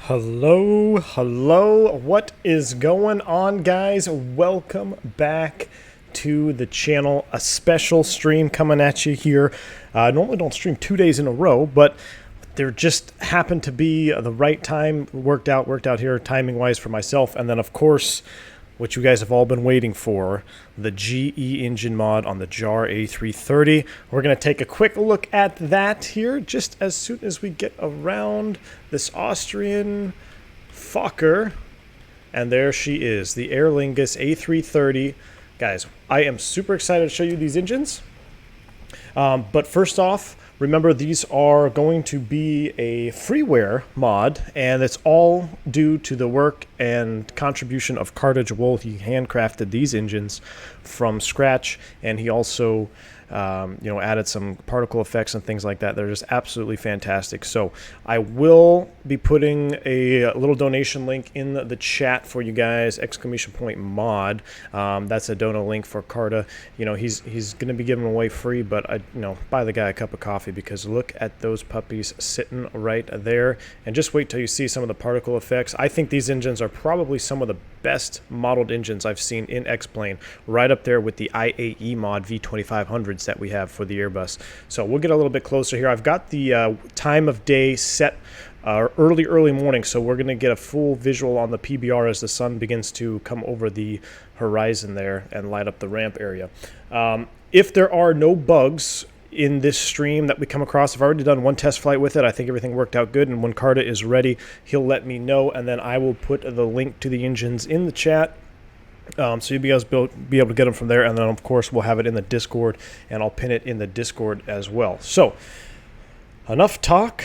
Hello, what is going on, guys? Welcome back to the channel. A special stream coming at you here. Normally don't stream 2 days in a row, but there just happened to be the right time worked out here timing wise for myself. And then of course, what you guys have all been waiting for, the GE engine mod on the JAR A330. We're going to take a quick look at that here just as soon as we get around this Austrian Fokker. And there she is, the Aer Lingus A330. Guys, I am super excited to show you these engines. But first off, remember, these are going to be a freeware mod, and it's all due to the work and contribution of Carda Jowol. He handcrafted these engines from scratch, and he also added some particle effects and things like that. They're just absolutely fantastic. So I will be putting a little donation link in the chat for you guys, !mod. That's a dono link for Carda. He's going to be giving away free, but buy the guy a cup of coffee, because look at those puppies sitting right there, and just wait till you see some of the particle effects. I think these engines are probably some of the best modeled engines I've seen in X-Plane, right up there with the IAE mod V2500s that we have for the Airbus. So we'll get a little bit closer here. I've got the time of day set early morning, so we're going to get a full visual on the PBR as the sun begins to come over the horizon there and light up the ramp area. If there are no bugs in this stream that we come across, I've already done one test flight with it. I think everything worked out good, and when Carda is ready, he'll let me know, and then I will put the link to the engines in the chat. So you'll be able to get them from there, and then of course we'll have it in the Discord, and I'll pin it in the Discord as well. So enough talk.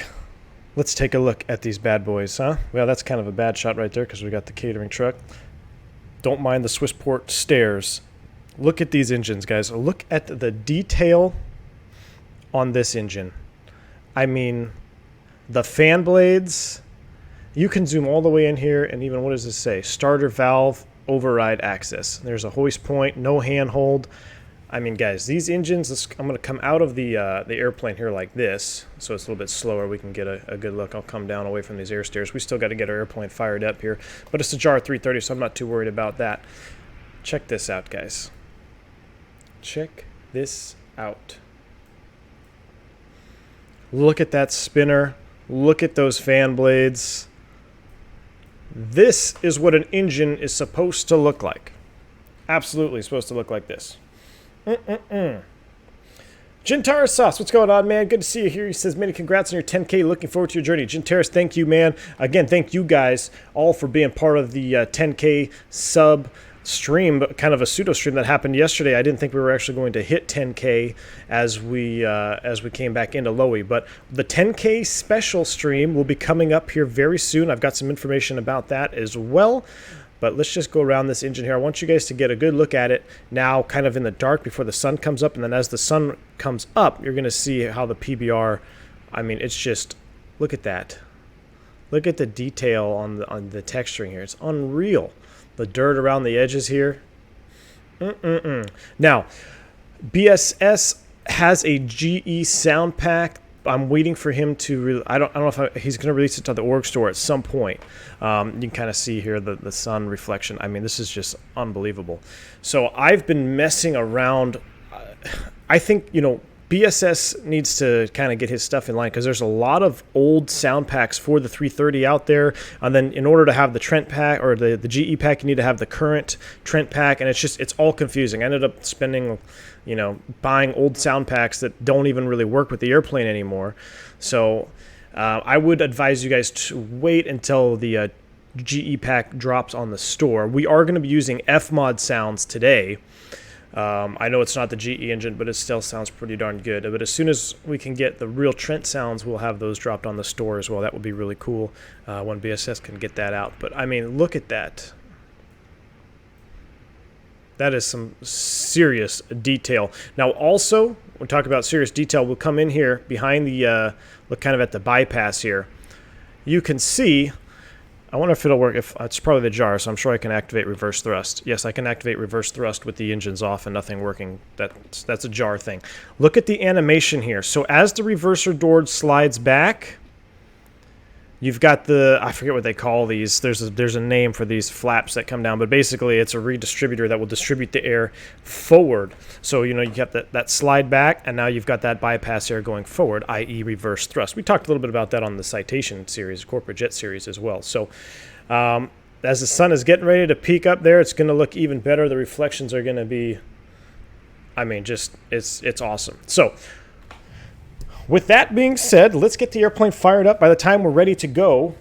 Let's take a look at these bad boys, huh? Well, that's kind of a bad shot right there because we got the catering truck. Don't mind the Swissport stairs. Look at these engines, guys. Look at the detail on this engine. I mean, the fan blades, you can zoom all the way in here, and even, what does this say? Starter valve override access. There's a hoist point, no handhold. I mean, guys, these engines, I'm going to come out of the airplane here like this, so it's a little bit slower. We can get a good look. I'll come down away from these air stairs. We still got to get our airplane fired up here, but it's a JAR A330, so I'm not too worried about that. Check this out, guys. Check this out. Look at that spinner. Look at those fan blades. This is what an engine is supposed to look like. Absolutely supposed to look like this. Jintaris Sauce, what's going on, man? Good to see you here. He says, many congrats on your 10K. Looking forward to your journey. Jintaris, thank you, man. Again, thank you guys all for being part of the 10K sub stream, but kind of a pseudo stream that happened yesterday. I didn't think we were actually going to hit 10K as we came back into LOWI, but the 10K special stream will be coming up here very soon. I've got some information about that as well, but let's just go around this engine here. I want you guys to get a good look at it now, kind of in the dark before the sun comes up, and then as the sun comes up, you're going to see how the PBR, I mean, it's just, look at that. Look at the detail on the texturing here. It's unreal. The dirt around the edges here. Now, BSS has a GE sound pack. I'm waiting for him to. I don't know if he's going to release it to the org store at some point. You can kind of see here the sun reflection. I mean, this is just unbelievable. So I've been messing around. I think BSS needs to kind of get his stuff in line, because there's a lot of old sound packs for the 330 out there, and then in order to have the Trent pack or the GE pack, you need to have the current Trent pack, and it's all confusing. I ended up spending, buying old sound packs that don't even really work with the airplane anymore. So I would advise you guys to wait until the GE pack drops on the store. We are going to be using F-mod sounds today. I know it's not the GE engine, but it still sounds pretty darn good. But as soon as we can get the real Trent sounds, we'll have those dropped on the store as well. That would be really cool when BSS can get that out. But I mean, look at that. That is some serious detail. Now, also, when we talk about serious detail, we'll come in here behind the, look kind of at the bypass here. You can see, I wonder if it'll work. If it's probably the JAR, so I'm sure I can activate reverse thrust. Yes, I can activate reverse thrust with the engines off and nothing working. That's a JAR thing. Look at the animation here. So as the reverser door slides back, You've got the, I forget what they call these. There's a name for these flaps that come down, but basically it's a redistributor that will distribute the air forward. So, you know, you got that slide back, and now you've got that bypass air going forward, i.e. reverse thrust. We talked a little bit about that on the Citation series, corporate jet series as well. So as the sun is getting ready to peak up there, it's going to look even better. The reflections are going to be, I mean, just, it's awesome. So with that being said, let's get the airplane fired up. By the time we're ready to go,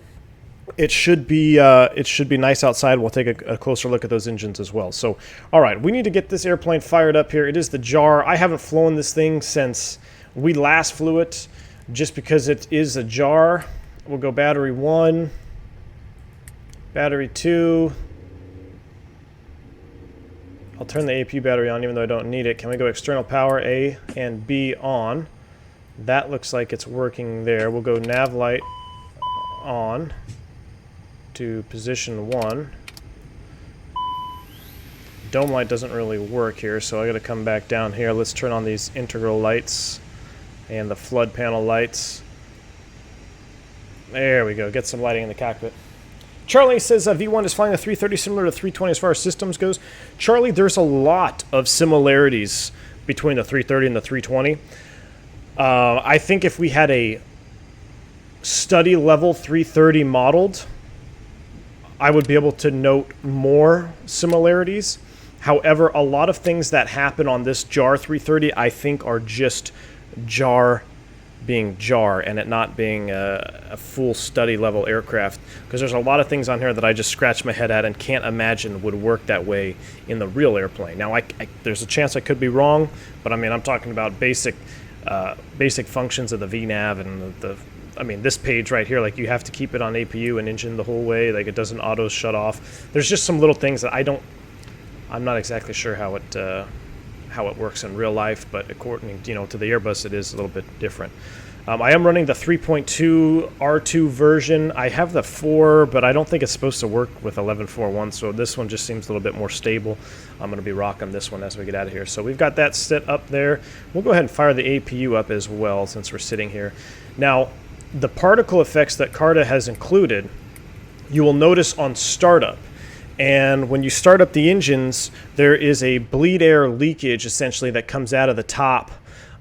it should be nice outside. We'll take a closer look at those engines as well. So, all right, we need to get this airplane fired up here. It is the JAR. I haven't flown this thing since we last flew it, just because it is a JAR. We'll go battery 1, battery 2. I'll turn the APU battery on even though I don't need it. Can we go external power A and B on? That looks like it's working there. We'll go nav light on to position 1. Dome light doesn't really work here, so I got to come back down here. Let's turn on these integral lights and the flood panel lights. There we go. Get some lighting in the cockpit. Charlie says V1 is flying the 330 similar to 320 as far as systems goes. Charlie, there's a lot of similarities between the 330 and the 320. I think if we had a study level 330 modeled, I would be able to note more similarities. However, a lot of things that happen on this JAR 330 I think are just JAR being JAR and it not being a full study level aircraft, because there's a lot of things on here that I just scratch my head at and can't imagine would work that way in the real airplane. Now, there's a chance I could be wrong, but I mean, I'm talking about basic functions of the VNAV and I mean, this page right here, like you have to keep it on APU and engine the whole way, like it doesn't auto shut off. There's just some little things that I'm not exactly sure how it works in real life, but according, you know, to the Airbus, it is a little bit different. I am running the 3.2 R2 version. I have the 4, but I don't think it's supposed to work with 11.4.1, so this one just seems a little bit more stable. I'm going to be rocking this one as we get out of here. So we've got that set up there. We'll go ahead and fire the APU up as well since we're sitting here. Now, the particle effects that Carda has included, you will notice on startup. And when you start up the engines, there is a bleed air leakage essentially that comes out of the top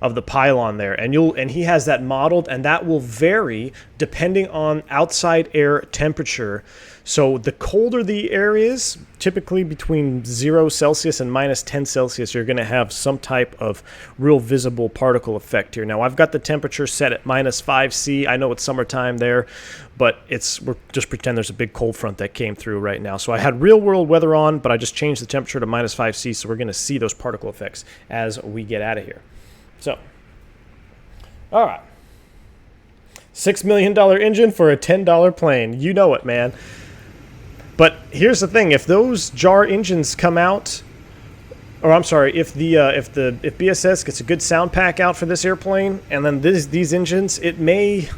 of the pylon there, and he has that modeled, and that will vary depending on outside air temperature. So the colder the air is, typically between 0 Celsius and minus 10 Celsius, you're going to have some type of real visible particle effect here. Now I've got the temperature set at minus 5C. I know it's summertime there, but we're just pretend there's a big cold front that came through right now. So I had real world weather on, but I just changed the temperature to minus 5C, so we're going to see those particle effects as we get out of here. So, all right, $6 million engine for a $10 plane. You know it, man. But here's the thing: if those JAR engines come out, or I'm sorry, if BSS gets a good sound pack out for this airplane, and then these engines, it may,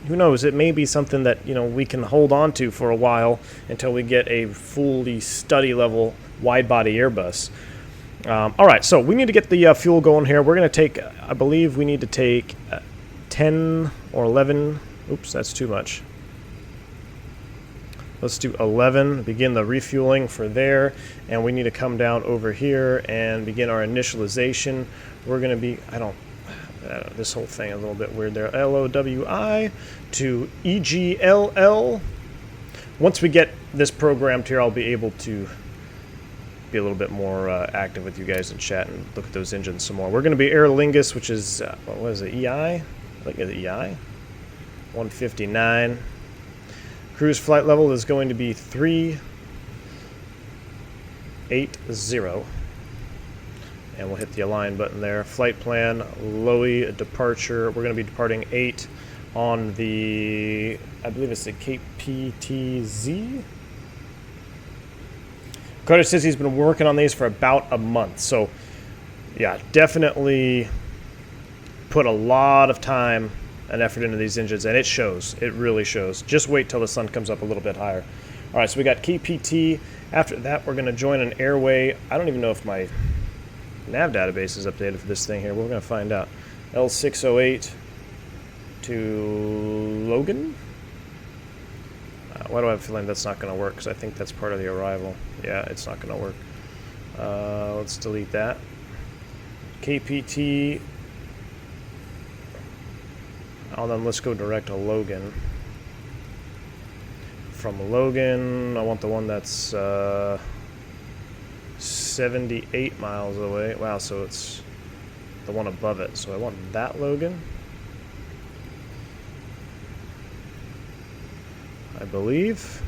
who knows, it may be something that, you know, we can hold on to for a while until we get a fully study level wide body Airbus. All right, so we need to get the fuel going here. We're going to take, I believe we need to take 10 or 11. Oops, that's too much. Let's do 11, begin the refueling for there, and we need to come down over here and begin our initialization. We're going to be, this whole thing is a little bit weird there, LOWI to EGLL. Once we get this programmed here, I'll be able to be a little bit more active with you guys in chat and look at those engines some more. We're going to be Aer Lingus, which is, what is it, EI? I think it's EI. 159. Cruise flight level is going to be 380. And we'll hit the align button there. Flight plan, LOWI departure. We're going to be departing 8 on the, I believe it's the KPTZ. Carter says he's been working on these for about a month. So, yeah, definitely put a lot of time and effort into these engines, and it shows. It really shows. Just wait till the sun comes up a little bit higher. All right, so we got KPT. After that, we're going to join an airway. I don't even know if my nav database is updated for this thing here. We're going to find out. L608 to Logan. Why do I have a feeling that's not going to work? Because I think that's part of the arrival. Yeah, it's not going to work. Let's delete that. KPT. Oh, then let's go direct to Logan. From Logan, I want the one that's 78 miles away. Wow, so it's the one above it. So I want that Logan, I believe.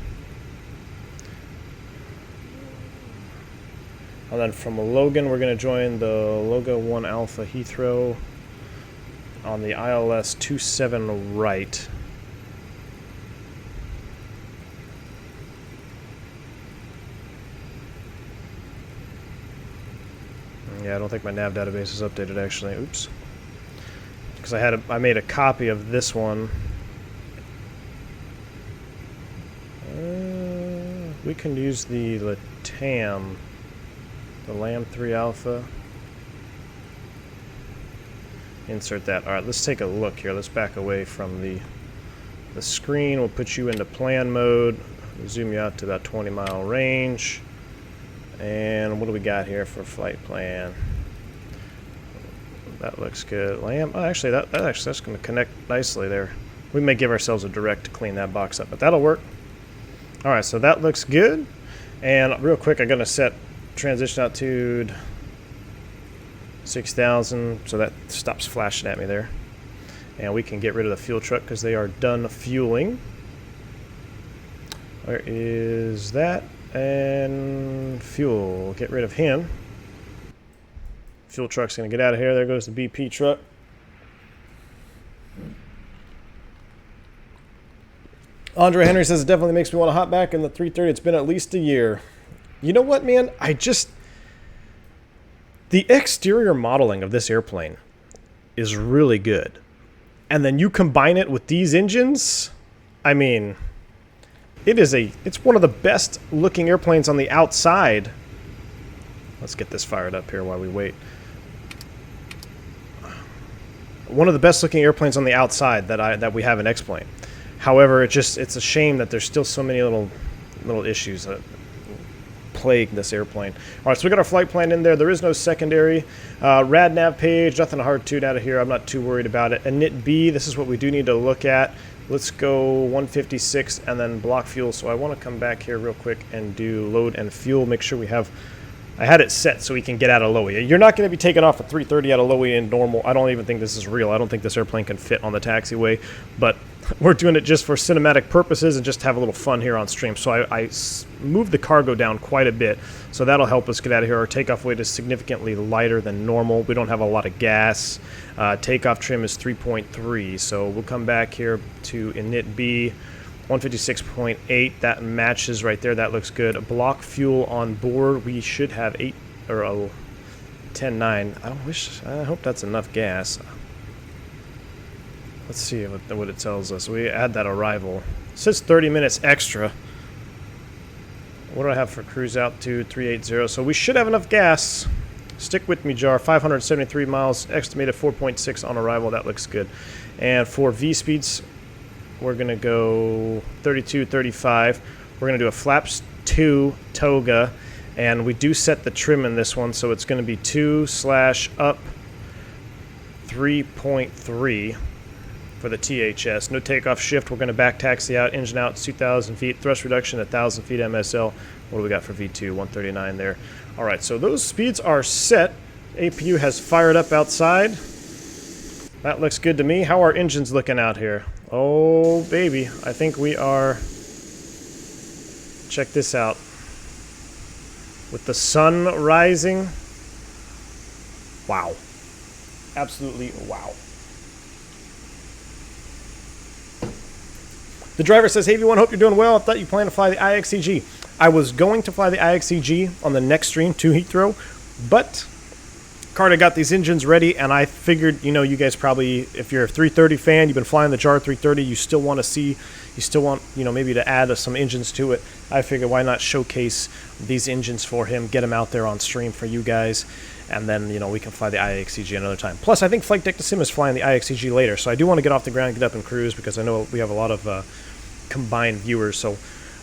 And then from Logan, we're going to join the Logo 1 Alpha Heathrow on the ILS 27 right. Yeah, I don't think my nav database is updated actually. Oops. Because I made a copy of this one. We can use the LATAM, the Lam 3 Alpha. Insert that. All right, let's take a look here. Let's back away from the screen. We'll put you into plan mode. Zoom you out to about 20-mile range. And what do we got here for flight plan? That looks good. Lam. Oh, actually, that's going to connect nicely there. We may give ourselves a direct to clean that box up, but that'll work. All right, so that looks good. And real quick, I'm going to set transition altitude 6,000, so that stops flashing at me there. And we can get rid of the fuel truck because they are done fueling. Where is that? And fuel, get rid of him. Fuel truck's gonna get out of here. There goes the BP truck. Andre Henry says it definitely makes me want to hop back in the 330. It's been at least a year. You know what, man? The exterior modeling of this airplane is really good. And then you combine it with these engines, I mean, it's one of the best looking airplanes on the outside. Let's get this fired up here while we wait. One of the best looking airplanes on the outside that we have in X-Plane. However, it's a shame that there's still so many little issues that plague this airplane. All right, so we got our flight plan in there. There is no secondary. Rad nav page, nothing to hard tune out of here. I'm not too worried about it. Init B, this is what we do need to look at. Let's go 156 and then block fuel. So I want to come back here real quick and do load and fuel. Make sure we have... I had it set so we can get out of LOWI. You're not going to be taking off a 330 out of LOWI in normal. I don't even think this is real. I don't think this airplane can fit on the taxiway. But we're doing it just for cinematic purposes and just have a little fun here on stream. So I moved the cargo down quite a bit. So that'll help us get out of here. Our takeoff weight is significantly lighter than normal. We don't have a lot of gas. Takeoff trim is 3.3. So we'll come back here to init B. 156.8, that matches right there. That looks good. Block fuel on board. We should have 8 or 10.9. I hope that's enough gas. Let's see what it tells us. We add that arrival. It says 30 minutes extra. What do I have for cruise altitude? 380. So we should have enough gas. Stick with me, JAR. 573 miles, estimated 4.6 on arrival. That looks good. And for V speeds, we're going to go 32, 35. We're going to do a flaps 2 Toga. And we do set the trim in this one, so it's going to be 2/up 3.3 for the THS. No takeoff shift. We're going to back taxi out, engine out 2,000 feet, thrust reduction 1,000 feet MSL. What do we got for V2? 139 there. All right, so those speeds are set. APU has fired up outside. That looks good to me. How are engines looking out here? Oh, baby. I think we are... Check this out. With the sun rising. Wow. Absolutely wow. The driver says, hey everyone, hope you're doing well. I thought you planned to fly the IXCG. I was going to fly the IXCG on the next stream to Heathrow, but Carda got these engines ready, and I figured, you know, you guys probably, if you're a 330 fan, you've been flying the JAR A330, you still want to see, you still want, you know, maybe to add some engines to it. I figured why not showcase these engines for him, get them out there on stream for you guys, and then, you know, we can fly the IXCG another time. Plus, I think Flight Deck to Sim is flying the IXCG later, so I do want to get off the ground, get up and cruise, because I know we have a lot of combined viewers, so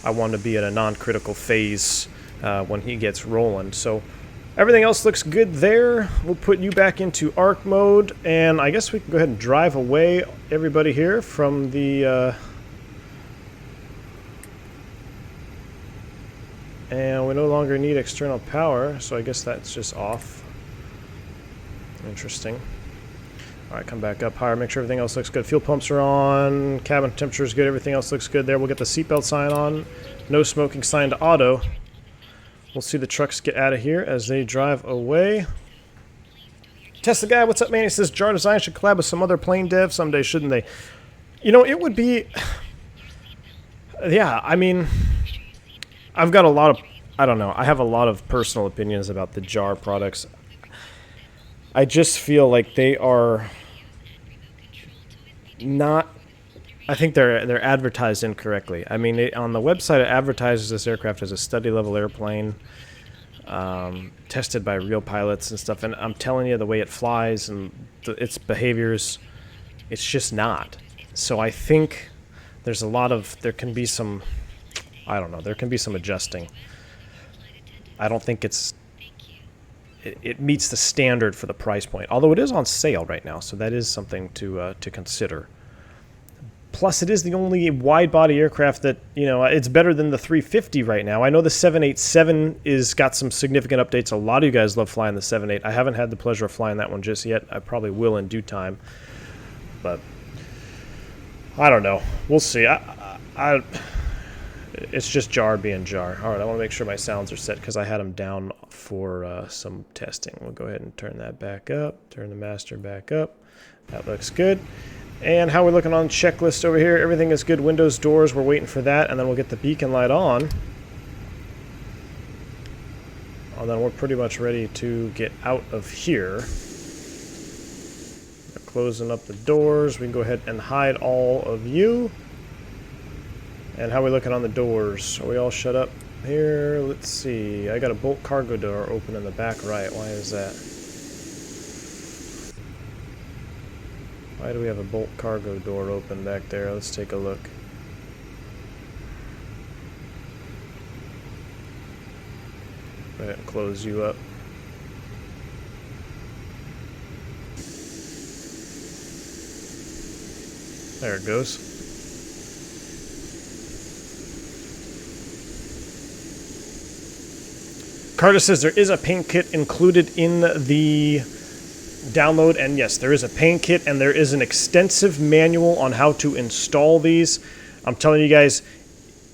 I want to be in a non-critical phase when he gets rolling. So everything else looks good there. We'll put you back into arc mode, and I guess we can go ahead and drive away everybody here from the... and we no longer need external power, so I guess that's just off. Interesting. Alright, come back up higher, make sure everything else looks good. Fuel pumps are on, cabin temperature is good, everything else looks good there. We'll get the seatbelt sign on, no smoking sign to auto. We'll see the trucks get out of here as they drive away. Tesla guy, what's up, man? He says JAR Design should collab with some other plane dev someday, shouldn't they? You know, it would be... yeah, I mean... I've got a lot of... I don't know. I have a lot of personal opinions about the JAR products. I just feel like they are not... I think they're advertised incorrectly. I mean, on the website, it advertises this aircraft as a study-level airplane, tested by real pilots and stuff. And I'm telling you, the way it flies and its behaviors, it's just not. So I think there's a lot of... There can be some... I don't know. There can be some adjusting. I don't think it meets the standard for the price point. Although it is on sale right now, so that is something to consider. Plus, it is the only wide-body aircraft that, you know, it's better than the 350 right now. I know the 787 is got some significant updates. A lot of you guys love flying the 78. I haven't had the pleasure of flying that one just yet. I probably will in due time. But I don't know. We'll see. It's just JAR being JAR. All right, I want to make sure my sounds are set because I had them down for some testing. We'll go ahead and turn that back up. Turn the master back up. That looks good. And how we're looking on checklist over here. Everything is good. Windows, doors, we're waiting for that. And then we'll get the beacon light on. And then we're pretty much ready to get out of here. We're closing up the doors. We can go ahead and hide all of you. And how are we looking on the doors? Are we all shut up here? Let's see. I got a bolt cargo door open in the back right. Why is that? Why do we have a bolt cargo door open back there? Let's take a look. Go ahead and close you up. There it goes. Carda says there is a paint kit included in the download, and yes, there is a paint kit, and there is an extensive manual on how to install these. I'm telling you guys,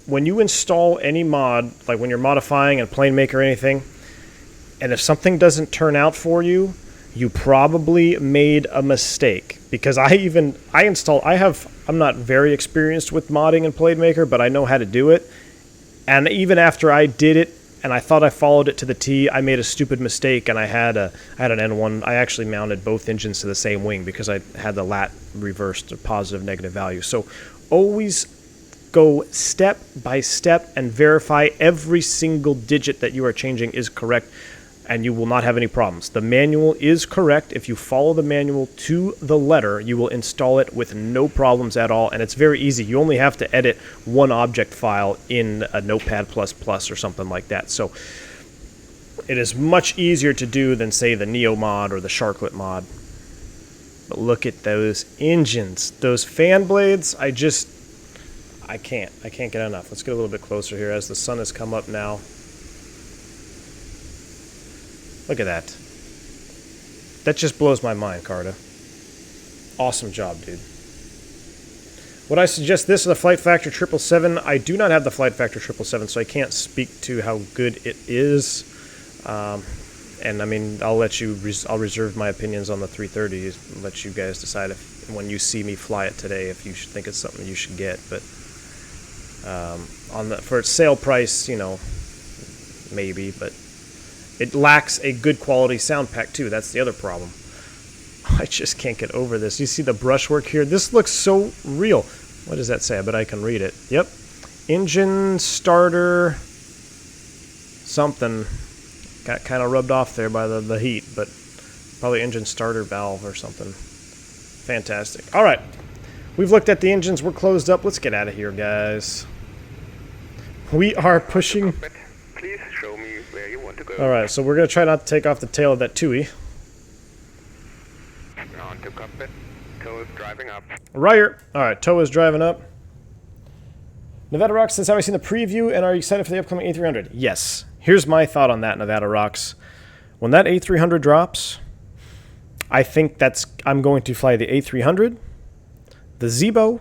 when you install any mod, like when you're modifying a plane maker or anything, and if something doesn't turn out for you, you probably made a mistake. Because I'm not very experienced with modding in Plane Maker, but I know how to do it. And even after I did it, and I thought I followed it to the T, I made a stupid mistake, and I had an N1. I actually mounted both engines to the same wing because I had the lat reversed to positive, negative value. So always go step by step and verify every single digit that you are changing is correct, and you will not have any problems. The manual is correct. If you follow the manual to the letter, you will install it with no problems at all, and it's very easy. You only have to edit one object file in a Notepad++ or something like that. So it is much easier to do than, say, the Neo mod or the Sharklet mod. But look at those engines. Those fan blades, I can't get enough. Let's get a little bit closer here as the sun has come up now. Look at that. That just blows my mind, Carda. Awesome job, dude. Would I suggest this or the Flight Factor 777? I do not have the Flight Factor 777, so I can't speak to how good it is. And I mean, I'll reserve my opinions on the 330. Let you guys decide when you see me fly it today if you should think it's something you should get. But for its sale price, you know, maybe, but it lacks a good quality sound pack too. That's the other problem. I just can't get over this. You see the brushwork here? This looks so real. What does that say? I bet I can read it. Yep. Engine starter something. Got kind of rubbed off there by the heat, but probably engine starter valve or something. Fantastic. All right. We've looked at the engines. We're closed up. Let's get out of here, guys. We are pushing. Please show me where you want to go. All right, so we're going to try not to take off the tail of that TUI. On to cockpit. Tow is driving up. Right here. All right, Tow is driving up. Nevada Rocks says, have I seen the preview and are you excited for the upcoming A300? Yes. Here's my thought on that, Nevada Rocks. When that A300 drops, I think I'm going to fly the A300, the Zibo,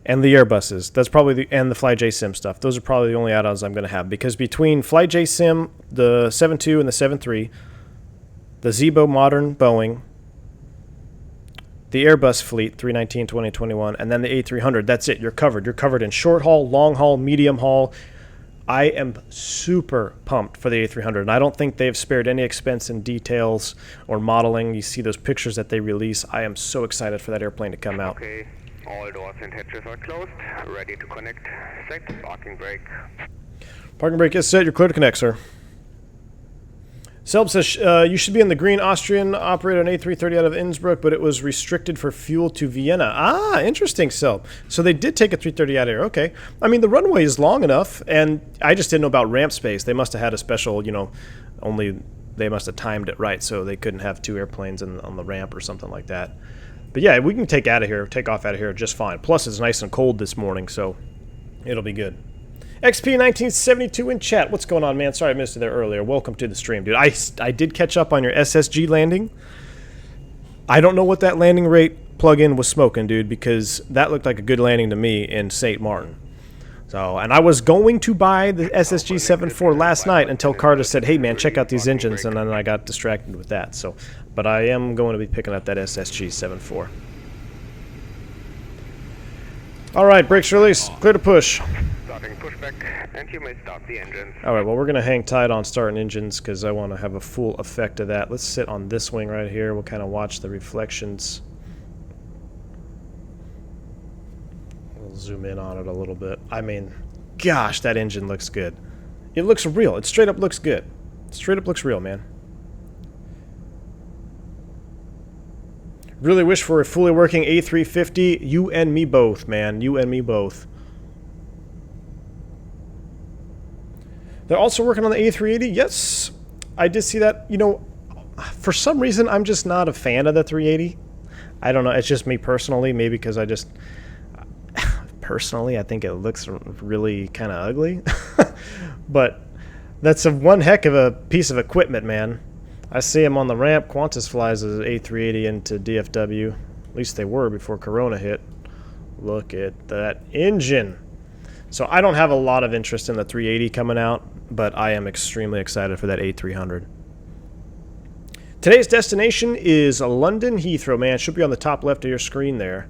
and the Airbuses. That's probably and the FlyJ Sim stuff. Those are probably the only add-ons I'm going to have, because between FlyJ Sim, the 7.2 and the 7.3, the Zibo modern Boeing, the Airbus fleet 319, 2021, and then the A300, that's it. You're covered. You're covered in short haul, long haul, medium haul. I am super pumped for the A300, and I don't think they've spared any expense in details or modeling. You see those pictures that they release. I am so excited for that airplane to come out. Okay, all doors and hatches are closed. Ready to connect. Set parking brake. Parking brake is set. You're clear to connect, sir. Selb says, you should be in the green. Austrian operated an A330 out of Innsbruck, but it was restricted for fuel to Vienna. Ah, interesting, Selb. So they did take a 330 out of here. Okay. I mean, the runway is long enough, and I just didn't know about ramp space. They must have had a special, they must have timed it right, so they couldn't have two airplanes on the ramp or something like that. But yeah, we can take off out of here just fine. Plus, it's nice and cold this morning, so it'll be good. XP1972 in chat. What's going on, man? Sorry I missed you there earlier. Welcome to the stream, dude. I did catch up on your SSG landing. I don't know what that landing rate plug-in was smoking, dude, because that looked like a good landing to me in St. Martin. So, and I was going to buy the SSG 7.4 last night until Carda said, hey, man, check out these engines, and then I got distracted with that. So, but I am going to be picking up that SSG 7.4. All right, brakes release. Clear to push. Starting pushback, and you may start the engines. All right, well, we're going to hang tight on starting engines because I want to have a full effect of that. Let's sit on this wing right here. We'll kind of watch the reflections. We'll zoom in on it a little bit. I mean, gosh, that engine looks good. It looks real. It straight up looks good. Straight up looks real, man. Really wish for a fully working A350. You and me both, man. You and me both. They're also working on the A380. Yes, I did see that. For some reason, I'm just not a fan of the 380. I don't know. It's just me personally. Maybe because I just... personally, I think it looks really kind of ugly. But that's one heck of a piece of equipment, man. I see him on the ramp. Qantas flies as A380 into DFW. At least they were before Corona hit. Look at that engine. So I don't have a lot of interest in the 380 coming out, but I am extremely excited for that A300. Today's destination is London Heathrow, man. Should be on the top left of your screen there.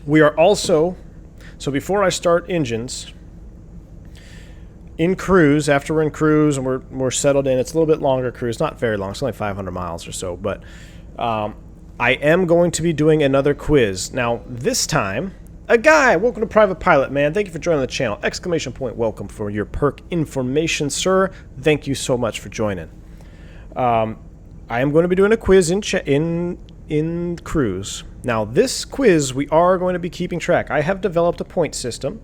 We are also, so before I start engines, in cruise, after we're in cruise and we're settled in, it's a little bit longer cruise, not very long, it's only 500 miles or so, but I am going to be doing another quiz. Now, this time, a guy, welcome to Private Pilot, man. Thank you for joining the channel. Exclamation point, welcome for your perk information, sir. Thank you so much for joining. I am going to be doing a quiz in cruise. Now, this quiz, we are going to be keeping track. I have developed a point system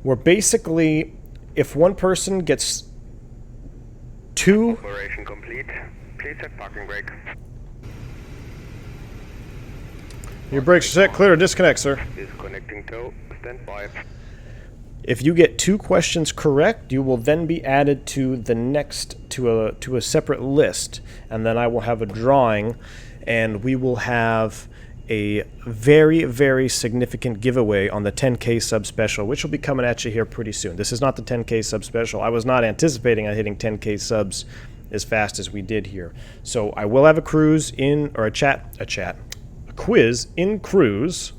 where basically, if one person gets two... Operation complete. Please set parking brake. Your brakes are set, clear to disconnect, sir. Disconnecting tow. Stand by. If you get two questions correct, you will then be added to the next, to a separate list. And then I will have a drawing, and we will have a very, very significant giveaway on the 10K sub special, which will be coming at you here pretty soon. This is not the 10K sub special. I was not anticipating hitting 10K subs as fast as we did here. So I will have a cruise in, or a quiz in cruise.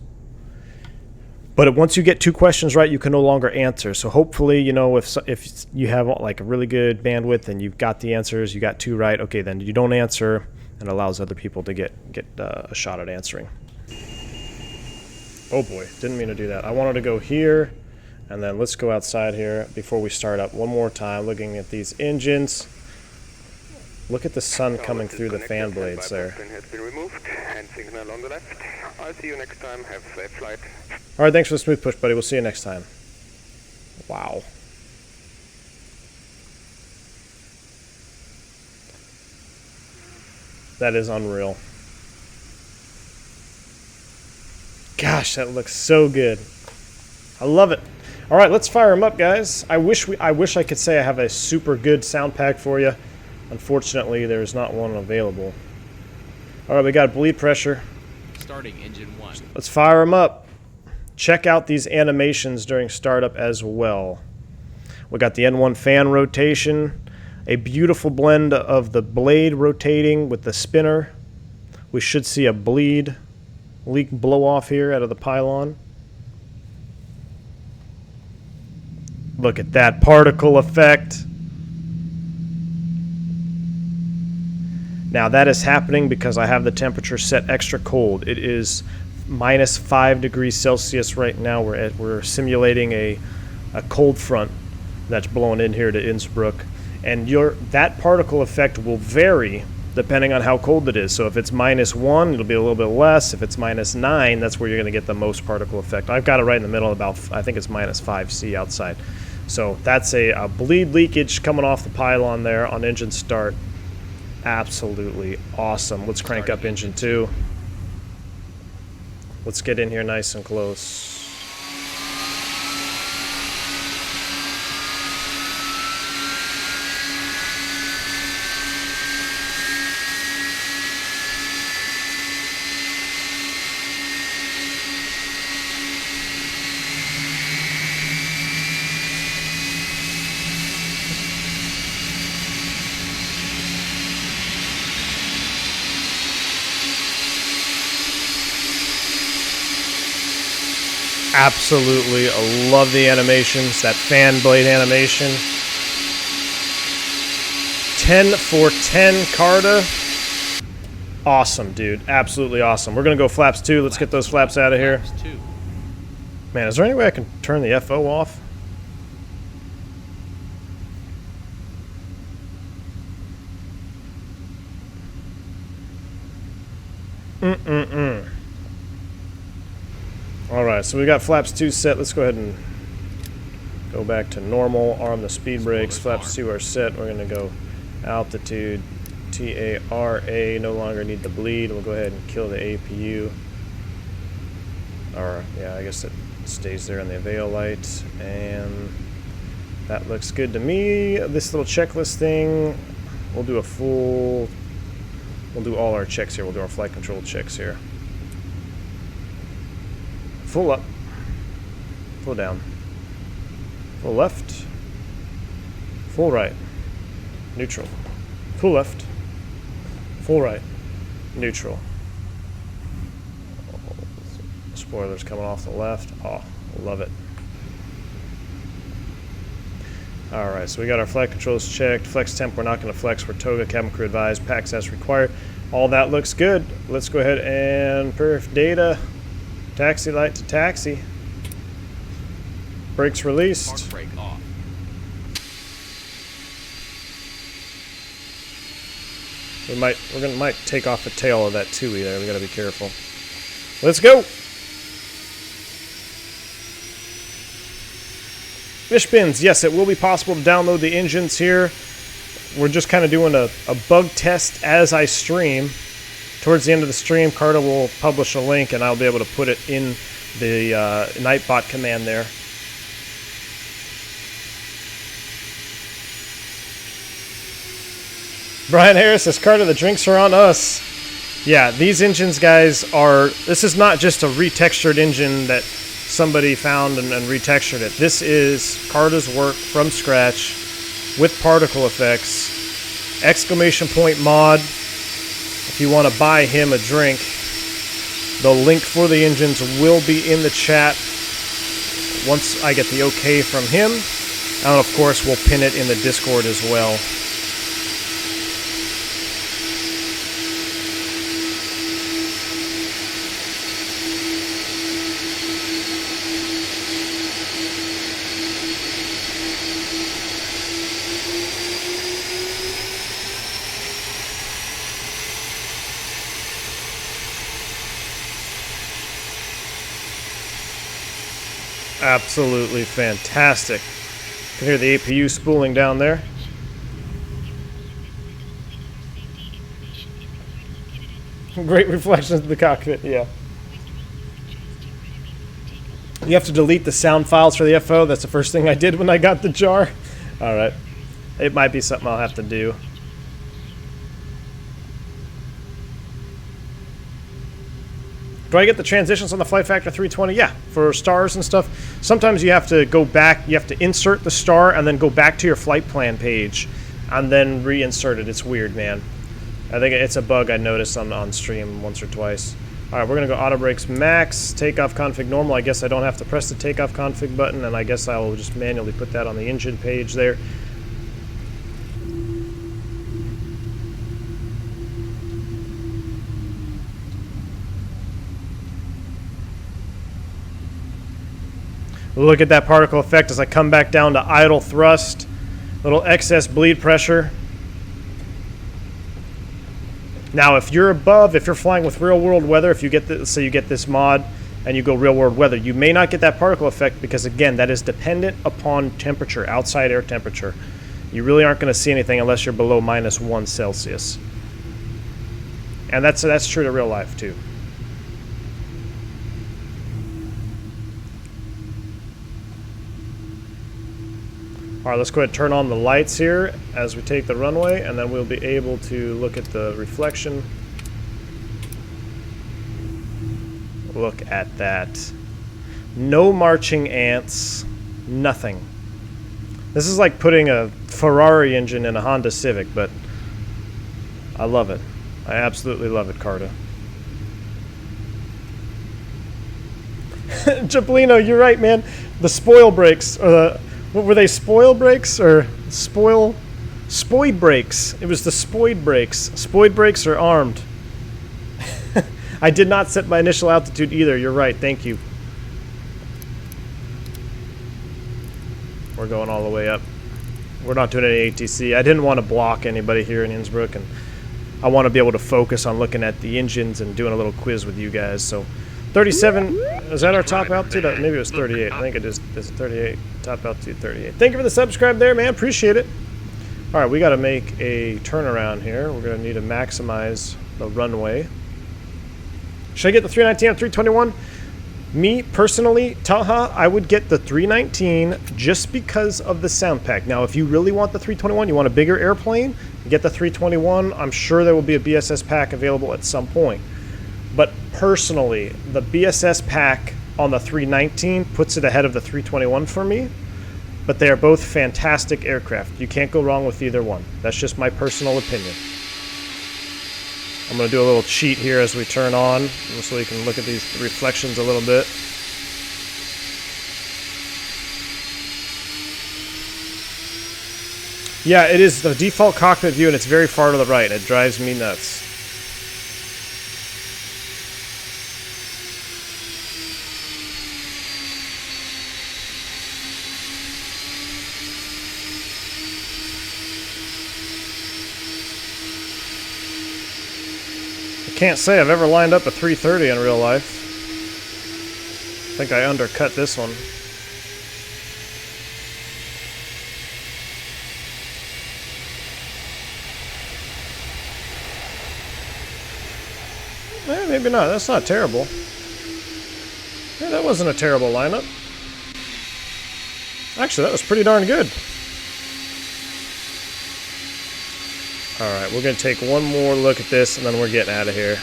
But once you get two questions right, you can no longer answer. So hopefully, if you have like a really good bandwidth and you've got the answers, you got two right, okay, then you don't answer, and allows other people to get a shot at answering. Oh boy, didn't mean to do that. I wanted to go here, and then let's go outside here before we start up one more time, looking at these engines. Look at the sun coming through the fan blades there. Has been removed. Hand signal on the left. I'll see you next time. Have a safe flight. All right, thanks for the smooth push, buddy. We'll see you next time. Wow. That is unreal. Gosh, that looks so good. I love it. All right, let's fire them up, guys. I wish I could say I have a super good sound pack for you. Unfortunately, there's not one available. All right, we got bleed pressure. Starting engine 1. Let's fire them up. Check out these animations during startup as well. We got the N1 fan rotation, a beautiful blend of the blade rotating with the spinner. We should see a bleed leak blow off here out of the pylon. Look at that particle effect. Now that is happening because I have the temperature set extra cold. It is minus 5 degrees Celsius right now. We're simulating a cold front that's blowing in here to Innsbruck. And that particle effect will vary depending on how cold it is. So if it's -1, it'll be a little bit less. If it's -9, that's where you're going to get the most particle effect. I've got it right in the middle, about, I think it's -5C outside. So that's a bleed leakage coming off the pylon there on engine start. Absolutely awesome. Let's crank up engine 2. Let's get in here nice and close. Absolutely love the animations, that fan blade animation. 10 for 10 Carda. Awesome, dude. Absolutely awesome. We're going to go flaps 2. Let's get those flaps out of here. Man, is there any way I can turn the FO off? Alright, so we got flaps 2 set. Let's go ahead and go back to normal. Arm the speed brakes. Flaps 2 are set. We're going to go altitude. TARA. No longer need the bleed. We'll go ahead and kill the APU. Or, yeah, I guess it stays there in the avail light. And that looks good to me. This little checklist thing, we'll do all our checks here. We'll do our flight control checks here. Full up, full down, full left, full right, neutral, full left, full right, neutral. Spoilers coming off the left. Oh, love it. Alright, so we got our flight controls checked. Flex temp, we're not going to flex. We're Toga, cabin crew advised, packs as required. All that looks good. Let's go ahead and perf data. Taxi light to taxi. Brakes released. Park brake off. We might take off the tail of that TUI there. We got to be careful. Let's go. Fish bins. Yes, it will be possible to download the engines here. We're just kind of doing a bug test as I stream. Towards the end of the stream, Carda will publish a link, and I'll be able to put it in the Nightbot command there. Brian Harris says, Carda, the drinks are on us. Yeah, these engines, guys, this is not just a retextured engine that somebody found and retextured it. This is Carda's work from scratch with particle effects. Exclamation point mod. If you want to buy him a drink, the link for the engines will be in the chat once I get the okay from him. And of course, we'll pin it in the Discord as well. Absolutely fantastic. You can hear the APU spooling down there. Great reflections of the cockpit, yeah. You have to delete the sound files for the FO. That's the first thing I did when I got the JAR. Alright. It might be something I'll have to do. Do I get the transitions on the Flight Factor 320? Yeah, for stars and stuff. Sometimes you have to go back, you have to insert the star and then go back to your flight plan page and then reinsert it. It's weird, man. I think it's a bug I noticed on stream once or twice. Alright, we're going to go auto brakes max, takeoff config normal. I guess I don't have to press the takeoff config button, and I guess I will just manually put that on the engine page there. Look at that particle effect as I come back down to idle thrust. Little excess bleed pressure. Now, if you're above, if you're flying with real-world weather, if you get this, say you get this mod and you go real-world weather, you may not get that particle effect because, again, that is dependent upon temperature, outside air temperature. You really aren't going to see anything unless you're below -1 Celsius. And that's true to real life, too. All right, let's go ahead and turn on the lights here as we take the runway, and then we'll be able to look at the reflection. Look at that. No marching ants, nothing. This is like putting a Ferrari engine in a Honda Civic, but I love it. I absolutely love it, Carda. Jablino, you're right, man. The spoil brakes, or the... What were they, spoil brakes or spoid brakes? It was the spoid brakes. Spoid brakes are armed. I did not set my initial altitude either. You're right. Thank you. We're going all the way up. We're not doing any ATC. I didn't want to block anybody here in Innsbruck, and I want to be able to focus on looking at the engines and doing a little quiz with you guys. So 37, is that our top altitude? Maybe it was 38. I think it is 38. Top altitude 38. Thank you for the subscribe there, man. Appreciate it. All right, we got to make a turnaround here. We're going to need to maximize the runway. Should I get the 319 or 321? Me, personally, Taha, I would get the 319 just because of the sound pack. Now, if you really want the 321, you want a bigger airplane, get the 321. I'm sure there will be a BSS pack available at some point. But personally, the BSS pack on the 319 puts it ahead of the 321 for me. But they are both fantastic aircraft. You can't go wrong with either one. That's just my personal opinion. I'm going to do a little cheat here as we turn on, so we can look at these reflections a little bit. Yeah, it is the default cockpit view, and it's very far to the right. It drives me nuts. Can't say I've ever lined up a 330 in real life. I think I undercut this one. Maybe not. That's not terrible. Yeah, that wasn't a terrible lineup. Actually, that was pretty darn good. Alright, we're going to take one more look at this, and then we're getting out of here.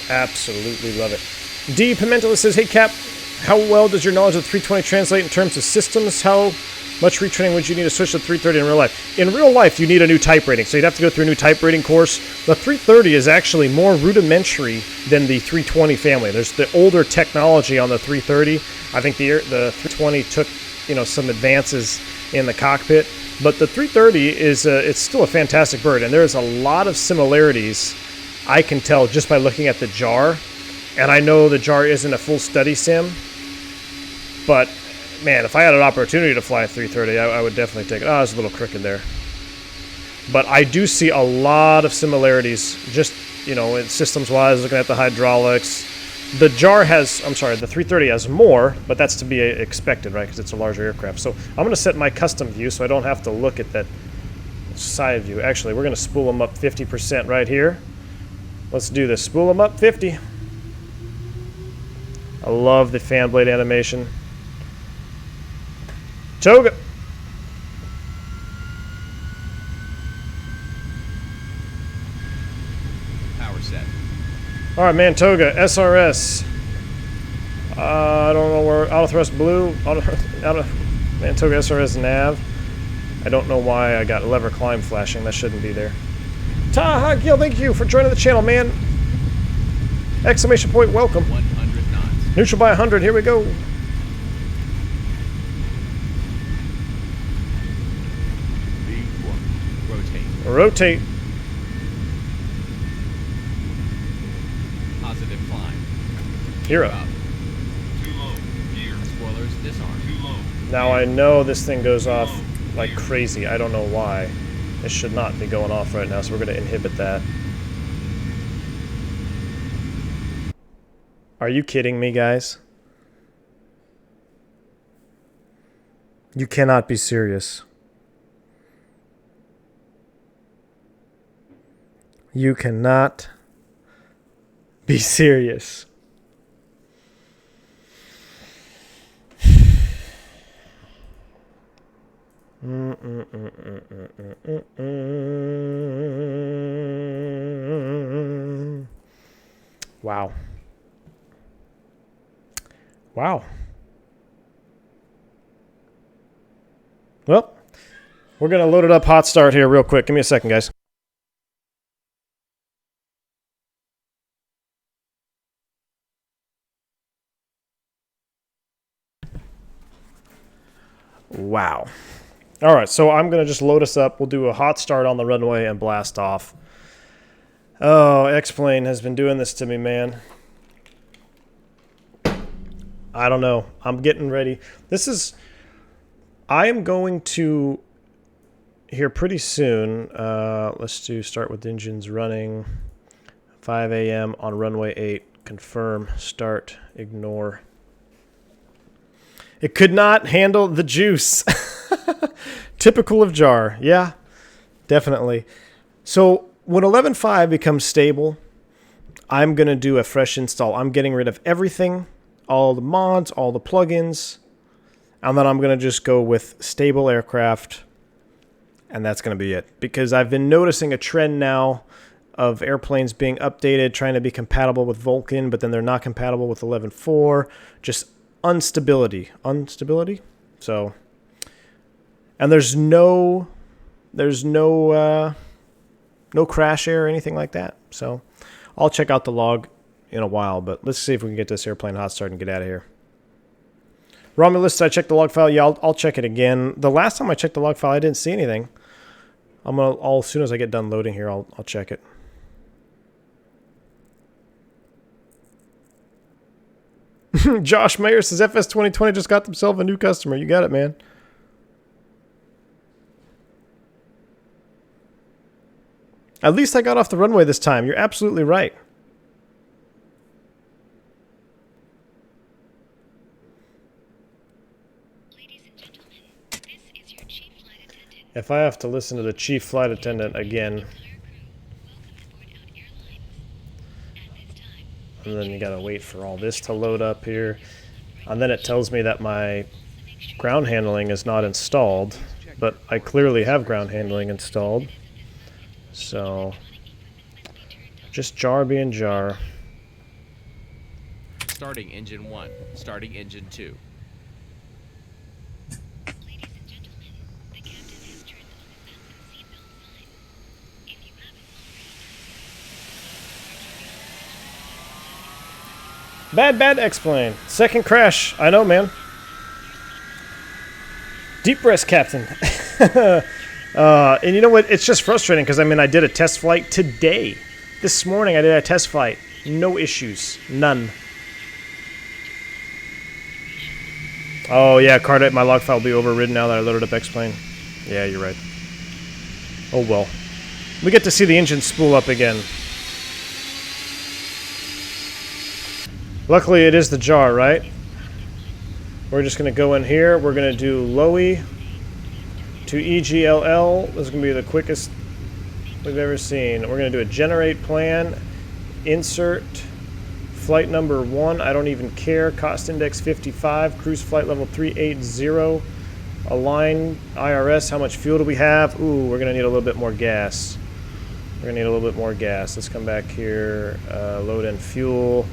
Absolutely love it. D. Pimentel says, hey Cap, how well does your knowledge of the 320 translate in terms of systems? How much retraining would you need to switch to 330 in real life? In real life, you need a new type rating, so you'd have to go through a new type rating course. The 330 is actually more rudimentary than the 320 family. There's the older technology on the 330. I think the 320 took, some advances in the cockpit. But the 330 is it's still a fantastic bird, and there's a lot of similarities I can tell just by looking at the JAR. And I know the JAR isn't a full study sim, but man, if I had an opportunity to fly a 330, I would definitely take it. Oh, there's a little crooked there. But I do see a lot of similarities, just, systems-wise, looking at the hydraulics, The JAR has, I'm sorry, the 330 has more, but that's to be expected, right? Because it's a larger aircraft. So I'm going to set my custom view so I don't have to look at that side view. Actually, we're going to spool them up 50% right here. Let's do this. Spool them up 50. I love the fan blade animation. Toga. Power set. All right, man. Toga SRS. I don't know where auto thrust blue. Man, Toga SRS nav. I don't know why I got lever climb flashing. That shouldn't be there. Taha Gil, thank you for joining the channel, man. Exclamation point, welcome. 100 knots. Neutral by 100. Here we go. Rotate. Rotate. Positive climb. Hero. Up. Too low. Gear. Spoilers disarm. Too low. Now I know this thing goes off like crazy. I don't know why. It should not be going off right now, so we're going to inhibit that. Are you kidding me, guys? You cannot be serious. You cannot be serious. Wow. Wow. Well, we're going to load it up hot start here real quick. Give me a second, guys. Wow. All right, so I'm going to just load us up. We'll do a hot start on the runway and blast off. Oh, X-Plane has been doing this to me, man. I don't know. I'm getting ready. I am going to, here pretty soon, let's start with engines running. 5 a.m. on runway 8. Confirm, start, ignore. It could not handle the juice. Typical of JAR. Yeah, definitely. So when 11.5 becomes stable, I'm going to do a fresh install. I'm getting rid of everything, all the mods, all the plugins, and then I'm going to just go with stable aircraft, and that's going to be it. Because I've been noticing a trend now of airplanes being updated, trying to be compatible with Vulcan, but then they're not compatible with 11.4. Just instability. So, and there's no crash air or anything like that. So I'll check out the log in a while, but let's see if we can get this airplane hot start and get out of here. Romulus, I checked the log file. Yeah, I'll check it again. The last time I checked the log file, I didn't see anything. As soon as I get done loading here, I'll check it. Josh Mayer says FS 2020 just got themselves a new customer. You got it, man. At least I got off the runway this time. You're absolutely right. Ladies and gentlemen, this is your chief flight attendant. If I have to listen to the chief flight attendant again, and then you gotta wait for all this to load up here, and then it tells me that my ground handling is not installed, but I clearly have ground handling installed. So just JAR being JAR. Starting engine 1. Starting engine 2. Ladies and gentlemen, the captain has turned on the fasten seatbelt sign. If you haven't already, Bad X-Plane. Second crash. I know, man. Deep breath, Captain. And you know what? It's just frustrating because, I mean, I did a test flight today. This morning I did a test flight. No issues. None. Oh, yeah, Carda, my log file will be overridden now that I loaded up X-Plane. Yeah, you're right. Oh, well. We get to see the engine spool up again. Luckily, it is the JAR, right? We're just going to go in here. We're going to do LOWI to EGLL. This is going to be the quickest we've ever seen. We're going to do a generate plan, insert, flight number 1. I don't even care. Cost index 55, cruise flight level 380. Align IRS. How much fuel do we have? Ooh, we're going to need a little bit more gas. We're going to need a little bit more gas. Let's come back here. Load in fuel.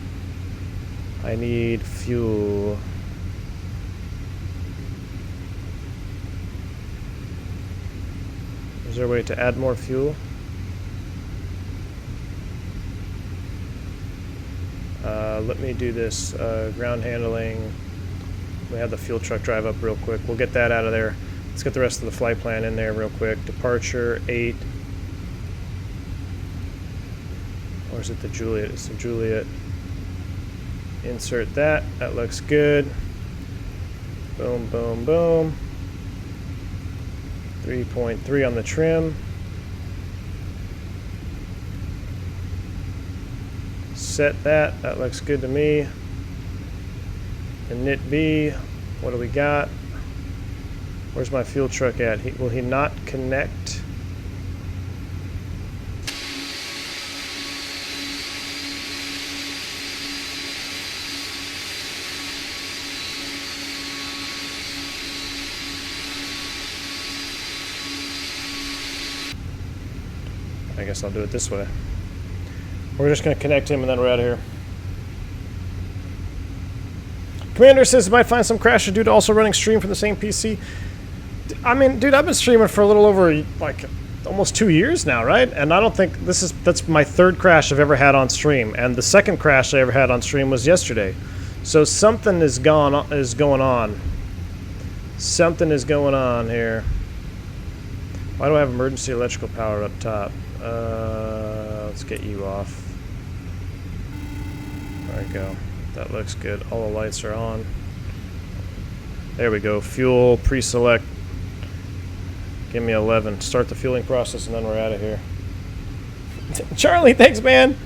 I need fuel. Is there a way to add more fuel? Let me do this. Ground handling. We have the fuel truck drive up real quick. We'll get that out of there. Let's get the rest of the flight plan in there real quick. Departure 8. Or is it the Juliet? It's the Juliet. Insert that. That looks good. Boom, boom, boom. 3.3 on the trim. Set that. That looks good to me. Init B. What do we got? Where's my fuel truck at? Will he not connect? I guess I'll do it this way. We're just going to connect him and then we're out of here. Commander says, might find some crashes due to also running stream from the same PC. I mean, dude, I've been streaming for a little over, like, almost 2 years now, right? And I don't think that's my third crash I've ever had on stream. And the second crash I ever had on stream was yesterday. So something is going on. Something is going on here. Why do I have emergency electrical power up top? Let's get you off. There we go. That looks good. All the lights are on. There we go. Fuel, pre-select. Give me 11. Start the fueling process and then we're out of here. Charlie, thanks, man.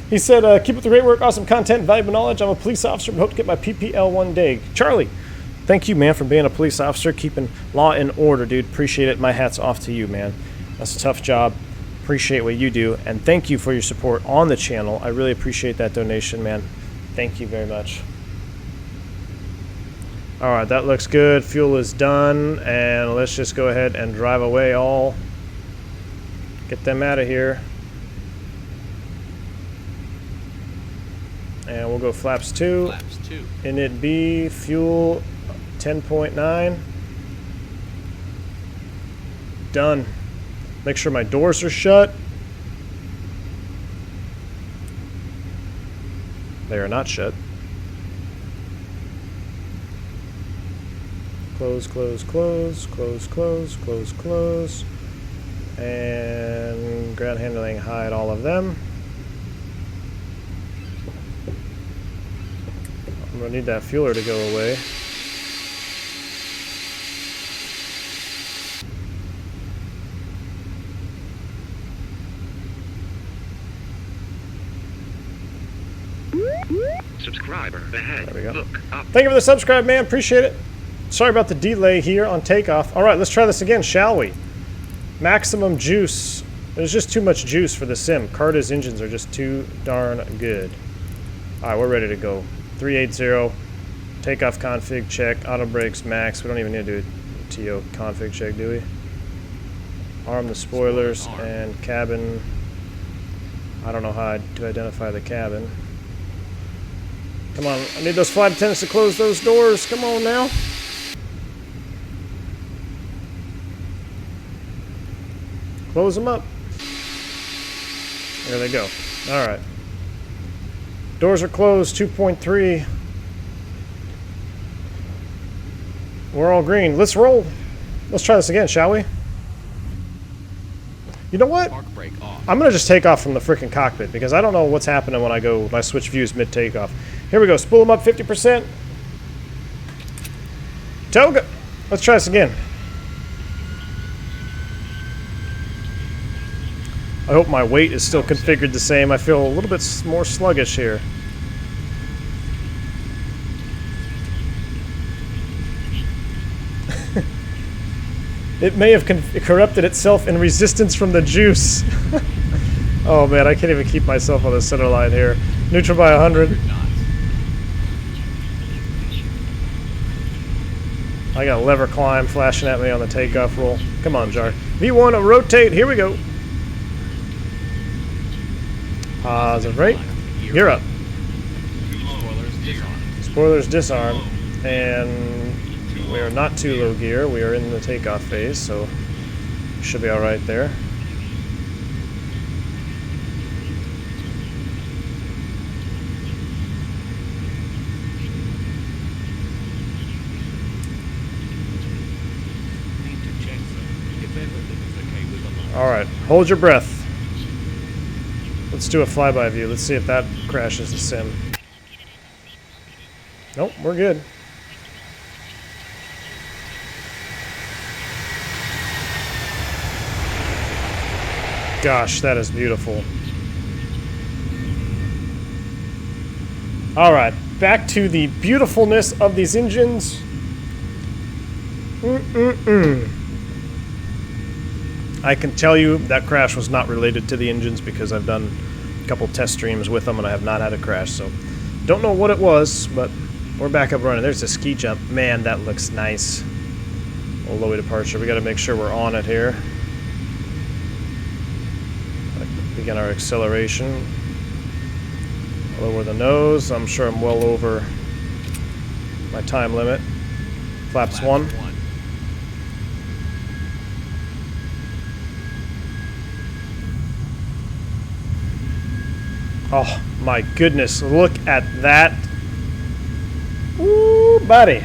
He said, keep up the great work, awesome content, valuable knowledge. I'm a police officer but hope to get my PPL one day. Charlie, thank you, man, for being a police officer, keeping law and order, dude. Appreciate it. My hat's off to you, man. That's a tough job. Appreciate what you do. And thank you for your support on the channel. I really appreciate that donation, man. Thank you very much. All right, that looks good. Fuel is done. And let's just go ahead and drive away all. Get them out of here. And we'll go flaps 2. Flaps 2. Init B, fuel 10.9. Done. Make sure my doors are shut. They are not shut. Close, close, close, close, close, close, close. And ground handling, hide all of them. I'm gonna need that fueler to go away. Subscriber ahead. There we go. Look up. Thank you for the subscribe, man. Appreciate it. Sorry about the delay here on takeoff. All right, let's try this again, shall we? Maximum juice. There's just too much juice for the sim. Carda's engines are just too darn good. All right, we're ready to go. 380. Takeoff config check. Auto brakes max. We don't even need to do a TO config check, do we? Arm the spoilers and cabin. I don't know how to identify the cabin. Come on, I need those flight attendants to close those doors. Come on now. Close them up. There they go. All right. Doors are closed, 2.3. We're all green. Let's roll. Let's try this again, shall we? You know what? Park brake off. I'm going to just take off from the freaking cockpit because I don't know what's happening when I switch views mid-takeoff. Here we go. Spool them up 50%. Toga. Let's try this again. I hope my weight is still configured the same. I feel a little bit more sluggish here. It may have corrupted itself in resistance from the juice. Oh man, I can't even keep myself on the center line here. Neutral by 100. knots. I got lever climb flashing at me on the takeoff roll. Come on, Jar. V1, rotate. Here we go. Positive rate. You're up. Spoilers disarm. Spoilers disarm. And we are not too low gear. We are in the takeoff phase, so should be alright there. Need to check, sir. If everything is okay with the launch. Alright, hold your breath. Let's do a flyby view. Let's see if that crashes the sim. Nope, we're good. Gosh, that is beautiful. Alright, back to the beautifulness of these engines. I can tell you that crash was not related to the engines because I've done a couple test streams with them and I have not had a crash, so don't know what it was, but we're back up running. There's a ski jump. Man, that looks nice. A low departure. We got to make sure we're on it here. Begin our acceleration. Lower the nose. I'm sure I'm well over my time limit. Flaps 1. Oh my goodness, look at that. Ooh, buddy.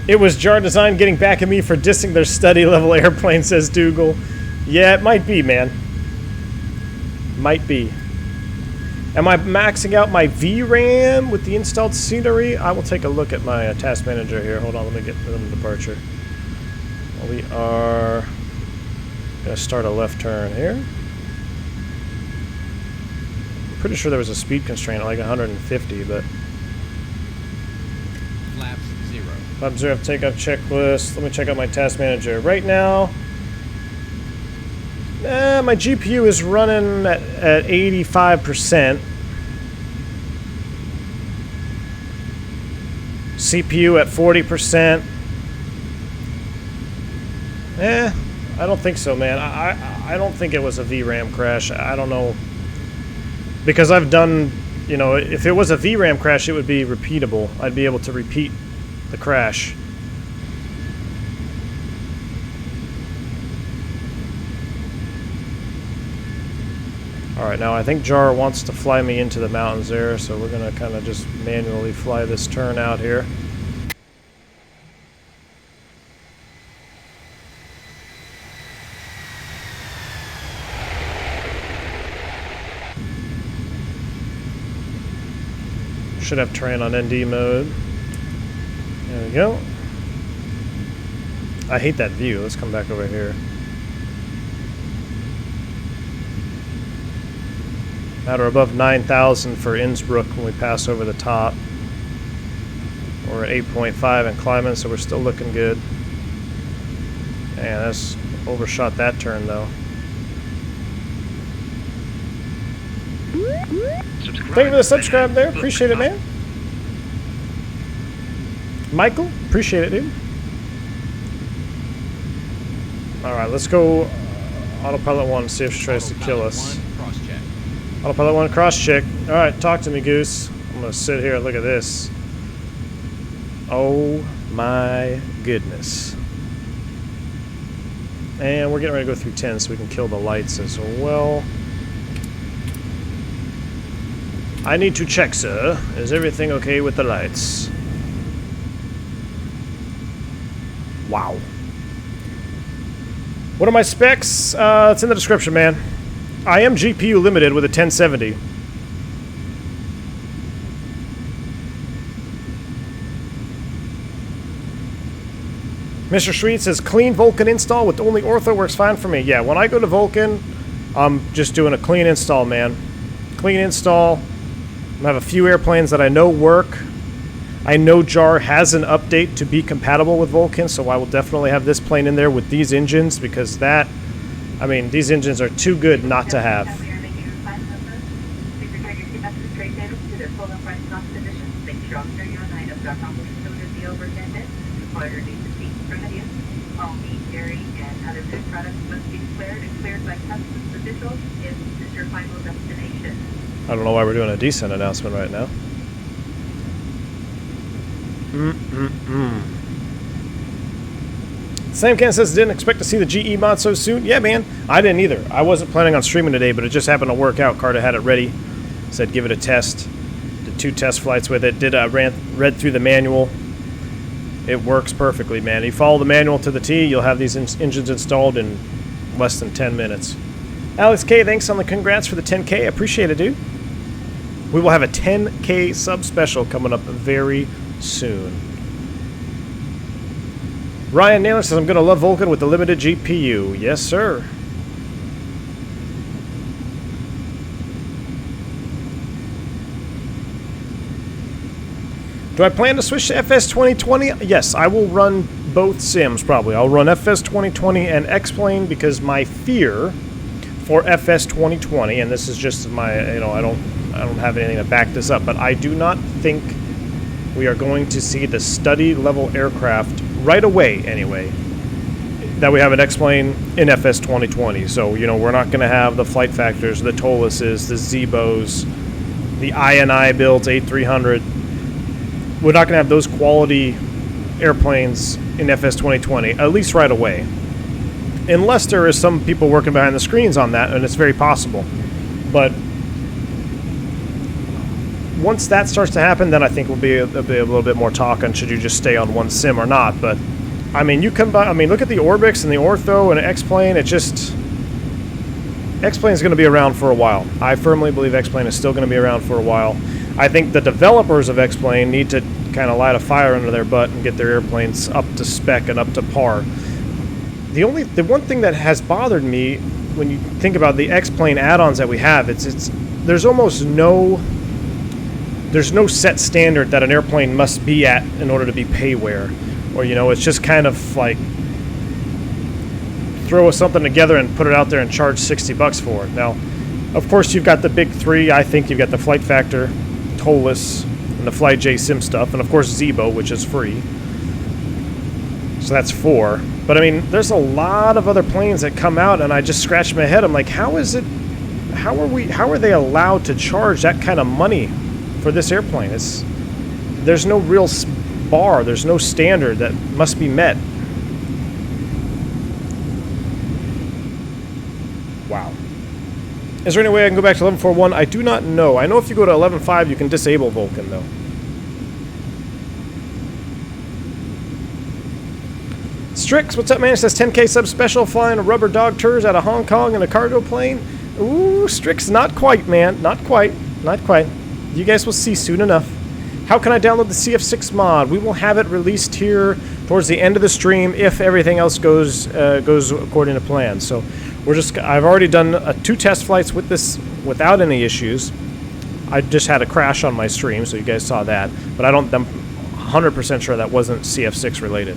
It was JAR Design getting back at me for dissing their study level airplane, says Dougal. Yeah, it might be, man. Might be. Am I maxing out my VRAM with the installed scenery? I will take a look at my task manager here. Hold on, let me get the departure. We are going to start a left turn here. Pretty sure there was a speed constraint at like 150, but Flaps 0. Flap 0 takeoff checklist. Let me check out my task manager. Right now, my GPU is running at 85%. CPU at 40%. I don't think so, man. I don't think it was a VRAM crash. I don't know. Because I've done, you know, if it was a VRAM crash, it would be repeatable. I'd be able to repeat the crash. Alright, now I think JAR wants to fly me into the mountains there, so we're going to kind of just manually fly this turn out here. Should have terrain on ND mode. There we go. I hate that view. Let's come back over here. Now we're above 9,000 for Innsbruck when we pass over the top. We're at 8.5 and climbing, so we're still looking good. Man, that's overshot that turn though. Thank you for the subscribe there. Appreciate it, man. Michael, appreciate it, dude. Alright, let's go autopilot 1, see if she tries to kill us. Autopilot 1, cross check. Alright, talk to me, Goose. I'm gonna sit here and look at this. Oh my goodness. And we're getting ready to go through 10 so we can kill the lights as well. I need to check, sir. Is everything okay with the lights? Wow. What are my specs? It's in the description, man. I am GPU limited with a 1070. Mr. Sweet says, clean Vulkan install with only ortho works fine for me. Yeah, when I go to Vulkan, I'm just doing a clean install, man. Clean install. I have a few airplanes that I know work. I know JAR has an update to be compatible with Vulcan, so I will definitely have this plane in there with these engines, because that, I mean, these engines are too good not to have. I don't know why we're doing a descent announcement right now. Sam Can says, didn't expect to see the GE mod so soon. Yeah, man, I didn't either. I wasn't planning on streaming today, but it just happened to work out. Carda had it ready. Said give it a test. Did 2 test flights with it. Read through the manual. It works perfectly, man. You follow the manual to the T, you'll have these engines installed in less than 10 minutes. Alex K, thanks on the congrats for the 10K. I appreciate it, dude. We will have a 10K sub special coming up very soon. Ryan Naylor says, I'm going to love Vulcan with the limited GPU. Yes, sir. Do I plan to switch to FS 2020? Yes, I will run both sims probably. I'll run FS 2020 and X-Plane, because my fear for FS 2020, and this is just my, you know, I don't have anything to back this up, but I do not think we are going to see the study level aircraft right away anyway that we have an X-Plane in FS 2020. So, you know, we're not going to have the flight factors, the Toluses, the Zebos, the INI builds, A300. We're not going to have those quality airplanes in FS 2020, at least right away. Unless there is some people working behind the screens on that, and it's very possible. But once that starts to happen, then I think there'll be a little bit more talk on should you just stay on one sim or not. But I mean, you combine. I mean, look at the Orbix and the Ortho and X-Plane. It just, X-Plane is going to be around for a while. I firmly believe X-Plane is still going to be around for a while. I think the developers of X-Plane need to kind of light a fire under their butt and get their airplanes up to spec and up to par. The one thing that has bothered me when you think about the X-Plane add-ons that we have, there's almost no set standard that an airplane must be at in order to be payware. Or, you know, it's just kind of like throw something together and put it out there and charge $60 for it. Now, of course, you've got the big three. I think you've got the Flight Factor, Tolus, and the Flight J Sim stuff, and of course Zebo, which is free. So that's 4. But I mean, there's a lot of other planes that come out, and I just scratch my head. I'm like, how are they allowed to charge that kind of money for this airplane? There's no real bar, there's no standard that must be met. Wow. Is there any way I can go back to 11.4.1? I do not know. I know if you go to 11.5, you can disable Vulcan, though. Strix, what's up, man? It says 10K sub special, flying a rubber dog tours out of Hong Kong in a cargo plane. Ooh, Strix, not quite, man. Not quite. Not quite. You guys will see soon enough. How can I download the CF6 mod? We will have it released here towards the end of the stream if everything else goes according to plan. So I've already done 2 test flights with this without any issues. I just had a crash on my stream, so you guys saw that. But I'm 100% sure that wasn't CF6 related.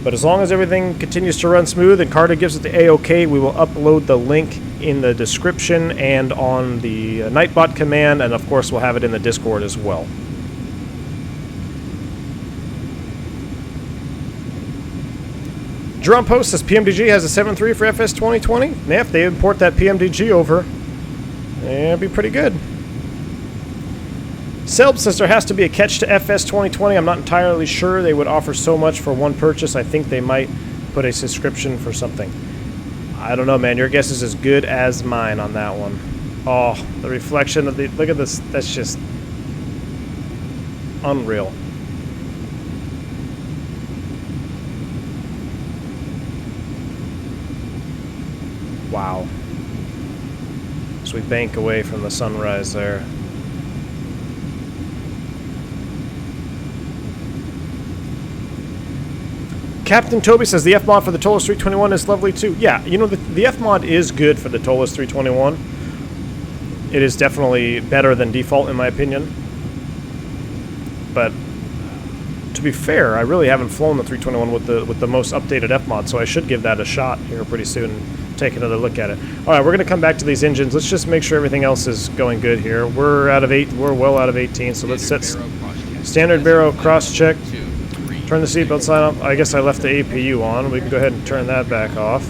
But as long as everything continues to run smooth and Carda gives it the A-OK, we will upload the link in the description and on the Nightbot command, and of course we'll have it in the Discord as well. Drum Post says PMDG has a 7.3 for FS 2020. Yeah, if they import that PMDG over, it'd be pretty good. Selb says there has to be a catch to FS 2020. I'm not entirely sure they would offer so much for one purchase. I think they might put a subscription for something. I don't know, man. Your guess is as good as mine on that one. Oh, the reflection of the... Look at this. That's just unreal. Wow. So we bank away from the sunrise there. Captain Toby says the F-Mod for the Tolus 321 is lovely too. Yeah, you know, the F-Mod is good for the Tolus 321. It is definitely better than default in my opinion. But to be fair, I really haven't flown the 321 with the most updated F-mod, so I should give that a shot here pretty soon and take another look at it. All right, we're going to come back to these engines. Let's just make sure everything else is going good here. We're well out of 18, so let's set standard barrel cross-check. Turn the seatbelt sign up. I guess I left the APU on. We can go ahead and turn that back off.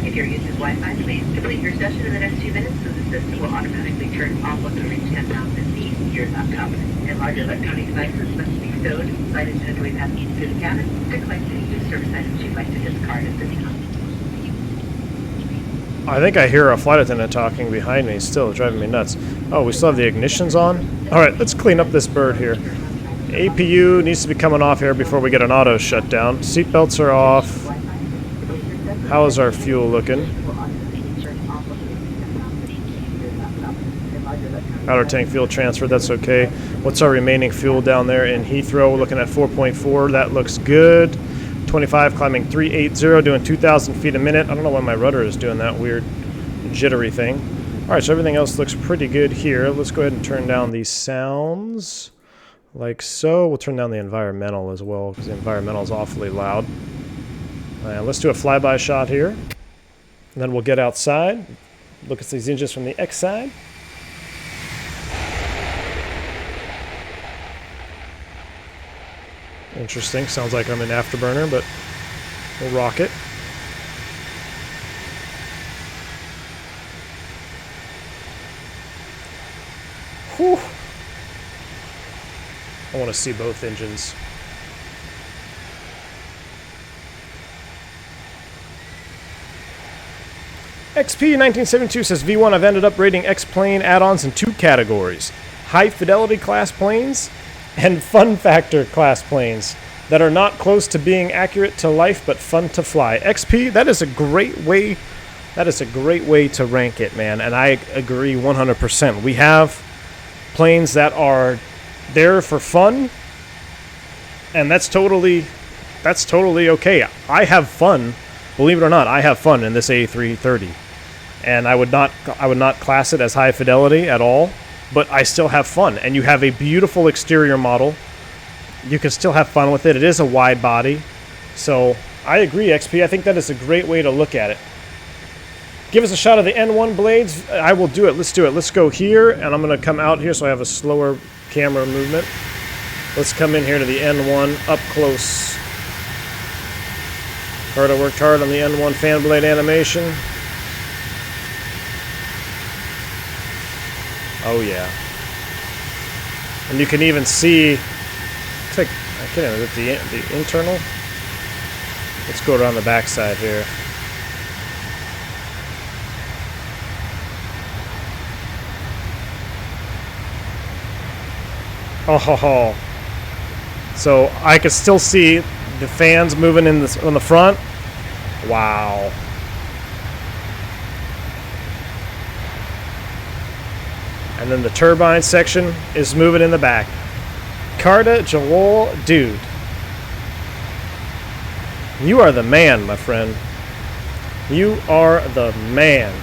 If your use is Wi-Fi, please complete your session in the next few minutes, so the system will automatically turn off once we reach 10,000 feet. Your laptop and large electronic devices must be stowed, sighted gently passing through the cabin, to collect any used service items you'd like to discard at this time. I think I hear a flight attendant talking behind me still, driving me nuts. Oh, we still have the ignitions on? Alright, let's clean up this bird here. APU needs to be coming off here before we get an auto shutdown. Seatbelts are off. How is our fuel looking? Outer tank fuel transfer, that's okay. What's our remaining fuel down there in Heathrow? We're looking at 4.4, that looks good. 25, climbing 380, doing 2,000 feet a minute. I don't know why my rudder is doing that weird jittery thing. Alright, so everything else looks pretty good here. Let's go ahead and turn down these sounds. Like so. We'll turn down the environmental as well, because the environmental is awfully loud. Let's do a flyby shot here. And then we'll get outside. Look at these engines from the X side. Interesting. Sounds like I'm in afterburner, but we'll rock it. Whew. I want to see both engines. XP1972 says, V1, I've ended up rating X-Plane add-ons in 2 categories. High-fidelity class planes and fun factor class planes that are not close to being accurate to life but fun to fly. XP, that is a great way to rank it, man, and I agree 100%. We have planes that are there for fun, and that's totally okay. I have fun, believe it or not, I have fun in this A330. And I would not class it as high fidelity at all, but I still have fun. And you have a beautiful exterior model. You can still have fun with it. It is a wide body. So I agree, XP. I think that is a great way to look at it. Give us a shot of the N1 blades. I will do it. Let's do it. Let's go here, and I'm going to come out here so I have a slower camera movement. Let's come in here to the N1 up close. Carda worked hard on the N1 fan blade animation. Oh yeah. And you can even see, looks like, I can't even, is it the internal? Let's go around the back side here. Oh ho ho. So I can still see the fans moving in on the front. Wow. And then the turbine section is moving in the back. Carda Jowol, dude. You are the man, my friend. You are the man.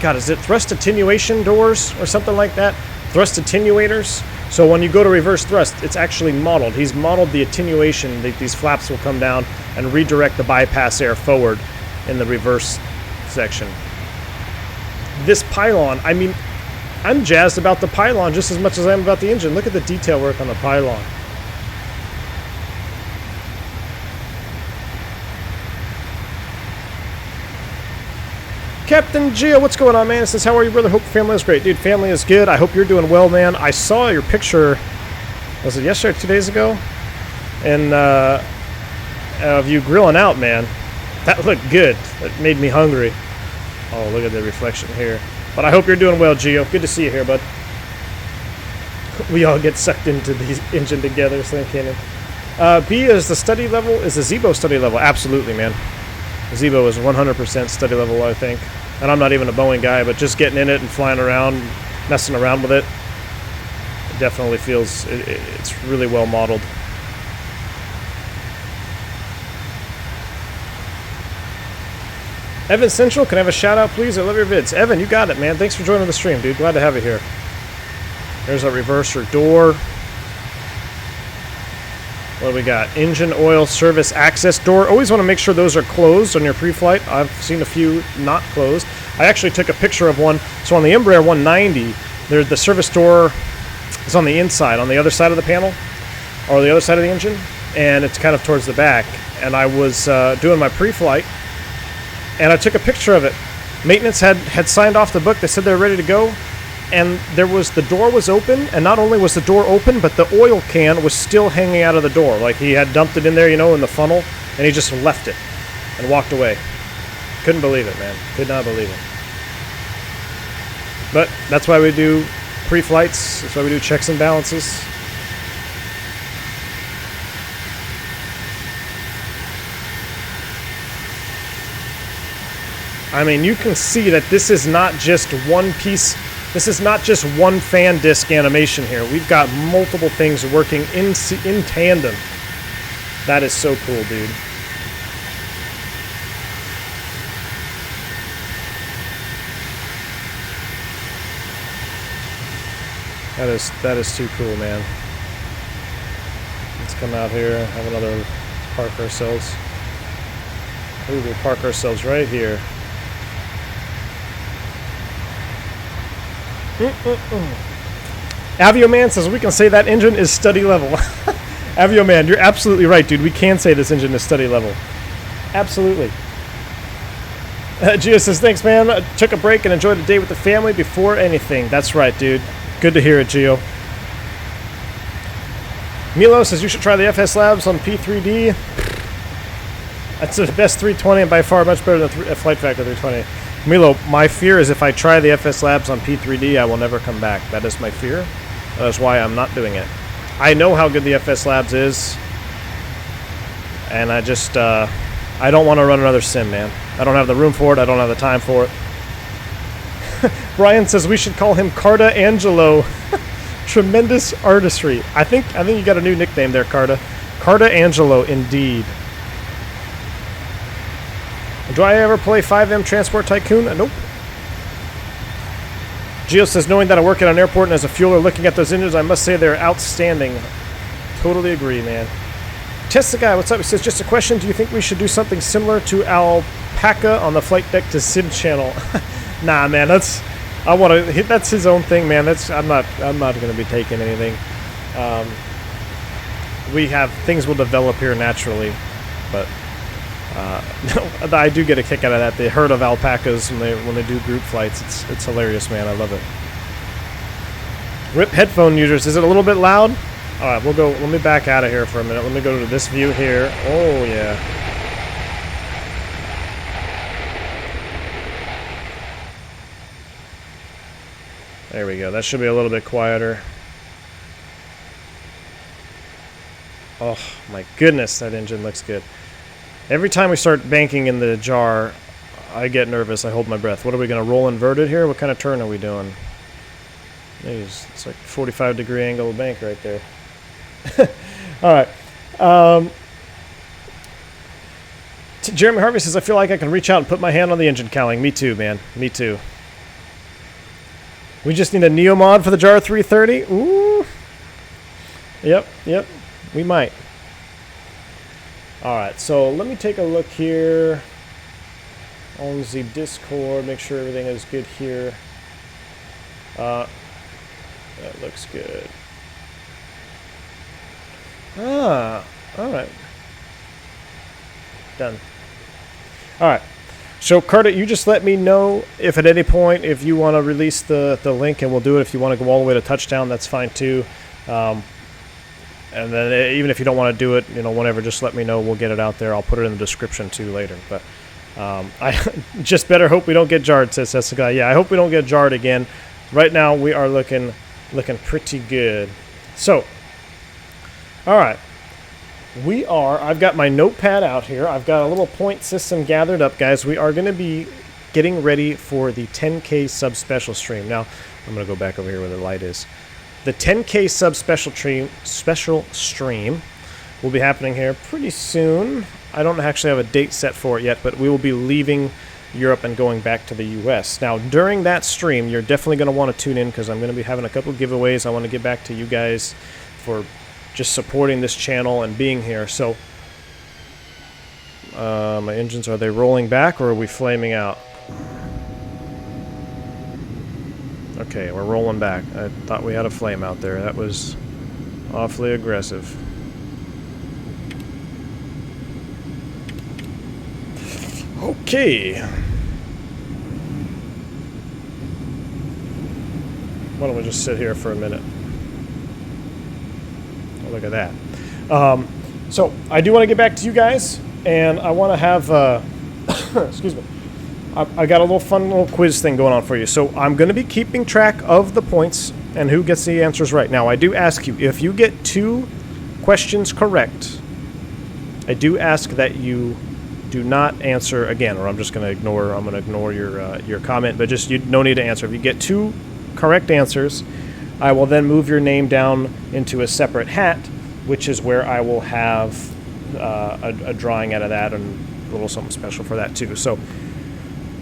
God, is it thrust attenuation doors or something like that? Thrust attenuators? So when you go to reverse thrust, it's actually modeled. He's modeled the attenuation. These flaps will come down and redirect the bypass air forward in the reverse section. This pylon, I mean, I'm jazzed about the pylon just as much as I am about the engine. Look at the detail work on the pylon. Captain Gio, what's going on, man? It says, how are you, brother? Hope your family is great. Dude, family is good. I hope you're doing well, man. I saw your picture, was it yesterday or 2 days ago? And of you grilling out, man. That looked good. That made me hungry. Oh, look at the reflection here. But I hope you're doing well, Gio. Good to see you here, bud. We all get sucked into the engine together, Slim Cannon. B is the study level, is the Zebo study level. Absolutely, man. Zebo is 100% study level, I think. And I'm not even a Boeing guy, but just getting in it and flying around, messing around with it, it definitely feels, it's really well modeled. Evan Central, can I have a shout out, please? I love your vids. Evan, you got it, man. Thanks for joining the stream, dude. Glad to have you here. There's a reverser door. What do we got? Engine oil service access door. Always want to make sure those are closed on your pre-flight. I've seen a few not closed. I actually took a picture of one. So on the Embraer 190, the service door is on the inside, on the other side of the panel, or the other side of the engine, and it's kind of towards the back. And I was doing my pre-flight, and I took a picture of it. Maintenance had signed off the book. They said they were ready to go, and the door was open, and not only was the door open, but the oil can was still hanging out of the door. Like he had dumped it in there, you know, in the funnel, and he just left it and walked away. Couldn't believe it, man. Could not believe it. But that's why we do pre-flights. That's why we do checks and balances. I mean, you can see that this is not just one piece. This is not just one fan disc animation here. We've got multiple things working in tandem. That is so cool, dude. That is too cool, man. Let's come out here, have another park ourselves. Ooh, we'll park ourselves right here. Avioman says we can say that engine is study level. Avioman, you're absolutely right, dude. We can say this engine is study level. Absolutely. Gio says, thanks, man. I took a break and enjoyed the day with the family before anything. That's right, dude. Good to hear it, Gio. Milo says you should try the FS Labs on P3D. That's the best 320 and by far much better than Flight Factor 320. Milo, my fear is if I try the FS Labs on P3D, I will never come back. That is my fear. That is why I'm not doing it. I know how good the FS Labs is, and I just, I don't want to run another sim, man. I don't have the room for it. I don't have the time for it. Brian says we should call him Carda Angelo. Tremendous artistry. I think you got a new nickname there, Carda. Carda Angelo, indeed. Do I ever play 5M Transport Tycoon? Nope. Gio says, knowing that I work at an airport and as a fueler looking at those engines, I must say they're outstanding. Totally agree, man. Test the guy, what's up? He says, just a question. Do you think we should do something similar to Alpaca on the Flight Deck to Sim channel? Nah, man, that's his own thing, man. I'm not going to be taking anything. We have things will develop here naturally, but I do get a kick out of that. The herd of alpacas when they do group flights, it's hilarious, man. I love it. RIP headphone users, is it a little bit loud? All right, we'll go. Let me back out of here for a minute. Let me go to this view here. Oh yeah. There we go. That should be a little bit quieter. Oh my goodness, that engine looks good. Every time we start banking in the jar, I get nervous. I hold my breath. What are we going to roll inverted here? What kind of turn are we doing? It's like 45-degree angle of bank right there. All right. Jeremy Harvey says, I feel like I can reach out and put my hand on the engine cowling. Me too, man. Me too. We just need a Neo mod for the JAR A330. Ooh. Yep. We might. Alright, so let me take a look here on the Discord, make sure everything is good here. That looks good. Alright. Done. Alright. So, Carda, you just let me know if at any point if you want to release the link, and we'll do it. If you want to go all the way to touchdown, that's fine too. And then even if you don't want to do it, whenever, just let me know. We'll get it out there. I'll put it in the description too later. But I just better hope we don't get jarred, says Jessica. Yeah, I hope we don't get jarred again. Right now we are looking pretty good. So, all right. I've got my notepad out here. I've got a little point system gathered up, guys. We are going to be getting ready for the 10K sub-special stream. Now, I'm going to go back over here where the light is. The 10K sub-special stream will be happening here pretty soon. I don't actually have a date set for it yet, but we will be leaving Europe and going back to the US. Now, during that stream, you're definitely going to want to tune in because I'm going to be having a couple of giveaways. I want to get back to you guys for just supporting this channel and being here. So, my engines, are they rolling back or are we flaming out? Okay, we're rolling back. I thought we had a flame out there. That was awfully aggressive. Okay. Why don't we just sit here for a minute? Oh, look at that. So, I do want to get back to you guys, and I want to have... excuse me. I got a little fun little quiz thing going on for you. So, I'm going to be keeping track of the points and who gets the answers right. Now, I do ask you, if you get 2 questions correct, I do ask that you do not answer again, or I'm just going to ignore your comment, but just no need to answer. If you get 2 correct answers, I will then move your name down into a separate hat, which is where I will have a drawing out of that and a little something special for that too. So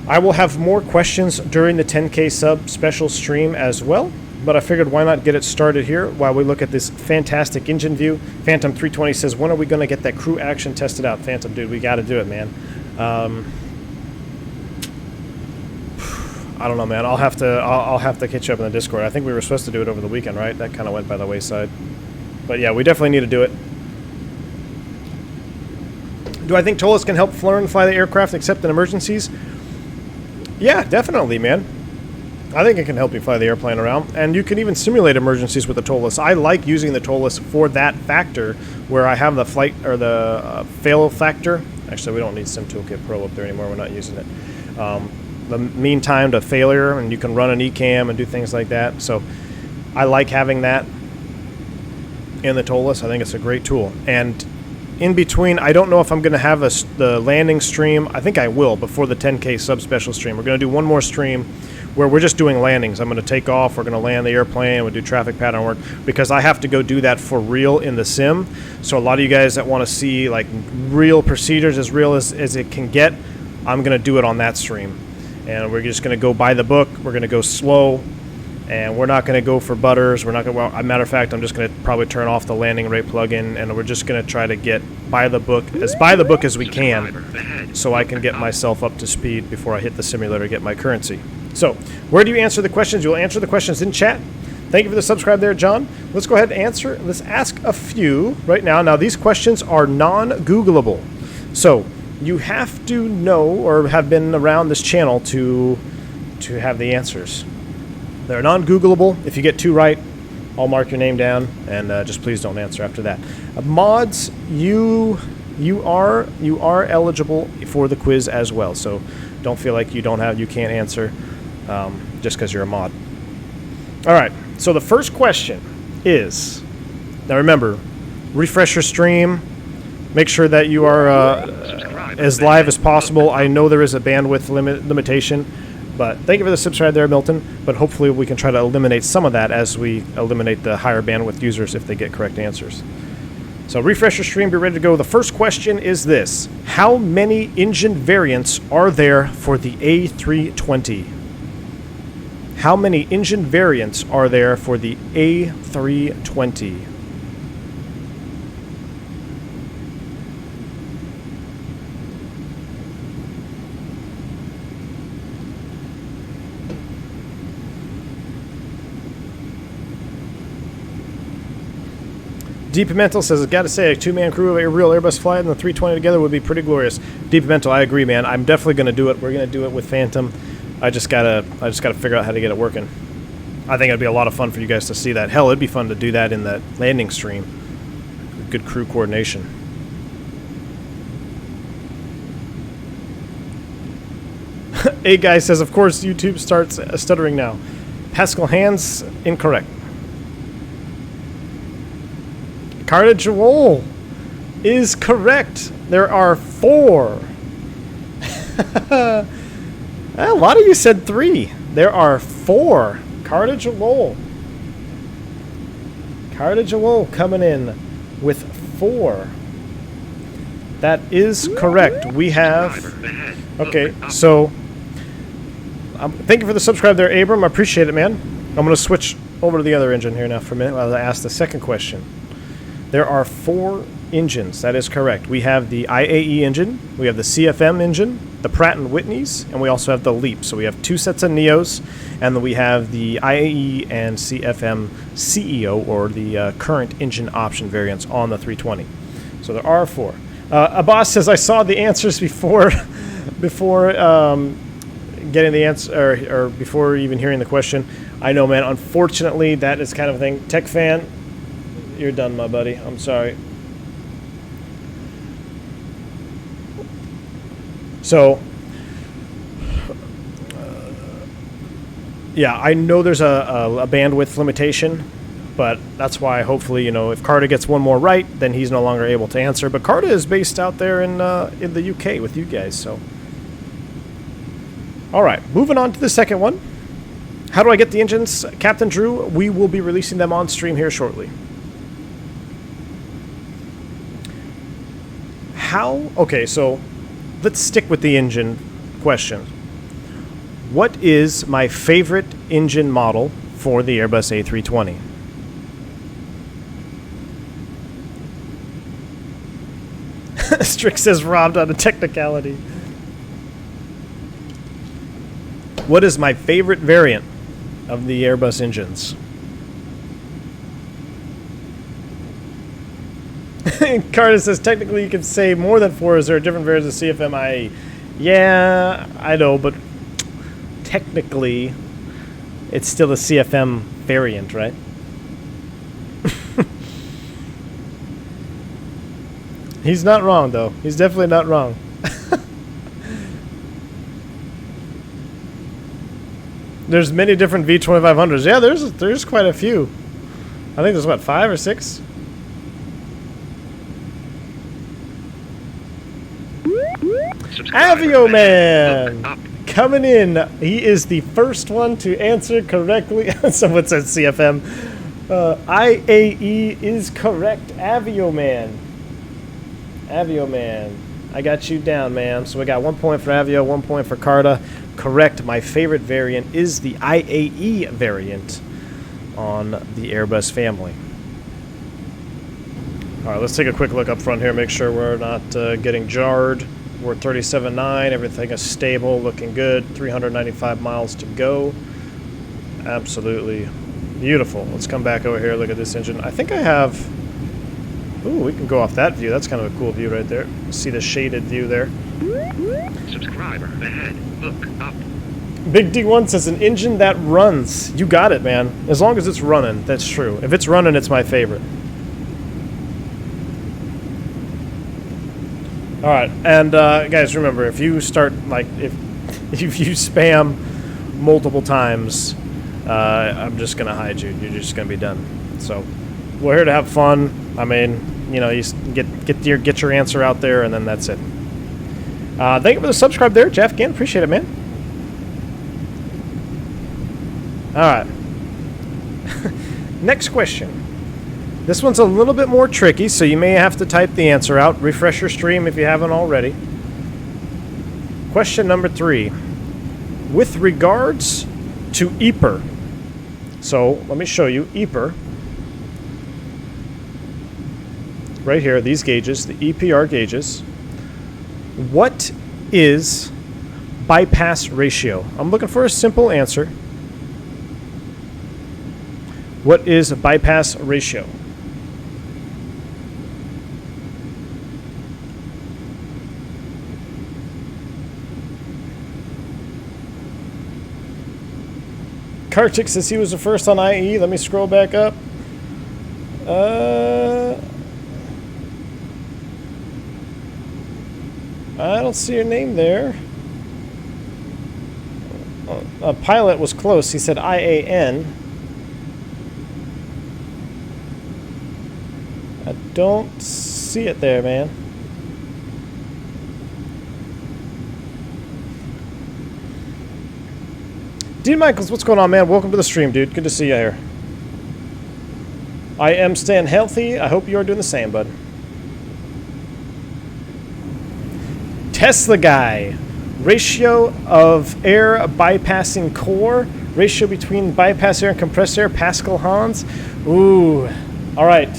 I will have more questions during the 10K sub special stream as well, but I figured why not get it started here while we look at this fantastic engine view. Phantom 320 says, when are we going to get that crew action tested out? Phantom, dude, we got to do it, man. I don't know, man. I'll have to catch you up in the Discord. I think we were supposed to do it over the weekend, right? That kind of went by the wayside. But yeah, we definitely need to do it. Do I think TOLAS can help learn fly the aircraft except in emergencies? Yeah, definitely, man. I think it can help you fly the airplane around, and you can even simulate emergencies with the TOLAS. I like using the TOLAS for that factor, where I have the flight or the fail factor. Actually, we don't need Sim Toolkit Pro up there anymore. We're not using it. The mean time to failure, and you can run an ECAM and do things like that. So I like having that in the TOLAS. I think it's a great tool. And in between, I don't know if I'm going to have the landing stream. I think I will before the 10K sub-special stream. We're going to do one more stream where we're just doing landings. I'm going to take off. We're going to land the airplane. We'll do traffic pattern work because I have to go do that for real in the sim. So a lot of you guys that want to see like real procedures as real as it can get, I'm going to do it on that stream. And we're just going to go by the book. We're going to go slow. And we're not going to go for butters. We're not going to, well, as a matter of fact, I'm just going to probably turn off the landing rate plugin, and we're just going to try to get by the book as we can, so I can get myself up to speed before I hit the simulator to get my currency. So, where do you answer the questions? You'll answer the questions in chat. Thank you for the subscribe there, John. Let's go ahead and answer. Let's ask a few right now. Now, these questions are non-Googleable. So, you have to know or have been around this channel to have the answers. They're non-Googleable. If you get 2 right, I'll mark your name down, and just please don't answer after that. Mods, you are eligible for the quiz as well. So don't feel like you can't answer just because you're a mod. All right. So the first question is, now remember, refresh your stream. Make sure that you are as live as possible. I know there is a bandwidth limitation. But thank you for the subscribe there, Milton. But hopefully we can try to eliminate some of that as we eliminate the higher bandwidth users if they get correct answers. So refresh your stream, be ready to go. The first question is this. How many engine variants are there for the A320? How many engine variants are there for the A320? Deep Mental says, I've got to say, a 2-man crew of a real Airbus flight and the 320 together would be pretty glorious. Deep Mental, I agree, man. I'm definitely going to do it. We're going to do it with Phantom. I just gotta figure out how to get it working. I think it'd be a lot of fun for you guys to see that. Hell, it'd be fun to do that in that landing stream. Good crew coordination. A guy says, of course, YouTube starts stuttering now. Pascal Hands, incorrect. Carda Jowol is correct. There are 4. A lot of you said 3. There are 4. Carda Jowol. Carda Jowol coming in with 4. That is correct. We have... Okay, so... thank you for the subscribe there, Abram. I appreciate it, man. I'm going to switch over to the other engine here now for a minute while I ask the second question. There are 4 engines. That is correct. We have the IAE engine, we have the CFM engine, the Pratt & Whitney's, and we also have the LEAP. So we have 2 sets of Neos, and then we have the IAE and CFM CEO, or the current engine option variants on the 320. So there are 4. Abbas says, I saw the answers before getting the answer, or before even hearing the question. I know, man. Unfortunately, that is kind of a thing. Tech fan, you're done, my buddy. I'm sorry. So, yeah, I know there's a bandwidth limitation, but that's why hopefully, you know, if Carda gets one more right, then he's no longer able to answer. But Carda is based out there in the UK with you guys, so. All right, moving on to the second one. How do I get the engines? Captain Drew, we will be releasing them on stream here shortly. How? Okay, so let's stick with the engine question. What is my favorite engine model for the Airbus A320? Strick says robbed on a technicality. What is my favorite variant of the Airbus engines? Carter says, technically you can say more than 4. Is there a different variant of CFM-IE? Yeah, I know, but technically it's still a CFM variant, right? He's not wrong, though. He's definitely not wrong. There's many different V2500s. Yeah, there's quite a few. I think there's, what, 5 or 6? Avio Man coming in. He is the first one to answer correctly. Someone said CFM. IAE is correct. Avio Man. Avio Man. I got you down, man. So we got 1 point for Avio, 1 point for Carda. Correct. My favorite variant is the IAE variant on the Airbus family. All right, let's take a quick look up front here, make sure we're not getting jarred. We're at 37.9. Everything is stable, looking good. 395 miles to go. Absolutely beautiful. Let's come back over here, look at this engine. I think I have... Ooh, we can go off that view. That's kind of a cool view right there. See the shaded view there. Subscriber ahead. Look up. Big D1 says an engine that runs. You got it, man. As long as it's running, that's true. If it's running, it's my favorite. All right, and guys, remember, if you start, like, if you spam multiple times, I'm just gonna hide you. You're just gonna be done. So, we're here to have fun. I mean, you know, you get your answer out there, and then that's it. Thank you for the subscribe there, Jeff. Again, appreciate it, man. All right. Next question. This one's a little bit more tricky, so you may have to type the answer out. Refresh your stream if you haven't already. Question number 3. With regards to EPR, so let me show you EPR. Right here, these gauges, the EPR gauges. What is bypass ratio? I'm looking for a simple answer. What is a bypass ratio? Kartik says he was the first on IE. Let me scroll back up. I don't see your name there. A pilot was close. He said IAN. I don't see it there, man. Dean Michaels, what's going on, man? Welcome to the stream, dude. Good to see you here. I am staying healthy. I hope you are doing the same, bud. Tesla guy. Ratio of air bypassing core. Ratio between bypass air and compressed air. Pascal Hans. Ooh. All right.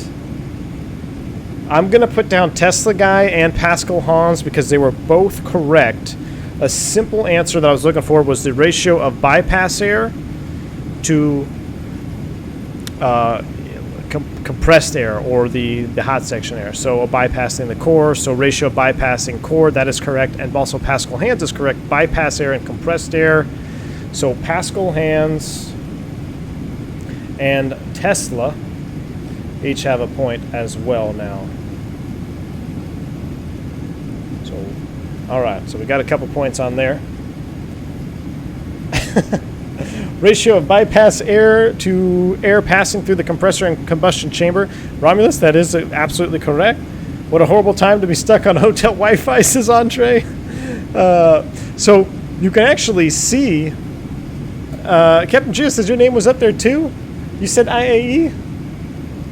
I'm going to put down Tesla guy and Pascal Hans because they were both correct. A simple answer that I was looking for was the ratio of bypass air to compressed air, or the hot section air. So bypassing the core, so ratio of bypassing core, that is correct. And also Pascal Hans is correct. Bypass air and compressed air. So Pascal Hans and Tesla each have a point as well now. So, all right, so we got a couple points on there. Ratio of bypass air to air passing through the compressor and combustion chamber. Romulus, that is absolutely correct. What a horrible time to be stuck on hotel Wi-Fi, says Andre. So you can actually see, Captain Gia says your name was up there too? You said IAE?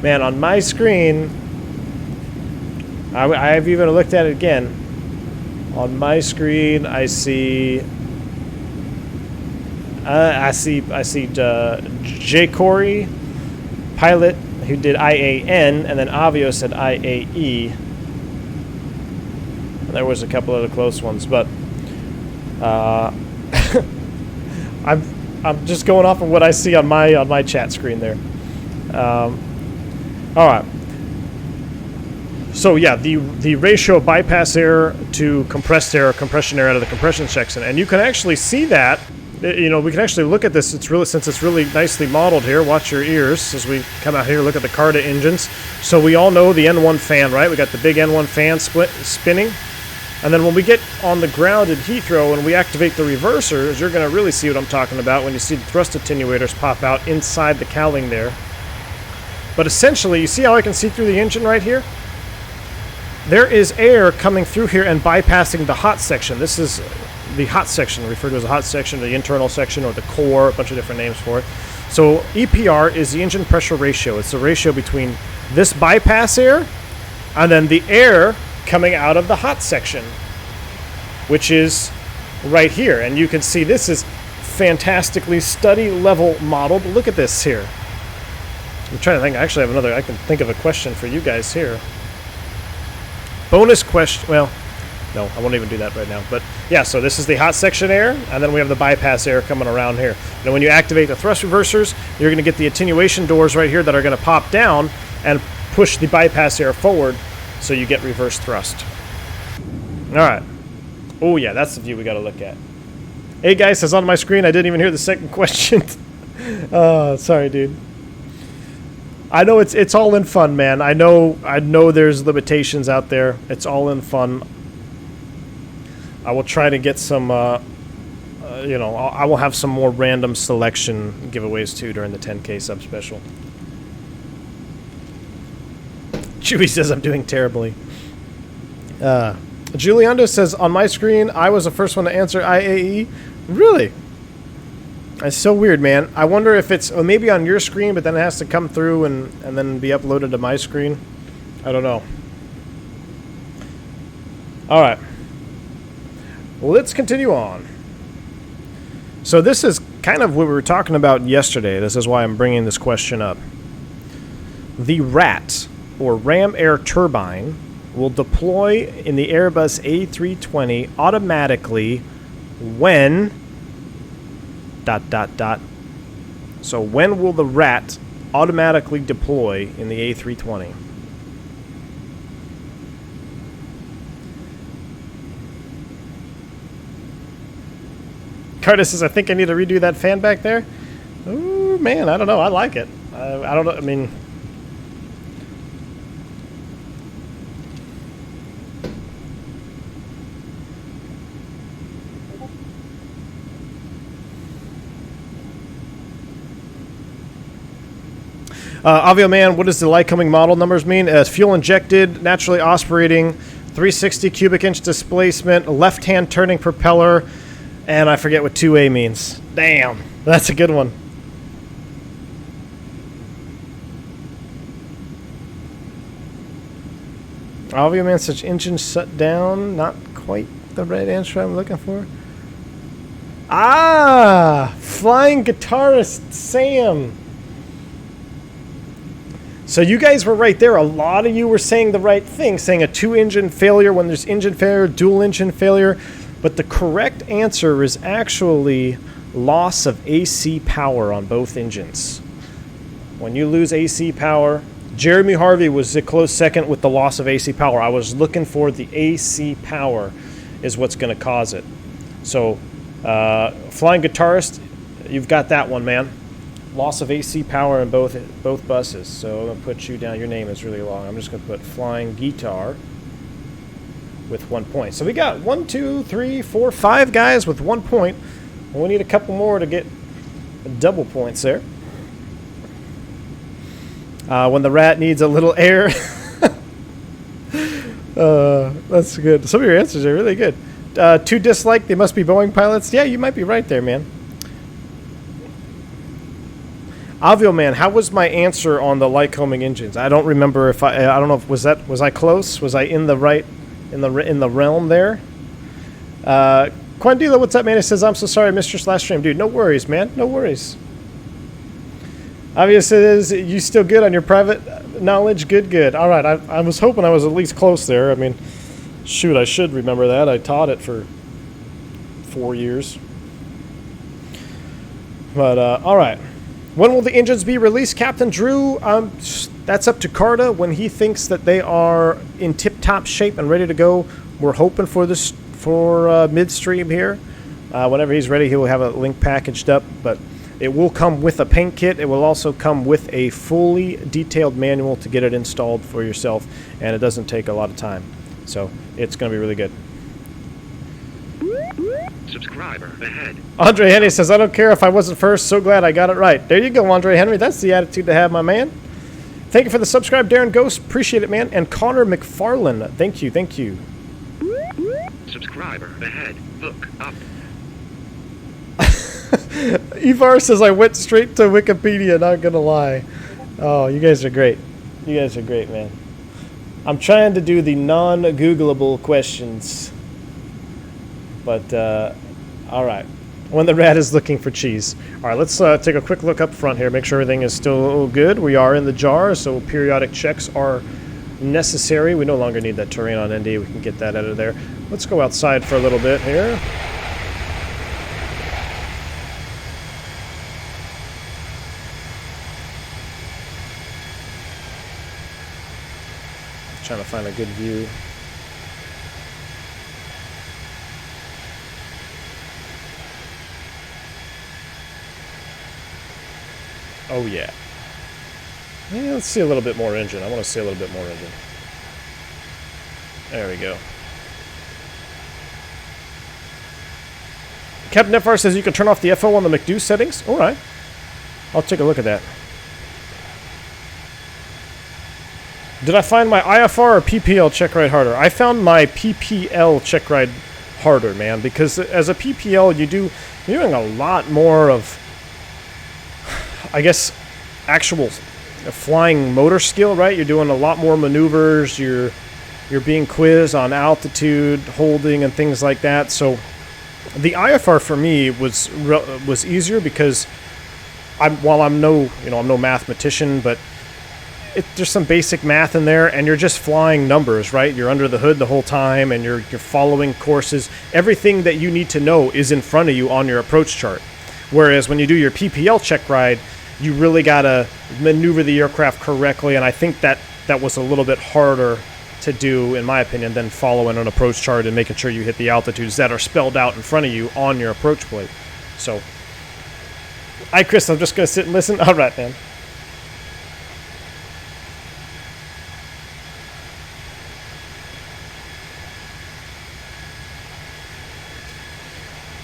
Man, on my screen, I've even looked at it again. On my screen, I see J. Corey, pilot, who did IAN, and then Avio said IAE. And there was a couple of the close ones, but I'm just going off of what I see on my chat screen there. All right. So yeah, the ratio of bypass air to compressed air, compression air out of the compression section, and you can actually see that. You know, we can actually look at this. It's really, since it's really nicely modeled here. Watch your ears as we come out here. Look at the Carda engines. So we all know the N1 fan, right? We got the big N1 fan spinning, and then when we get on the ground at Heathrow and we activate the reversers, you're going to really see what I'm talking about when you see the thrust attenuators pop out inside the cowling there. But essentially, you see how I can see through the engine right here? There is air coming through here and bypassing the hot section. This is the hot section, referred to as a hot section, the internal section, or the core, a bunch of different names for it. So EPR is the engine pressure ratio. It's the ratio between this bypass air and then the air coming out of the hot section, which is right here. And you can see this is fantastically study level modeled. Look at this here. I'm trying to think. I actually have another. I can think of a question for you guys here. Bonus question. Well, no, I won't even do that right now. But yeah, so this is the hot section air, and then we have the bypass air coming around here. And when you activate the thrust reversers, you're going to get the attenuation doors right here that are going to pop down and push the bypass air forward, so you get reverse thrust. All right. Oh yeah, that's the view we got to look at. Hey guys, says on my screen, I didn't even hear the second question. Sorry, dude. I know it's all in fun, man. I know there's limitations out there. It's all in fun. I will try to get some, you know, I will have some more random selection giveaways too during the 10K sub special. Chewy says I'm doing terribly. Giuliando says, on my screen, I was the first one to answer IAE. Really? It's so weird, man. I wonder if it's maybe on your screen, but then it has to come through and then be uploaded to my screen. I don't know. All right. Let's continue on. So this is kind of what we were talking about yesterday. This is why I'm bringing this question up. The RAT, or Ram Air Turbine, will deploy in the Airbus A320 automatically when... ... So when will the RAT automatically deploy in the A320? Carter says, I think I need to redo that fan back there. Ooh, man, I don't know. I like it. I don't know. I mean... Avio Man, what does the Lycoming model numbers mean? Fuel injected, naturally aspirating, 360 cubic inch displacement, left-hand turning propeller, and I forget what 2A means. Damn, that's a good one. Avio Man, such engine shut down, not quite the right answer I'm looking for? Ah, flying guitarist Sam. So you guys were right there. A lot of you were saying the right thing, saying a 2-engine failure when there's engine failure, dual engine failure. But the correct answer is actually loss of AC power on both engines. When you lose AC power, Jeremy Harvey was a close second with the loss of AC power. I was looking for the AC power is what's going to cause it. So, flying guitarist, you've got that one, man. Loss of AC power in both buses. So I'm going to put you down. Your name is really long. I'm just going to put flying guitar with 1 point. So we got 1, 2, 3, 4, 5 guys with 1 point. And we need a couple more to get double points there. When the rat needs a little air. That's good. Some of your answers are really good. 2 dislike, they must be Boeing pilots. Yeah, you might be right there, man. Avio man, how was my answer on the light combing engines? I don't remember if I don't know if was I close? Was I in the right in the realm there? Quandila, what's up, man? It says I'm so sorry I missed your last stream, dude. No worries, man. No worries. Obviously, is you still good on your private knowledge? Good. All right. I was hoping I was at least close there. I mean, shoot, I should remember that. I taught it for 4 years. But all right. When will the engines be released, Captain Drew? That's up to Carda when he thinks that they are in tip-top shape and ready to go. We're hoping for this for midstream here. Whenever he's ready, he will have a link packaged up. But it will come with a paint kit. It will also come with a fully detailed manual to get it installed for yourself, and it doesn't take a lot of time. So it's going to be really good. Subscriber ahead. Andre Henry says, I don't care if I wasn't first, so glad I got it right. There you go, Andre Henry. That's the attitude to have, my man. Thank you for the subscribe, Darren Ghost. Appreciate it, man. And Connor McFarlane. Thank you. Subscriber ahead. Hook up. Evar says, I went straight to Wikipedia, not gonna lie. Oh, you guys are great. You guys are great, man. I'm trying to do the non-Googleable questions. But, all right. When the rat is looking for cheese. All right, let's take a quick look up front here, make sure everything is still good. We are in the JAR, so periodic checks are necessary. We no longer need that terrain on ND. We can get that out of there. Let's go outside for a little bit here. Trying to find a good view. Oh yeah. Yeah, let's see a little bit more engine. I want to see a little bit more engine. There we go. Captain FR says you can turn off the FO on the McDo settings. All right. I'll take a look at that. Did I find my IFR or PPL check ride harder? I found my PPL check ride harder, man, because as a PPL, you're doing a lot more of, I guess, actual flying motor skill, right? You're doing a lot more maneuvers. You're being quizzed on altitude, holding, and things like that. So the IFR for me was easier because while I'm no mathematician, but there's some basic math in there, and you're just flying numbers, right? You're under the hood the whole time, and you're following courses. Everything that you need to know is in front of you on your approach chart. Whereas when you do your PPL check ride, you really got to maneuver the aircraft correctly, and I think that was a little bit harder to do, in my opinion, than following an approach chart and making sure you hit the altitudes that are spelled out in front of you on your approach plate. So, hi, Chris. I'm just going to sit and listen. All right, man.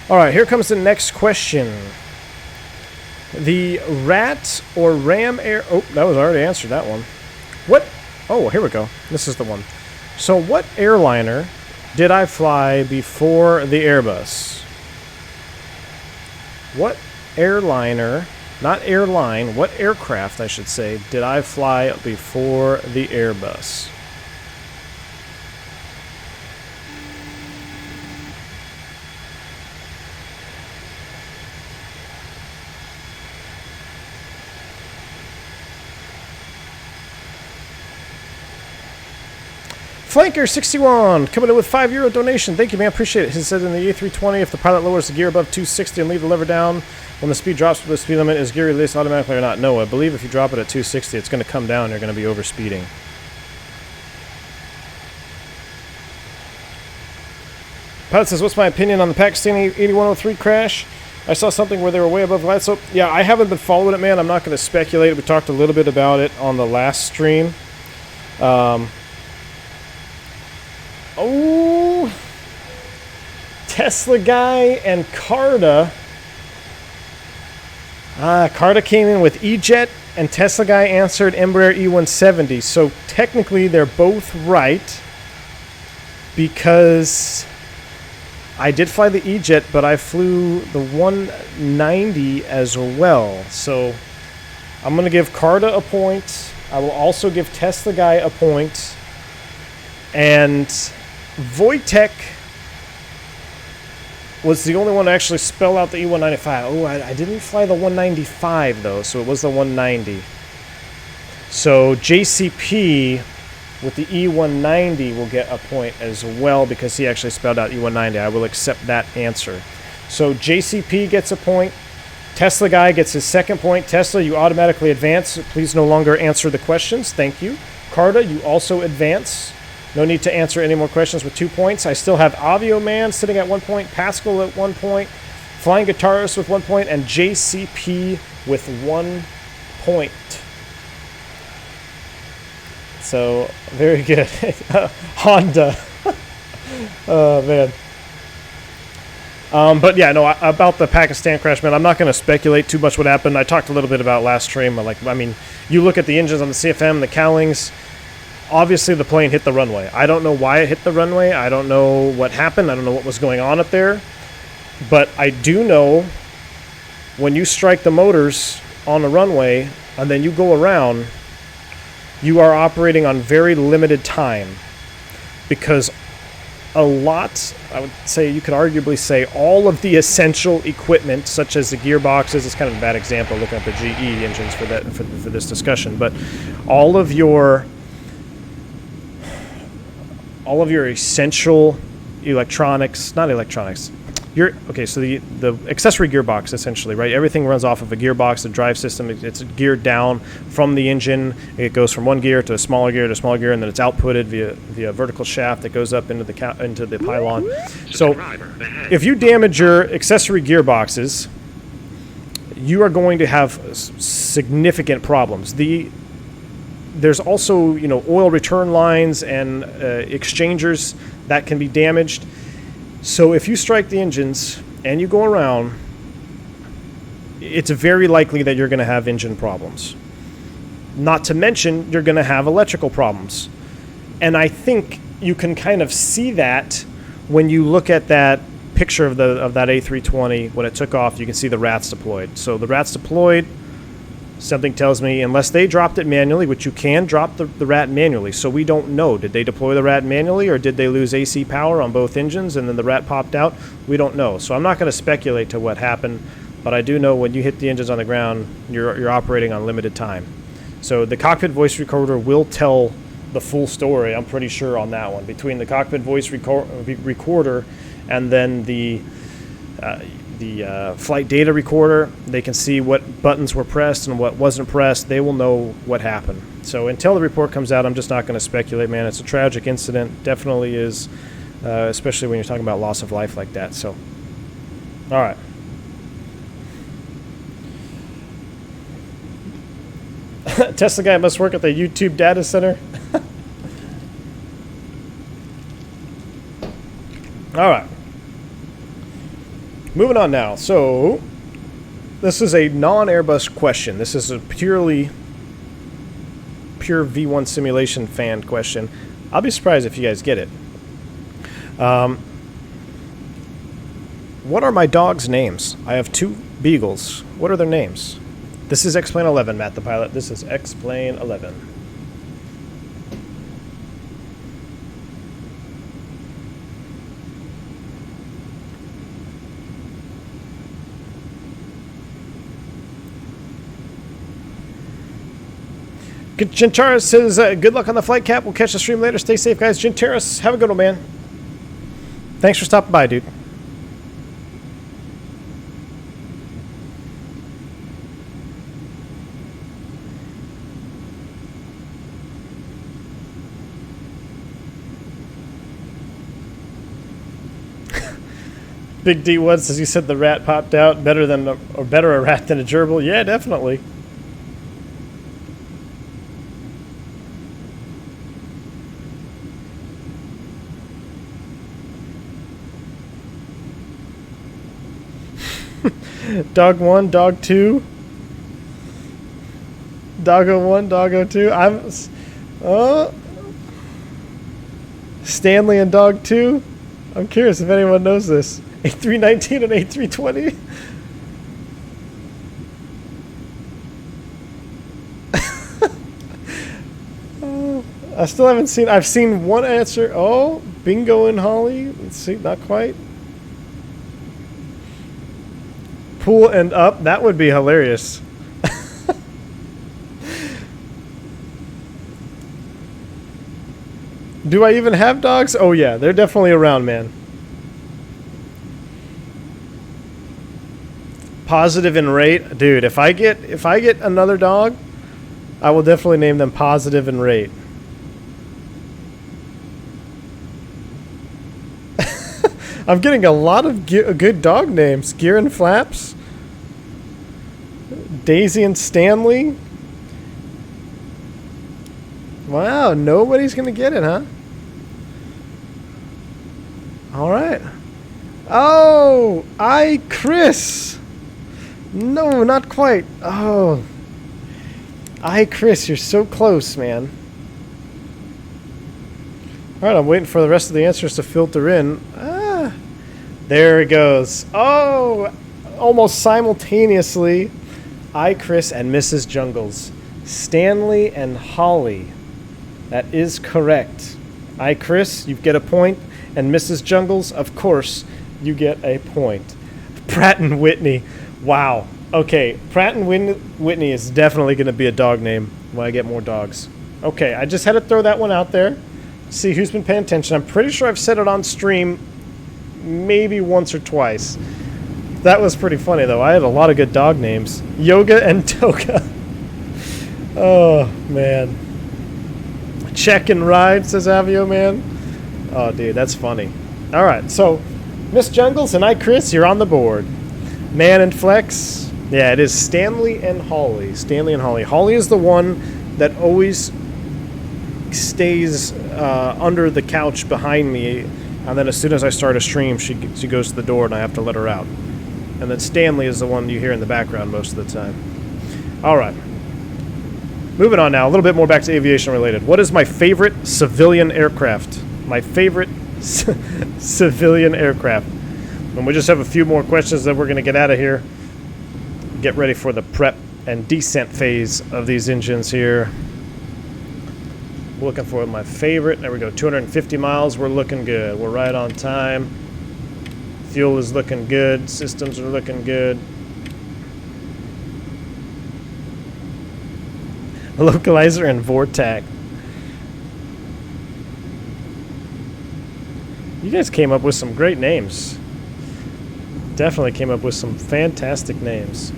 All right, here comes the next question. The rat or ram air... Oh, that was already answered, that one. What... Oh, here we go. This is the one. So what airliner did I fly before the Airbus? What airliner... Not airline, what aircraft, I should say, did I fly before the Airbus? Flanker61 coming in with €5 donation. Thank you, man. Appreciate it. He said in the A320, if the pilot lowers the gear above 260 and leave the lever down when the speed drops to the speed limit, is gear released automatically or not? No, I believe if you drop it at 260, it's going to come down. You're going to be over speeding. Pilot says, what's my opinion on the Pakistani 8103 crash? I saw something where they were way above glide slope. Yeah, I haven't been following it, man. I'm not going to speculate. We talked a little bit about it on the last stream. Oh, Tesla guy and Carda. Carda came in with E-Jet, and Tesla guy answered Embraer E170. So technically, they're both right because I did fly the E-Jet, but I flew the 190 as well. So I'm going to give Carda a point. I will also give Tesla guy a point. And Wojtek was the only one to actually spell out the E195. Oh, I didn't fly the 195, though, so it was the 190. So JCP with the E190 will get a point as well because he actually spelled out E190. I will accept that answer. So JCP gets a point. Tesla guy gets his second point. Tesla, you automatically advance. Please no longer answer the questions. Thank you. Carda, you also advance. No need to answer any more questions with 2 points. I still have Avio Man sitting at 1 point, Pascal at 1 point, Flying Guitarist with 1 point, and JCP with 1 point. So, very good. Honda. Oh, man. But yeah, no, about the Pakistan crash, man, I'm not going to speculate too much what happened. I talked a little bit about last stream. I mean, you look at the engines on the CFM, the cowlings. Obviously, the plane hit the runway. I don't know why it hit the runway. I don't know what happened. I don't know what was going on up there. But I do know when you strike the motors on the runway and then you go around, you are operating on very limited time. Because a lot, I would say, you could arguably say all of the essential equipment, such as the gearboxes, it's kind of a bad example looking at the GE engines for this discussion, but all of your essential electronics, not electronics, so the accessory gearbox, essentially, right? Everything runs off of a gearbox, the drive system, it's geared down from the engine. It goes from one gear to a smaller gear to a smaller gear, and then it's outputted via vertical shaft that goes up into the pylon. So if you damage your accessory gearboxes, you are going to have significant problems. There's also, oil return lines and exchangers that can be damaged. So if you strike the engines and you go around, it's very likely that you're going to have engine problems. Not to mention, you're going to have electrical problems. And I think you can kind of see that when you look at that picture of that A320 when it took off. You can see the rats deployed. So the rats deployed. Something tells me, unless they dropped it manually, which you can drop the rat manually, so we don't know. Did they deploy the rat manually, or did they lose AC power on both engines and then the rat popped out? We don't know. So I'm not going to speculate to what happened, but I do know when you hit the engines on the ground, you're operating on limited time. So the cockpit voice recorder will tell the full story, I'm pretty sure, on that one. Between the cockpit voice recorder and then the flight data recorder, they can see what buttons were pressed and what wasn't pressed. They will know what happened. So until the report comes out, I'm just not going to speculate, man. It's a tragic incident. Definitely is, especially when you're talking about loss of life like that. So, all right. Tesla guy must work at the YouTube data center. All right. Moving on now. So, this is a non-Airbus question. This is a pure V1 simulation fan question. I'll be surprised if you guys get it. What are my dogs' names? I have 2 beagles. What are their names? This is X-Plane 11, Matt the pilot. This is X-Plane 11. Gentaris says, good luck on the flight cap. We'll catch the stream later. Stay safe, guys. Gentaris, have a good one, man. Thanks for stopping by, dude. Big D1 says, you said the rat popped out. Better a rat than a gerbil. Yeah, definitely. Dog 1, dog 2. Doggo 1, doggo 2. Stanley and dog 2. I'm curious if anyone knows this. A319 and A320. I still haven't seen. I've seen one answer. Oh, bingo and Holly. Let's see, not quite. Pool and up. That would be hilarious. Do I even have dogs? Oh yeah, they're definitely around, man. Positive in rate, dude. If I get another dog, I will definitely name them Positive in rate. I'm getting a lot of good dog names. Gear and Flaps, Daisy and Stanley. Wow, nobody's gonna get it, huh? All right. Oh, Chris. No, not quite. Oh, Chris, you're so close, man. All right, I'm waiting for the rest of the answers to filter in. There it goes. Oh, almost simultaneously, Chris and Mrs. Jungles. Stanley and Holly. That is correct. Chris, you get a point. And Mrs. Jungles, of course, you get a point. Pratt and Whitney. Wow. Okay, Pratt and Whitney is definitely going to be a dog name when I get more dogs. Okay, I just had to throw that one out there. See who's been paying attention. I'm pretty sure I've said it on stream maybe once or twice. That was pretty funny, though. I had a lot of good dog names. Yoga and Toga. Oh, man. Check and ride, says Avio, man. Oh, dude, that's funny. All right, so Miss Jungles and Chris, you're on the board. Man and Flex. Yeah, it is Stanley and Holly. Stanley and Holly. Holly is the one that always stays under the couch behind me, and then as soon as I start a stream, she goes to the door and I have to let her out. And then Stanley is the one you hear in the background most of the time. All right. Moving on now, a little bit more back to aviation related. What is my favorite civilian aircraft? My favorite civilian aircraft. And we just have a few more questions that we're going to get out of here. Get ready for the prep and descent phase of these engines here. Looking for my favorite. There we go. 250 miles. We're looking good. We're right on time. Fuel is looking good. Systems are looking good. Localizer and Vortac. You guys came up with some great names. Definitely came up with some fantastic names.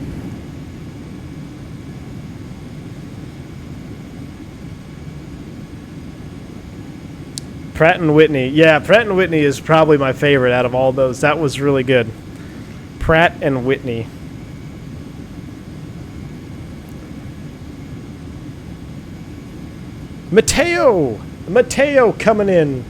Pratt and Whitney. Yeah, Pratt and Whitney is probably my favorite out of all those. That was really good. Pratt and Whitney. Mateo coming in.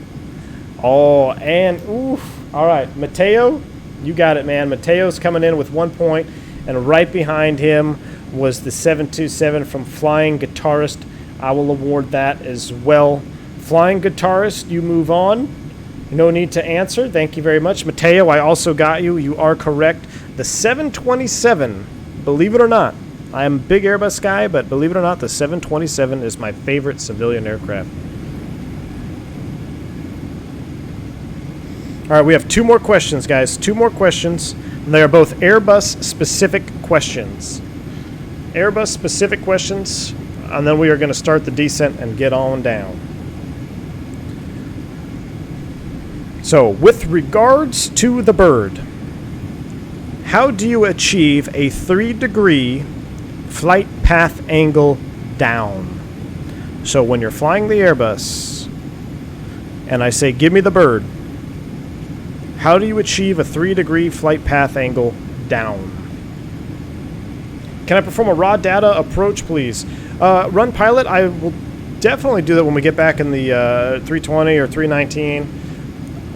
Oh, and oof. All right, Mateo, you got it, man. Mateo's coming in with 1 point, and right behind him was the 727 from Flying Guitarist. I will award that as well. Flying Guitarist, you move on. No need to answer. Thank you very much. Mateo, I also got you. You are correct. The 727, believe it or not, I am a big Airbus guy, but believe it or not, the 727 is my favorite civilian aircraft. All right, we have 2 more questions, guys. 2 more questions. And they are both Airbus-specific questions. Airbus-specific questions. and then we are going to start the descent and get on down. So, with regards to the bird, how do you achieve a 3-degree flight path angle down? So when you're flying the Airbus, and I say, give me the bird, how do you achieve a 3-degree flight path angle down? Can I perform a raw data approach, please? Run pilot, I will definitely do that when we get back in the 320 or 319.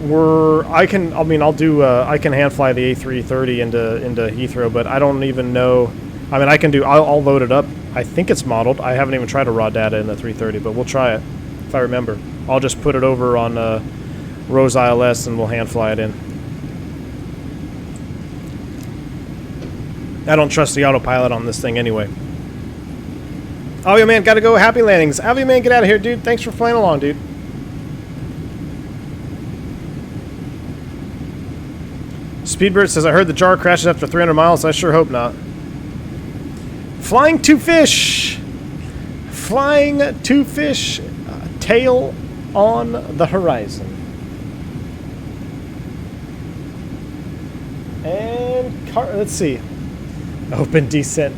I can hand fly the A330 into Heathrow, but I don't even know. I mean, I'll load it up. I think it's modeled. I haven't even tried a raw data in the 330, but we'll try it if I remember. I'll just put it over on Rose ILS and we'll hand fly it in. I don't trust the autopilot on this thing anyway. Oh, yeah, man, gotta go. Happy landings. Avi, man, get out of here, dude. Thanks for flying along, dude. Speedbird says, I heard the JAR crashes after 300 miles. I sure hope not. Flying to fish. Flying to fish. Tail on the horizon. And let's see. Open descent.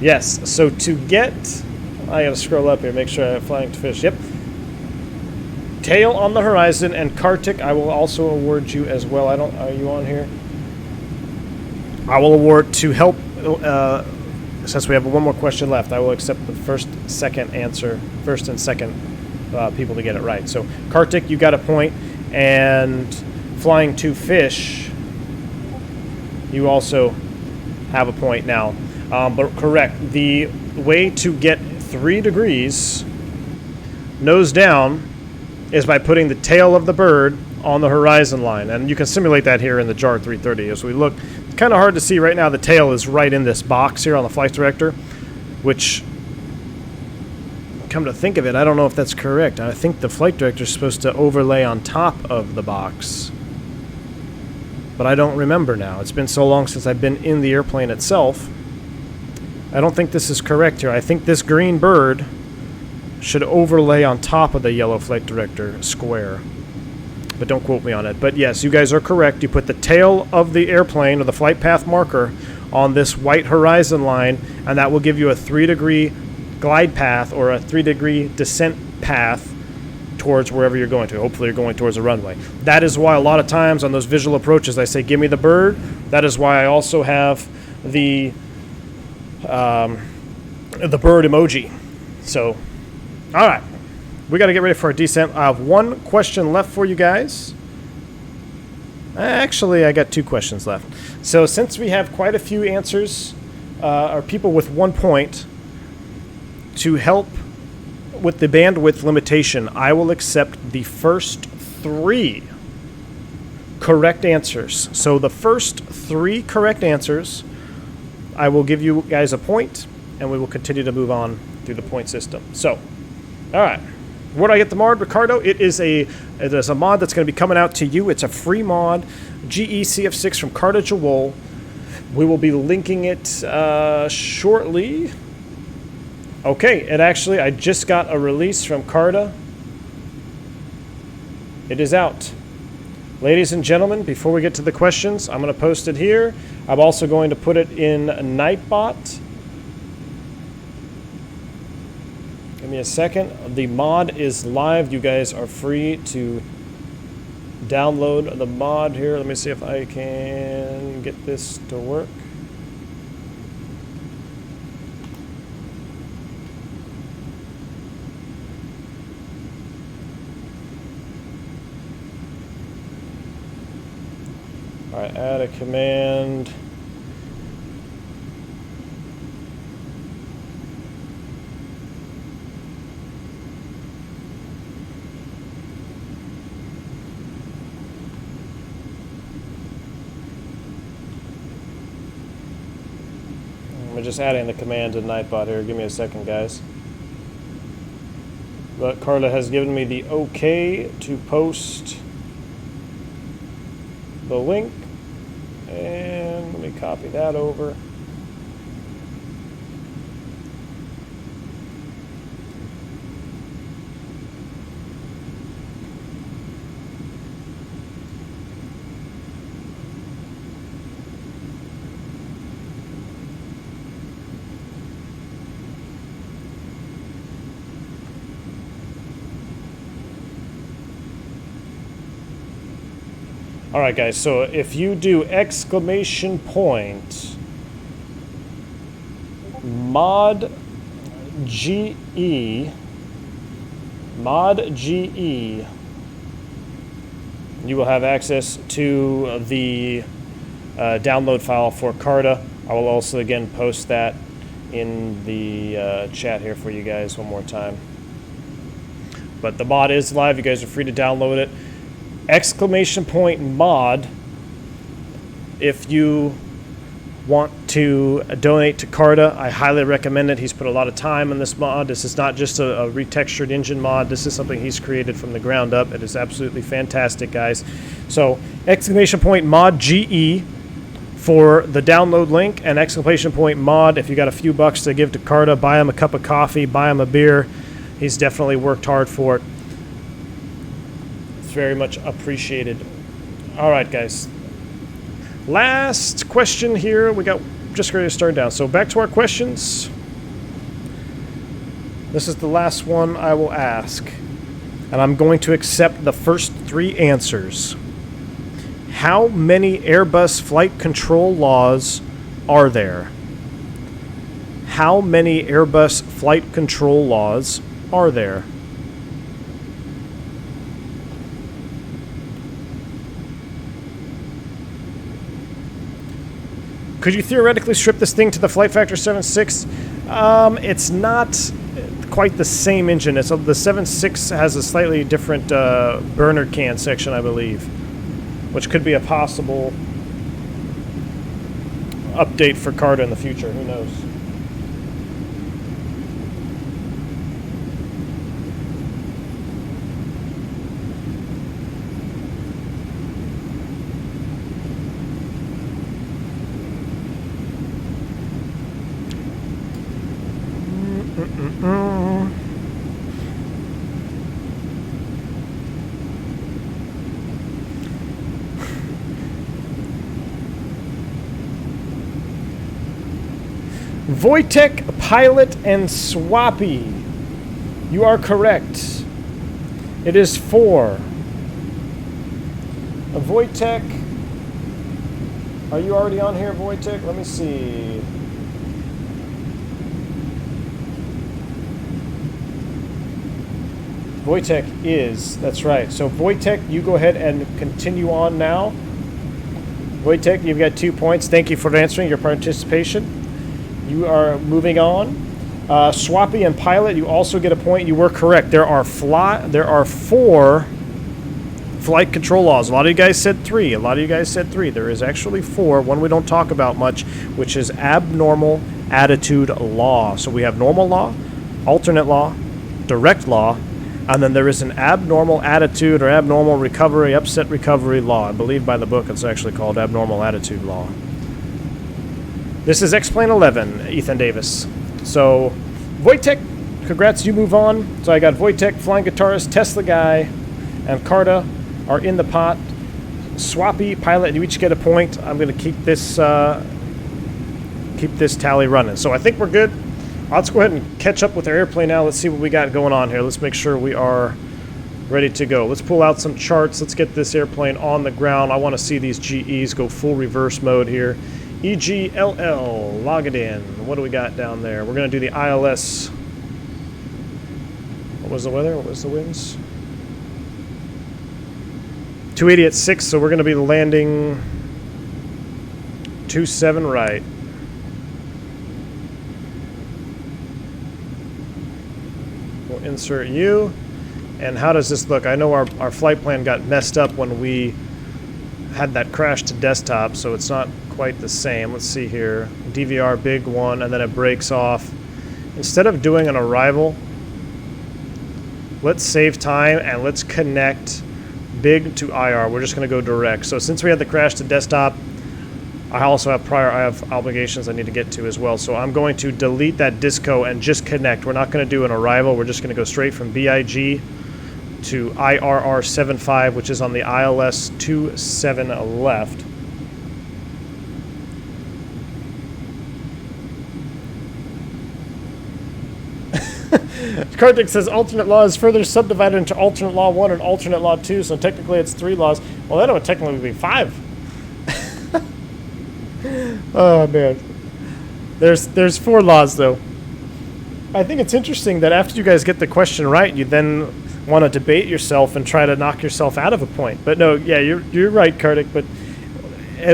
Yes, so to get... I gotta scroll up here, make sure I have flying to fish. Yep. Tail on the horizon, and Kartik, I will also award you as well. Are you on here? I will award to help, since we have one more question left, I will accept the first and second people to get it right. So, Kartik, you got a point, and flying to fish, you also have a point now. But correct, the way to get 3 degrees nose down is by putting the tail of the bird on the horizon line. And you can simulate that here in the JAR A330. As we look, it's kind of hard to see right now. The tail is right in this box here on the flight director, which, come to think of it, I don't know if that's correct. I think the flight director is supposed to overlay on top of the box. But I don't remember now. It's been so long since I've been in the airplane itself. I don't think this is correct here. I think this green bird should overlay on top of the yellow flight director square. But don't quote me on it. But yes, you guys are correct. You put the tail of the airplane or the flight path marker on this white horizon line, and that will give you a 3-degree glide path or a 3-degree descent path towards wherever you're going to. Hopefully you're going towards a runway. That is why a lot of times on those visual approaches I say, give me the bird. That is why I also have the bird emoji. So, all right, we got to get ready for our descent. I have one question left for you guys. Actually, I got 2 questions left. So since we have quite a few answers, or people with 1 point, to help with the bandwidth limitation, I will accept the first 3 correct answers. So the first 3 correct answers, I will give you guys a point, and we will continue to move on through the point system. So, all right. Where do I get the mod, Ricardo? It is a mod that's going to be coming out to you. It's a free mod, GE CF6 from Carda Jowol. We will be linking it shortly. Okay, I just got a release from Carda. It is out. Ladies and gentlemen, before we get to the questions, I'm going to post it here. I'm also going to put it in Nightbot. Give me a second. The mod is live. You guys are free to download the mod here. Let me see if I can get this to work. All right, add a command. I'm just adding the command to Nightbot here. Give me a second, guys. But Carla has given me the okay to post the link. And let me copy that over. All right, guys. So if you do exclamation point mod GE, you will have access to the download file for Carda. I will also again post that in the chat here for you guys one more time. But the mod is live. You guys are free to download it. Exclamation point mod if you want to donate to Carda. I highly recommend it. He's put a lot of time in this mod. This is not just a retextured engine mod. This is something he's created from the ground up. It is absolutely fantastic, guys. So exclamation point mod GE for the download link, and exclamation point mod if you got a few bucks to give to Carda. Buy him a cup of coffee, buy him a beer. He's definitely worked hard for it. It's very much appreciated. All right, guys. Last question here. We got just ready to start down. So back to our questions. This is the last one I will ask, and I'm going to accept the first 3 answers. How many Airbus flight control laws are there? How many Airbus flight control laws are there? Could you theoretically strip this thing to the Flight Factor 7.6? It's not quite the same engine. It's, the 7.6 has a slightly different burner can section, I believe, which could be a possible update for Carda in the future. Who knows? Wojtek, Pilot, and Swappy. You are correct. It is 4. Wojtek, are you already on here, Wojtek? Let me see. Wojtek is, that's right. So Wojtek, you go ahead and continue on now. Wojtek, you've got 2 points. Thank you for answering your participation. You are moving on. Swappy and Pilot, you also get a point. You were correct. There are 4 flight control laws. A lot of you guys said 3. There is actually 4. One we don't talk about much, which is abnormal attitude law. So we have normal law, alternate law, direct law, and then there is an abnormal attitude or abnormal recovery, upset recovery law. I believe by the book it's actually called abnormal attitude law. This is X-Plane 11, Ethan Davis. So, Wojtek, congrats, you move on. So I got Wojtek, Flying Guitarist, Tesla Guy, and Carda are in the pot. Swappy, Pilot, you each get a point. I'm going to keep this tally running. So I think we're good. Let's go ahead and catch up with our airplane now. Let's see what we got going on here. Let's make sure we are ready to go. Let's pull out some charts. Let's get this airplane on the ground. I want to see these GEs go full reverse mode here. EGLL, log it in. What do we got down there? We're going to do the ILS. What was the weather? What was the winds? 280 at 6, so we're going to be landing 27 right. We'll insert you. And how does this look? I know our flight plan got messed up when we had that crash to desktop, so it's not quite the same. Let's see here. DVR big one, and then it breaks off. Instead of doing an arrival, let's save time and let's connect big to IR. We're just going to go direct. So since we had the crash to desktop, I also have obligations I need to get to as well. So I'm going to delete that disco and just connect. We're not going to do an arrival. We're just going to go straight from BIG to IRR75, which is on the ILS 27 left. Kartik says alternate law is further subdivided into alternate law 1 and alternate law 2, so technically it's 3 laws. Well, that would technically be 5. Oh, man. There's 4 laws, though. I think it's interesting that after you guys get the question right, you then want to debate yourself and try to knock yourself out of a point. But no, yeah, you're right, Kartik, but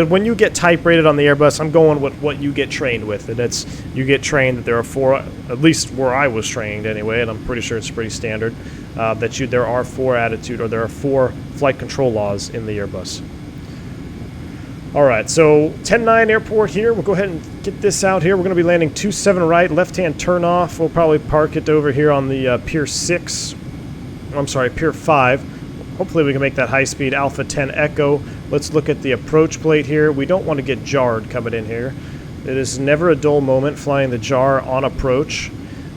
when you get type rated on the Airbus, I'm going with what you get trained with, and it's you get trained that there are 4, at least where I was trained anyway, and I'm pretty sure it's pretty standard, that there are 4 attitude, or there are 4 flight control laws in the Airbus. All right, so 10-9 airport here. We'll go ahead and get this out here. We're going to be landing 27 right, left-hand turn off. We'll probably park it over here on the Pier 6. I'm sorry, Pier 5. Hopefully we can make that high-speed Alpha 10 Echo. Let's look at the approach plate here. We don't want to get jarred coming in here. It is never a dull moment flying the JAR on approach.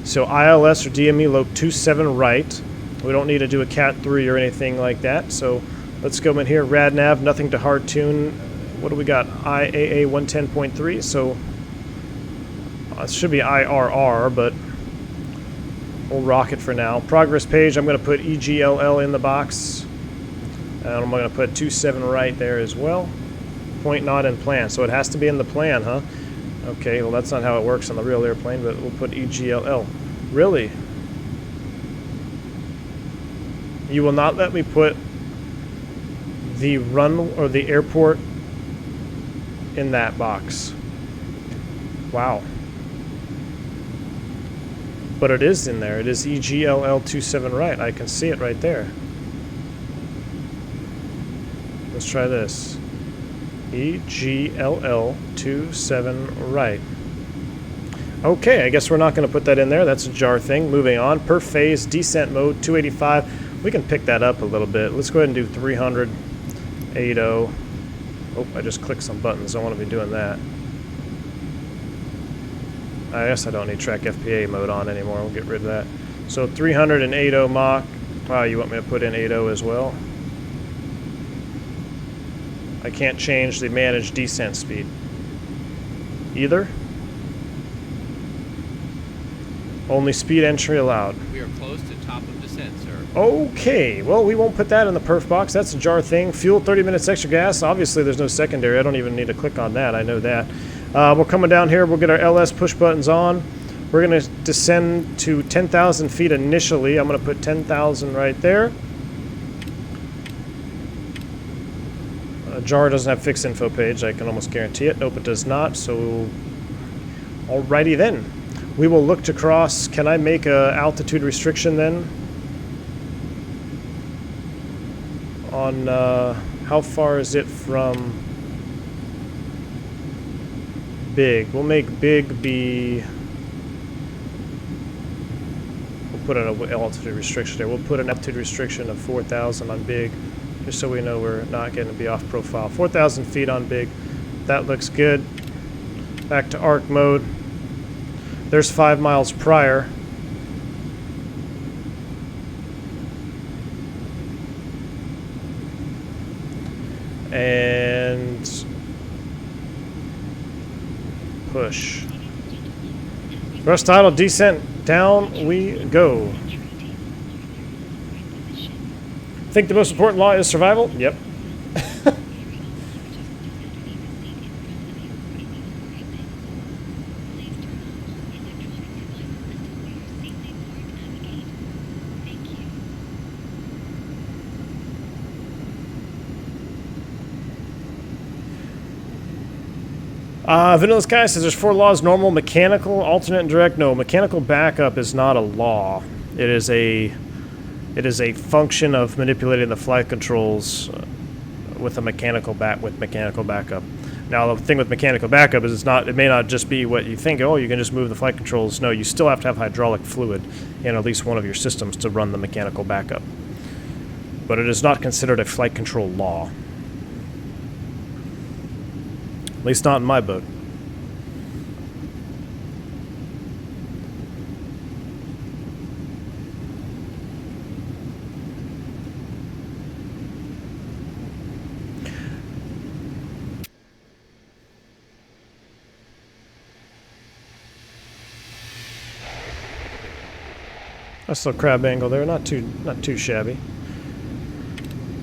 So ILS or DME low 27 right. We don't need to do a Cat 3 or anything like that. So let's go in here. RadNav, nothing to hard tune. What do we got? IAA 110.3. So it should be IRR, but we'll rock it for now. Progress page, I'm going to put EGLL in the box. And I'm going to put 27 right there as well. Point not in plan. So it has to be in the plan, huh? Okay, well that's not how it works on the real airplane, but we'll put EGLL. Really? You will not let me put the run or the airport in that box. Wow. But it is in there. It is EGLL 27 right. I can see it right there. Let's try this. EGLL 27 right. Okay, I guess we're not going to put that in there. That's a JAR thing. Moving on. Per phase, descent mode, 285. We can pick that up a little bit. Let's go ahead and do 300, 80. Oh, I just clicked some buttons. I don't want to be doing that. I guess I don't need track FPA mode on anymore. We'll get rid of that. So 380 Mach. Wow, you want me to put in 80 as well? I can't change the managed descent speed either. Only speed entry allowed. We are close to top of descent, sir. Okay, well, we won't put that in the perf box. That's a JAR thing. Fuel, 30 minutes extra gas. Obviously, there's no secondary. I don't even need to click on that. I know that. We're coming down here. We'll get our LS push buttons on. We're going to descend to 10,000 feet initially. I'm going to put 10,000 right there. JAR doesn't have fixed info page. I can almost guarantee it. Nope, it does not. So, alrighty then. We will look to cross. Can I make a altitude restriction then? On how far is it from big? We'll make big be. We'll put an altitude restriction there. We'll put an altitude restriction of 4,000 on big, just so we know we're not going to be off profile. 4,000 feet on big. That looks good. Back to arc mode. There's 5 miles prior. And push. Thrust idle, descent, down we go. Think the most important law is survival? Yep. Vanilla Sky says there's 4 laws: normal, mechanical, alternate, and direct. No, mechanical backup is not a law. It is a function of manipulating the flight controls with mechanical backup. Now, the thing with mechanical backup is it may not just be what you think. Oh, you can just move the flight controls. No, you still have to have hydraulic fluid in at least one of your systems to run the mechanical backup. But it is not considered a flight control law. At least not in my book. Nice little crab angle there, not too shabby.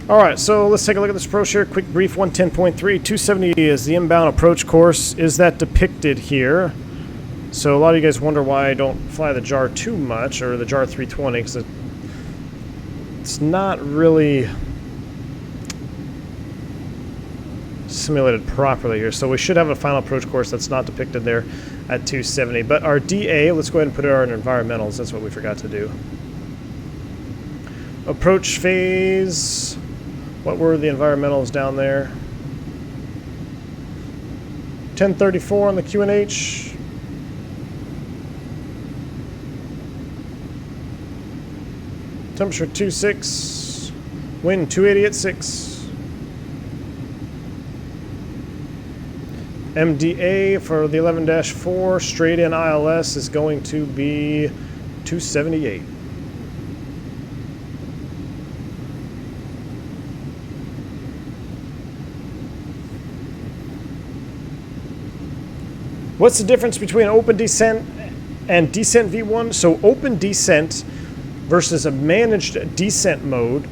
Alright, so let's take a look at this approach here. Quick brief 110.3. 270 is the inbound approach course. Is that depicted here? So a lot of you guys wonder why I don't fly the JAR too much, or the JAR A330, because it's not really simulated properly here. So we should have a final approach course that's not depicted there at 270. But our DA, let's go ahead and put it on environmentals. That's what we forgot to do. Approach phase. What were the environmentals down there? 1034 on the QNH. Temperature 26. Wind 280 at 6. MDA for the 11-4 straight in ILS is going to be 278. What's the difference between open descent and descent V1? So open descent versus a managed descent mode.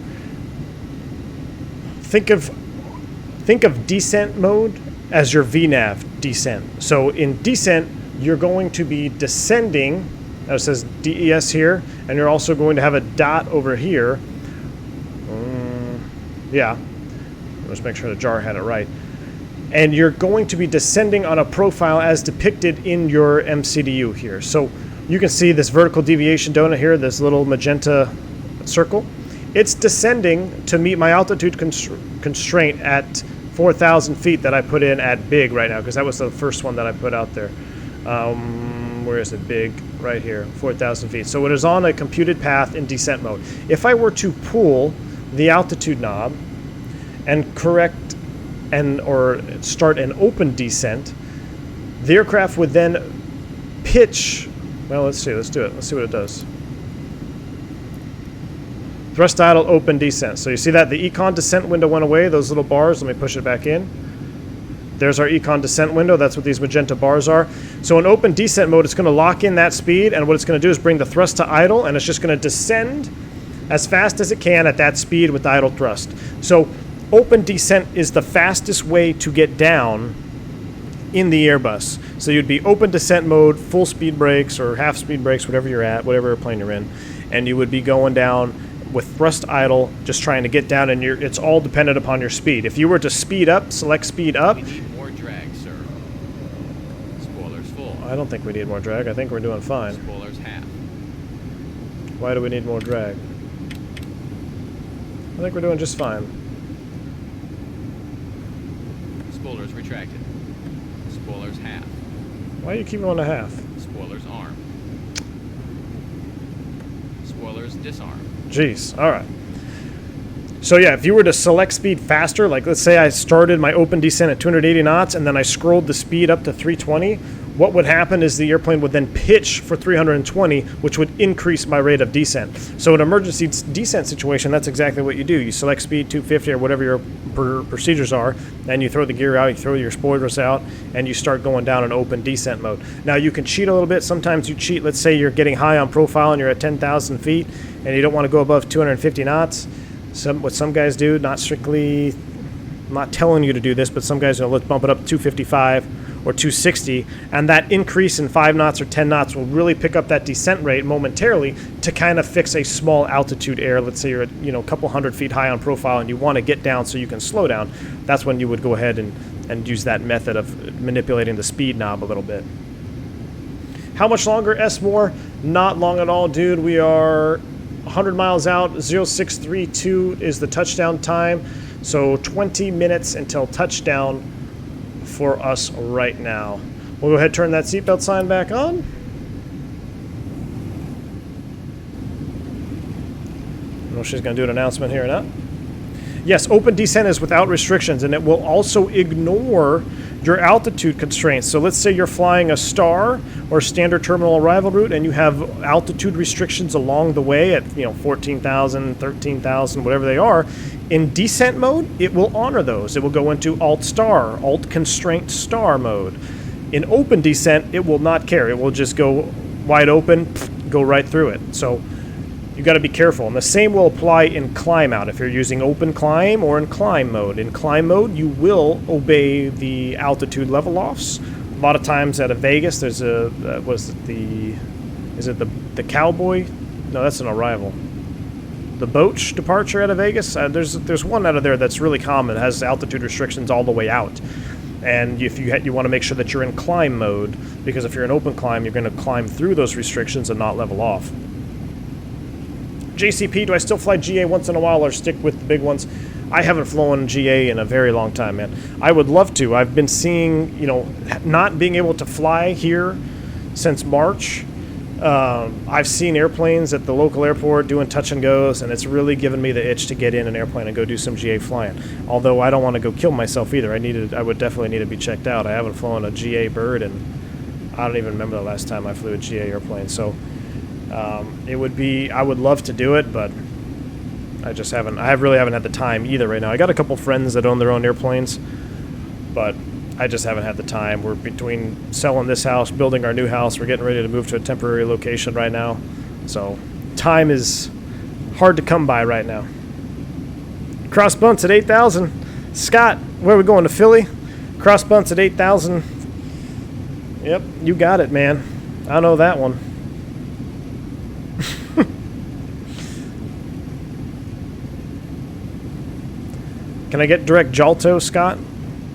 Think of descent mode as your VNAV descent. So in descent, you're going to be descending. Now it says DES here, and you're also going to have a dot over here. Yeah, let's make sure the JAR had it right. And you're going to be descending on a profile as depicted in your MCDU here. So you can see this vertical deviation donut here, this little magenta circle. It's descending to meet my altitude constraint at 4,000 feet that I put in at big right now, because that was the first one that I put out there. Where is it? Big, right here, 4,000 feet. So it is on a computed path in descent mode. If I were to pull the altitude knob and correct or start an open descent, the aircraft would then pitch. Well, let's see. Let's do it. Let's see what it does. Thrust idle open descent. So you see that the econ descent window went away. Those little bars. Let me push it back in. There's our econ descent window. That's what these magenta bars are. So in open descent mode, it's going to lock in that speed, and what it's going to do is bring the thrust to idle, and it's just going to descend as fast as it can at that speed with idle thrust. So open descent is the fastest way to get down in the Airbus. So you'd be open descent mode, full speed brakes or half speed brakes, whatever you're at, whatever airplane you're in, and you would be going down with thrust idle, just trying to get down, and it's all dependent upon your speed. If you were to speed up, select speed up. We need more drag, sir. Spoilers full. I don't think we need more drag. I think we're doing fine. Spoilers half. Why do we need more drag? I think we're doing just fine. Spoilers retracted. Spoilers half. Why do you keep going to half? Spoilers arm. Spoilers disarm. Jeez, all right. So yeah, if you were to select speed faster, like let's say I started my open descent at 280 knots and then I scrolled the speed up to 320, what would happen is the airplane would then pitch for 320, which would increase my rate of descent. So in an emergency descent situation, that's exactly what you do. You select speed 250 or whatever your procedures are, and you throw the gear out, you throw your spoilers out, and you start going down in open descent mode. Now you can cheat a little bit. Sometimes you cheat. Let's say you're getting high on profile and you're at 10,000 feet and you don't want to go above 250 knots. What some guys do, not strictly, I'm not telling you to do this, but some guys let's bump it up to 255 or 260, and that increase in 5 knots or 10 knots will really pick up that descent rate momentarily to kind of fix a small altitude air. Let's say you're at a couple hundred feet high on profile and you want to get down so you can slow down. That's when you would go ahead and use that method of manipulating the speed knob a little bit. How much longer, S more? Not long at all, dude. We are 100 miles out. 0632 is the touchdown time. So 20 minutes until touchdown for us right now. We'll go ahead and turn that seatbelt sign back on. I don't know if she's going to do an announcement here or not. Yes, open descent is without restrictions, and it will also ignore your altitude constraints. So let's say you're flying a star or standard terminal arrival route and you have altitude restrictions along the way at 14,000, 13,000, whatever they are. In descent mode, it will honor those. It will go into alt star, alt constraint star mode. In open descent, it will not care. It will just go wide open, go right through it. So you got to be careful. And the same will apply in climb out if you're using open climb or in climb mode. In climb mode, you will obey the altitude level offs. A lot of times out of Vegas, there's a is it the Cowboy? No, that's an arrival. The Boach departure out of Vegas. There's one out of there that's really common. It has altitude restrictions all the way out. And if you want to make sure that you're in climb mode, because if you're in open climb, you're going to climb through those restrictions and not level off. JCP, do I still fly GA once in a while or stick with the big ones? I haven't flown GA in a very long time, man. I would love to. I've been seeing, not being able to fly here since March. I've seen airplanes at the local airport doing touch and goes, and it's really given me the itch to get in an airplane and go do some GA flying. Although I don't want to go kill myself either. I would definitely need to be checked out. I haven't flown a GA bird, and I don't even remember the last time I flew a GA airplane. So I would love to do it, but I really haven't had the time either right now. I got a couple friends that own their own airplanes, but I just haven't had the time. We're between selling this house, building our new house. We're getting ready to move to a temporary location right now. So time is hard to come by right now. Cross bunts at 8,000. Scott, where are we going, to Philly? Cross bunts at 8,000. Yep, you got it, man. I know that one. Can I get direct Jalto, Scott?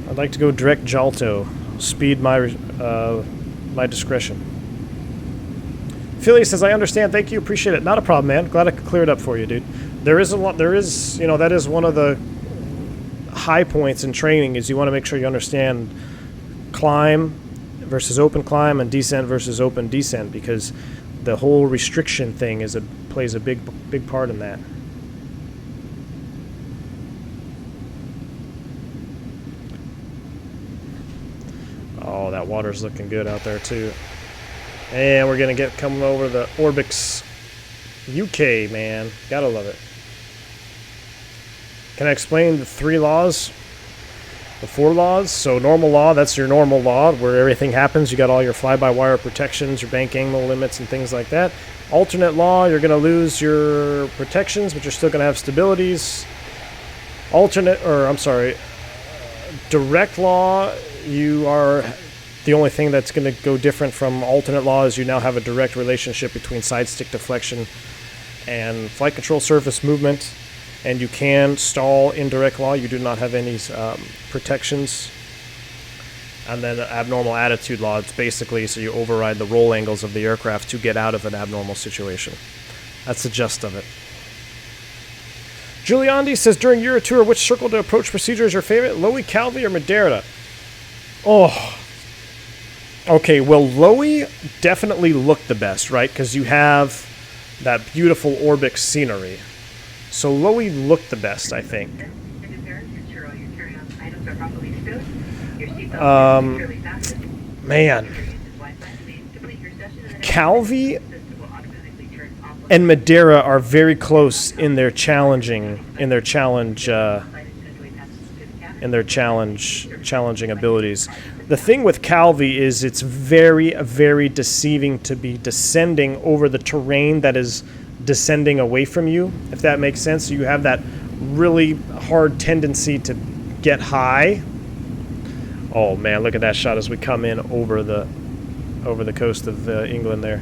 I'd like to go direct Jalto. Speed my discretion. Philly says, I understand. Thank you. Appreciate it. Not a problem, man. Glad I could clear it up for you, dude. There is a lot. That is one of the high points in training is you want to make sure you understand climb versus open climb and descent versus open descent, because the whole restriction thing plays a big part in that. Oh, that water's looking good out there too. And we're gonna get coming over the Orbix UK, man. Gotta love it. Can I explain the 3 laws? The 4 laws? So normal law, that's your normal law where everything happens. You got all your fly-by-wire protections, your bank angle limits and things like that. Alternate law, you're gonna lose your protections, but you're still gonna have stabilities. Direct law, you are the only thing that's going to go different from alternate law is you now have a direct relationship between side stick deflection and flight control surface movement, and you can stall in direct law. You do not have any protections. And then abnormal attitude law, it's basically so you override the roll angles of the aircraft to get out of an abnormal situation. That's the gist of it. Giuliandi says, during your tour, which circle to approach procedure is your favorite? LOWI, Calvi, or Madeira? Oh. Okay, well, LOWI definitely looked the best, right? Because you have that beautiful Orbix scenery. So LOWI looked the best, I think. Man. Calvi and Madeira are very close in their challenging abilities. The thing with Calvi is it's very, very deceiving to be descending over the terrain that is descending away from you, if that makes sense. So you have that really hard tendency to get high. Oh man, look at that shot as we come in over the coast of England there.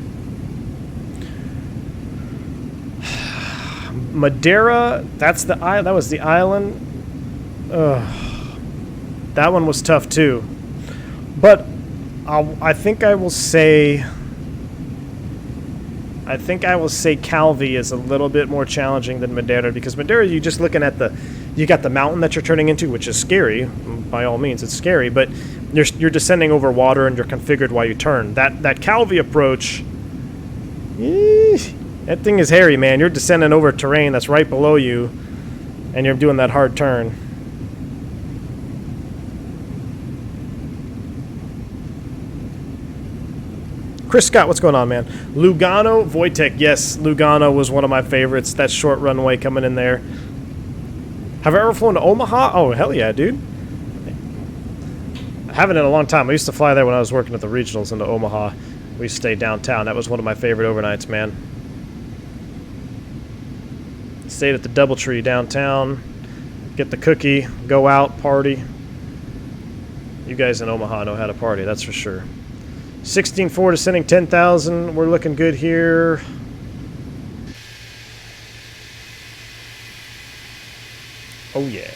Madeira, that was the island. That one was tough too. But I think I will say Calvi is a little bit more challenging than Madeira, because Madeira, you're just looking at you got the mountain that you're turning into, which is scary. By all means, it's scary, but you're descending over water and you're configured while you turn. That Calvi approach, that thing is hairy, man. You're descending over terrain that's right below you, and you're doing that hard turn. Chris Scott, what's going on, man? Lugano, Wojtek, yes, Lugano was one of my favorites. That short runway coming in there. Have I ever flown to Omaha? Oh, hell yeah, dude. I haven't in a long time. I used to fly there when I was working at the regionals into Omaha. We used to stay downtown. That was one of my favorite overnights, man. stayed at the DoubleTree downtown. Get the cookie, go out, party. You guys in Omaha know how to party, that's for sure. 16.4 descending 10,000. We're looking good here. Oh yeah.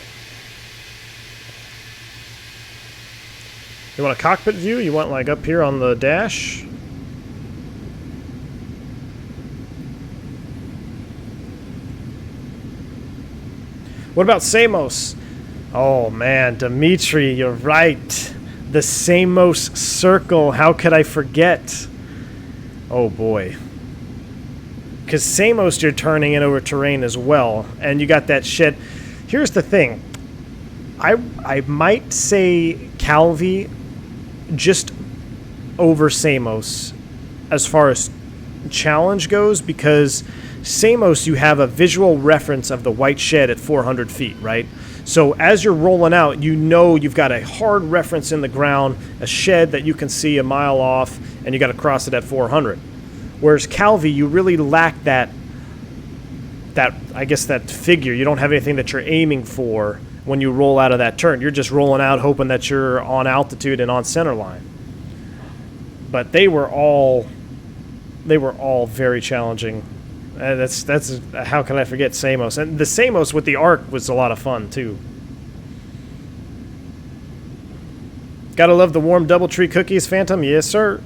You want a cockpit view? You want like up here on the dash? What about Samos? Oh man, Dimitri, you're right. The Samos circle, how could I forget? Oh boy. Because Samos you're turning in over terrain as well, and you got that shed. Here's the thing. I might say Calvi just over Samos as far as challenge goes, because Samos you have a visual reference of the white shed at 400 feet, right? So as you're rolling out, you know you've got a hard reference in the ground, a shed that you can see a mile off, and you got to cross it at 400. Whereas Calvi, you really lack that I guess that figure. You don't have anything that you're aiming for when you roll out of that turn. You're just rolling out hoping that you're on altitude and on center line. But they were all very challenging. That's how can I forget Samos? And the Samos with the arc was a lot of fun too. Gotta love the warm DoubleTree cookies, Phantom. Yes, sir.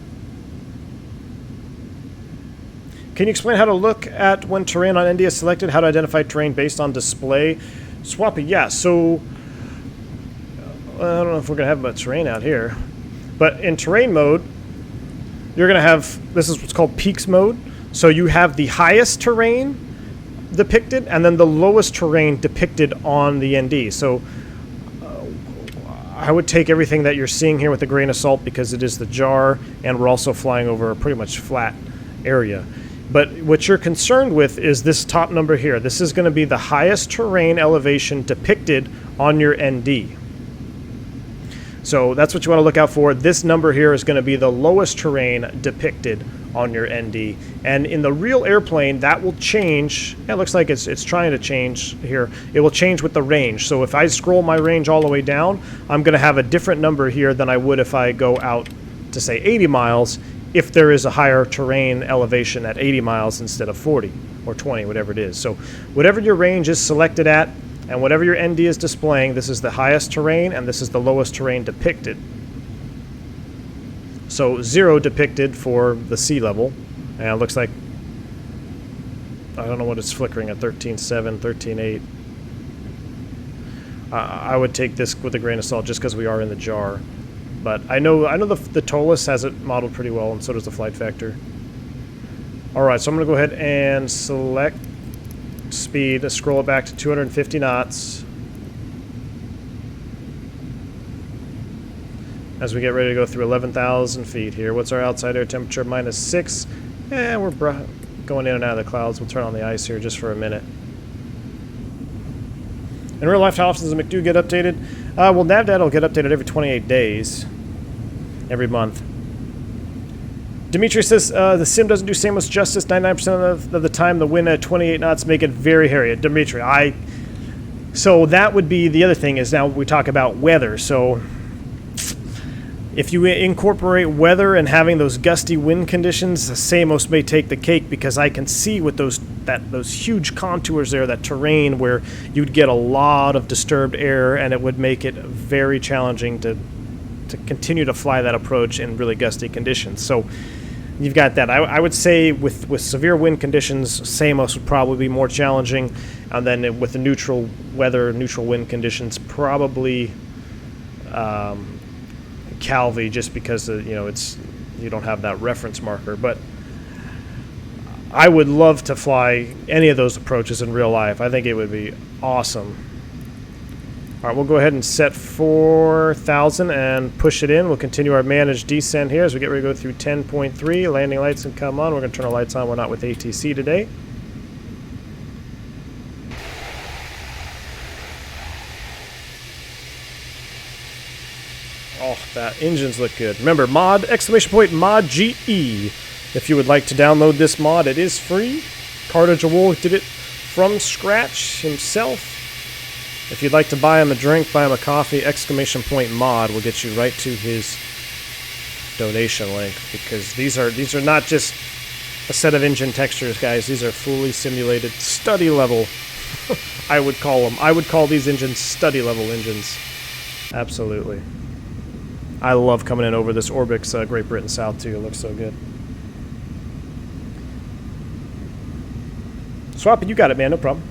Can you explain how to look at when terrain on ND is selected, how to identify terrain based on display? Swappy, yeah, so I don't know if we're going to have much terrain out here. But in terrain mode, you're going to have, this is what's called peaks mode. So you have the highest terrain depicted and then the lowest terrain depicted on the ND. So I would take everything that you're seeing here with a grain of salt because it is the JAR, and we're also flying over a pretty much flat area. But what you're concerned with is this top number here. This is going to be the highest terrain elevation depicted on your ND. So that's what you want to look out for. This number here is going to be the lowest terrain depicted on your ND. And in the real airplane, that will change. It looks like it's trying to change here. It will change with the range. So if I scroll my range all the way down, I'm going to have a different number here than I would if I go out to, say, 80 miles, if there is a higher terrain elevation at 80 miles instead of 40 or 20, whatever it is. So whatever your range is selected at and whatever your ND is displaying, this is the highest terrain and this is the lowest terrain depicted. So 0 depicted for the sea level, and it looks like, I don't know what it's flickering at, 13.7, 13.8. I would take this with a grain of salt just because we are in the JAR. But I know the TOLUS has it modeled pretty well, and so does the flight factor. Alright, so I'm going to go ahead and select speed, scroll it back to 250 knots. As we get ready to go through 11,000 feet here. What's our outside air temperature? -6. We're going in and out of the clouds. We'll turn on the ice here just for a minute. In real life, how often does the McDo get updated? Well, NavData will get updated every 28 days. Every month. Dimitri says, the sim doesn't do Samos justice. 99% of the time, the wind at 28 knots make it very hairy. Dimitri, so that would be the other thing, is now we talk about weather. So if you incorporate weather and having those gusty wind conditions, Samos may take the cake, because I can see with those huge contours there, that terrain where you'd get a lot of disturbed air, and it would make it very challenging to continue to fly that approach in really gusty conditions. So you've got that. I would say with severe wind conditions, Samos would probably be more challenging, and then with the neutral weather, neutral wind conditions, probably Calvi, just because you don't have that reference marker. But I would love to fly any of those approaches in real life. I think it would be awesome. All right, we'll go ahead and set 4,000 and push it in. We'll continue our managed descent here as we get ready to go through 10.3. Landing lights can come on. We're going to turn our lights on. We're not with ATC today. Oh, that engines look good. Remember, mod, !mod GE. If you would like to download this mod, it is free. Carda Jowol did it from scratch himself. If you'd like to buy him a drink, buy him a coffee, !mod will get you right to his donation link, because these are not just a set of engine textures, guys. These are fully simulated study level. I would call them. I would call these engines study level engines. Absolutely. I love coming in over this Orbix Great Britain South too. It looks so good. Swap it, you got it, man. No problem.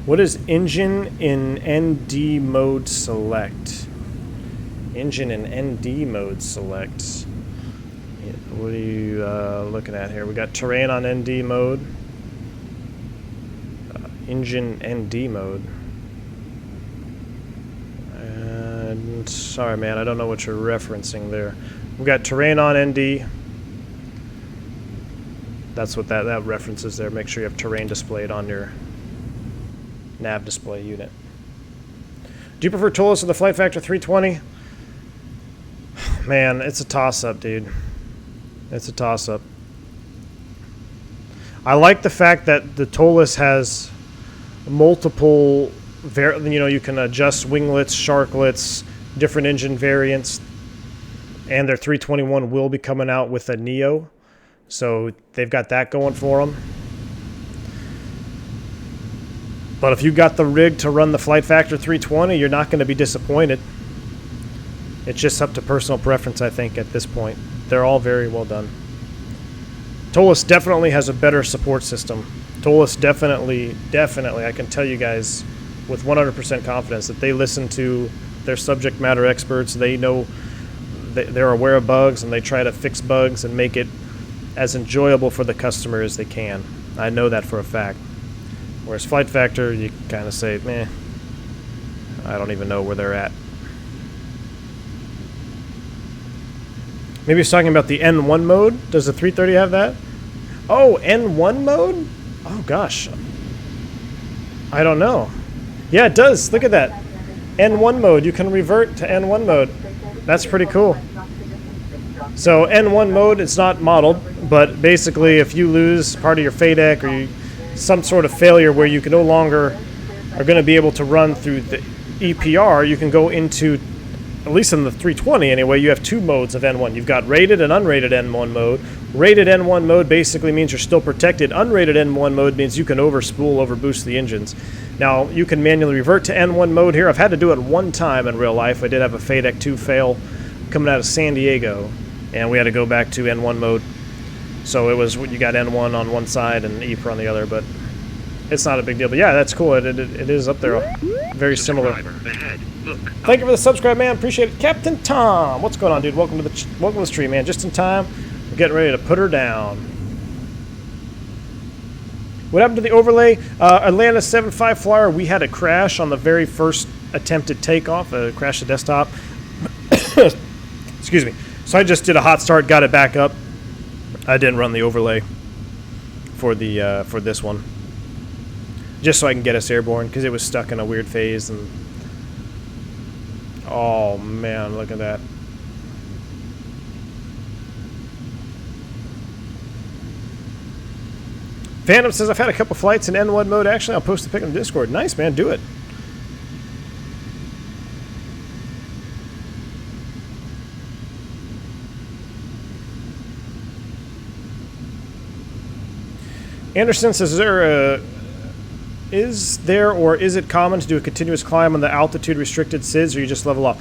What is engine in ND mode select? Engine in ND mode select. What are you looking at here? We got terrain on ND mode. Engine ND mode. And sorry, man, I don't know what you're referencing there. We got terrain on ND. That's what that references there. Make sure you have terrain displayed on your nav display unit. Do you prefer Tolis or the Flight Factor 320? Man, it's a toss-up, dude. It's a toss-up. I like the fact that the Tolis has multiple, you can adjust winglets, sharklets, different engine variants, and their 321 will be coming out with a Neo, so they've got that going for them. But if you got the rig to run the Flight Factor 320, you're not going to be disappointed. It's just up to personal preference, I think, at this point. They're all very well done. Tolis definitely has a better support system. Tolis definitely, I can tell you guys with 100% confidence that they listen to their subject matter experts. They know, they're aware of bugs, and they try to fix bugs and make it as enjoyable for the customer as they can. I know that for a fact. Whereas Flight Factor, you kind of say, meh, I don't even know where they're at. Maybe he's talking about the N1 mode. Does the 330 have that? Oh, N1 mode? Oh, gosh. I don't know. Yeah, it does. Look at that. N1 mode. You can revert to N1 mode. That's pretty cool. So N1 mode, it's not modeled, but basically if you lose part of your FADEC or some sort of failure where you can no longer are going to be able to run through the EPR, you can go into, at least in the 320 anyway, you have two modes of N1. You've got rated and unrated N1 mode. Rated N1 mode basically means you're still protected. Unrated N1 mode means you can overspool, overboost the engines. Now, you can manually revert to N1 mode here. I've had to do it one time in real life. I did have a FADEC 2 fail coming out of San Diego, and we had to go back to N1 mode. So it was, you got N1 on one side and EPR on the other, but it's not a big deal. But yeah, that's cool. It is up there. Very similar. Thank you for the subscribe, man. Appreciate it. Captain Tom, what's going on, dude? Welcome to the stream, man. Just in time. We're getting ready to put her down. What happened to the overlay? Atlanta 75 flyer, we had a crash on the very first attempted takeoff. Crashed the desktop. Excuse me. So I just did a hot start, got it back up. I didn't run the overlay for the for this one, just so I can get us airborne, because it was stuck in a weird phase. And oh man, look at that. Phantom says, I've had a couple flights in N1 mode. Actually, I'll post the pic on the Discord. Nice, man. Do it. Anderson says, is there or is it common to do a continuous climb on the altitude restricted SIDS, or you just level off?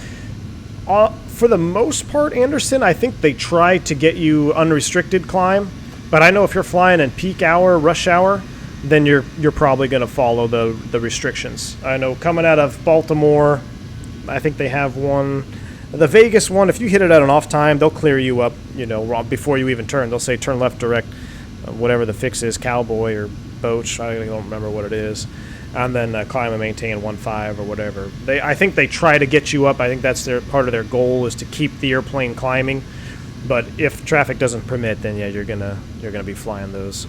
For the most part, Anderson, I think they try to get you unrestricted climb. But I know if you're flying in peak hour, rush hour, then you're probably going to follow the restrictions. I know coming out of Baltimore, I think they have one. The Vegas one, if you hit it at an off time, they'll clear you up, before you even turn. They'll say turn left direct, whatever the fix is, Cowboy or Boach, I don't remember what it is. And then climb and maintain 1.5 or whatever. I think they try to get you up. I think that's part of their goal, is to keep the airplane climbing. But if traffic doesn't permit, then yeah, you're gonna be flying those.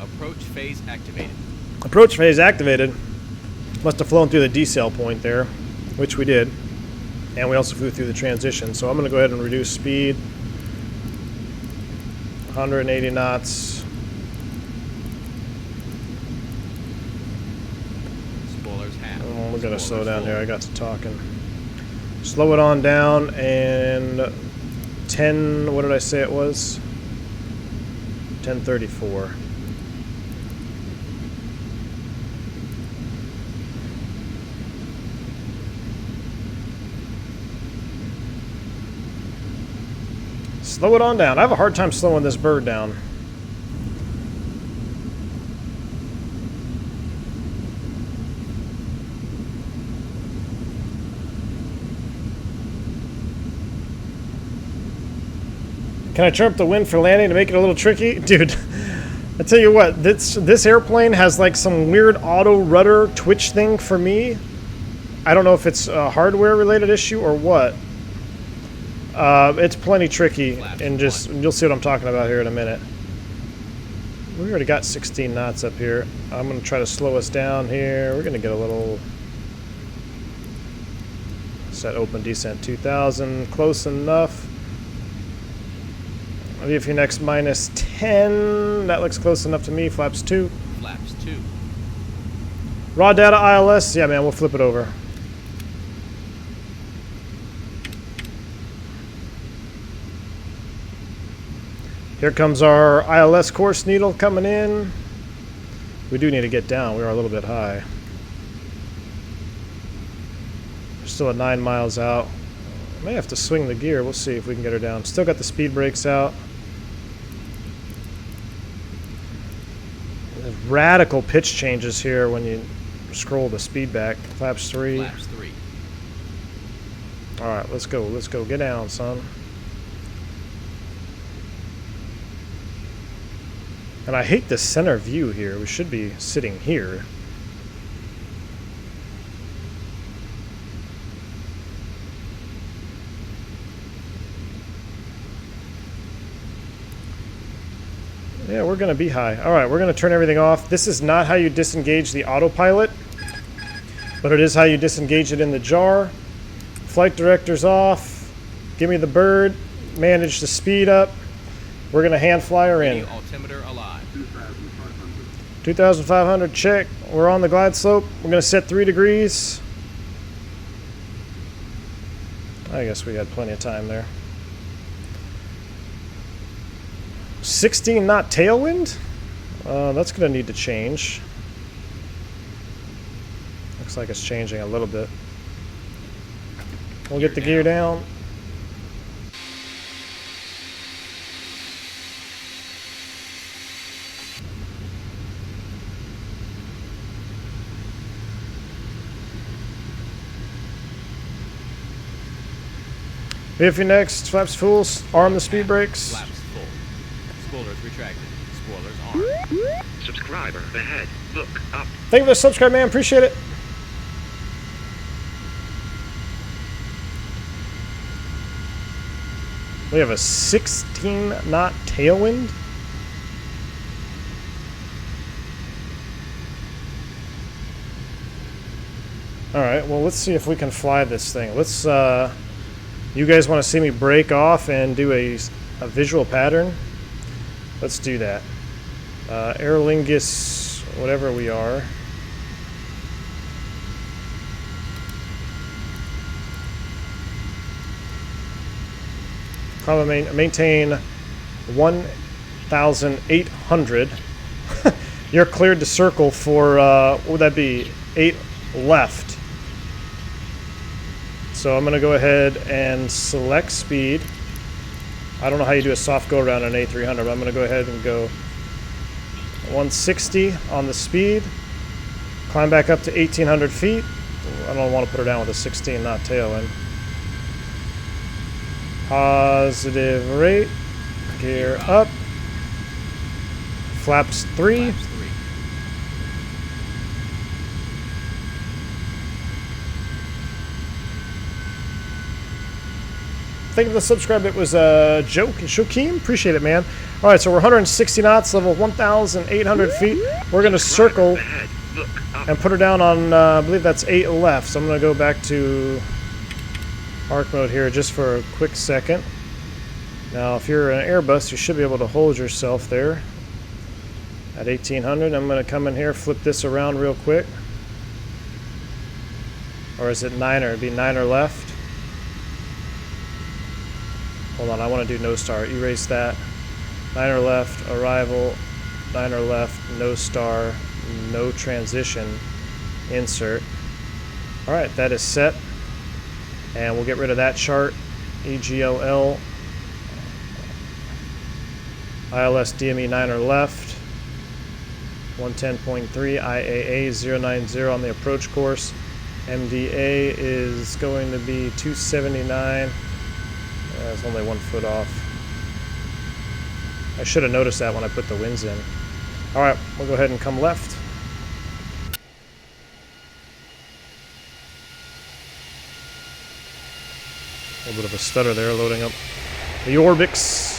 Approach phase activated. Approach phase activated. Must have flown through the decel point there, which we did. And we also flew through the transition. So I'm going to go ahead and reduce speed. 180 knots. Spoilers half. Oh, we're going to slow Spoilers down full. here. I got to talking. Slow it on down, and 10, what did I say it was? 1034. Slow it on down. I have a hard time slowing this bird down. Can I turn up the wind for landing to make it a little tricky? Dude, I tell you what, this airplane has like some weird auto rudder twitch thing for me. I don't know if it's a hardware related issue or what. It's plenty tricky, and just you'll see what I'm talking about here in a minute. We already got 16 knots up here. I'm going to try to slow us down here. We're going to get a little set open descent 2000, close enough. I'll give you next minus 10. That looks close enough to me. Flaps 2. Flaps 2. Raw data ILS. Yeah, man, we'll flip it over. Here comes our ILS course needle coming in. We do need to get down. We are a little bit high. We're still at 9 miles out. May have to swing the gear. We'll see if we can get her down. Still got the speed brakes out. There's radical pitch changes here when you scroll the speed back. Flaps 3. Flaps 3. All right, let's go. Let's go. Get down, son. And I hate the center view here. We should be sitting here. Yeah, we're going to be high. All right, we're going to turn everything off. This is not how you disengage the autopilot, but it is how you disengage it in the JAR. Flight director's off. Give me the bird. Manage the speed up. We're going to hand fly her in. Altimeter alive. 2,500, check. We're on the glide slope. We're going to set 3 degrees. I guess we had plenty of time there. 16 knot tailwind? That's going to need to change. Looks like it's changing a little bit. We'll get the gear down. If next, flaps full, arm the speed brakes. Flaps full. Spoilers retracted. Spoilers armed. Subscriber ahead. Look up. Thank you for the subscribe, man. Appreciate it. We have a 16 knot tailwind. All right, well, let's see if we can fly this thing. Let's, you guys want to see me break off and do a visual pattern? Let's do that. Aer Lingus, whatever we are. Probably maintain 1,800. You're cleared to circle for, what would that be? 8 left. So I'm going to go ahead and select speed. I don't know how you do a soft go around an A300, but I'm going to go ahead and go 160 on the speed. Climb back up to 1,800 feet. I don't want to put her down with a 16 knot tailwind. Positive rate. Gear up. Flaps 3. Flaps 3. Thank you for the subscribe. It was Joakim. Appreciate it, man. All right, so we're 160 knots, level 1,800 feet. We're going to circle Ahead. Look up. and put her down on, I believe that's 8 left. So I'm going to go back to Arc mode here just for a quick second. Now, if you're an Airbus, you should be able to hold yourself there at 1800. I'm going to come in here, flip this around real quick. Or is it 9er? It'd be 9er left. Hold on, I want to do no star. Erase that. 9er left, arrival. 9er left, no star, no transition, insert. Alright, that is set. And we'll get rid of that chart. EGLL. ILS DME 9er left. 110.3 IAA 090 on the approach course. MDA is going to be 279. It's only 1 foot off. I should have noticed that when I put the winds in. Alright, we'll go ahead and come left. A little bit of a stutter there, loading up the ORBX.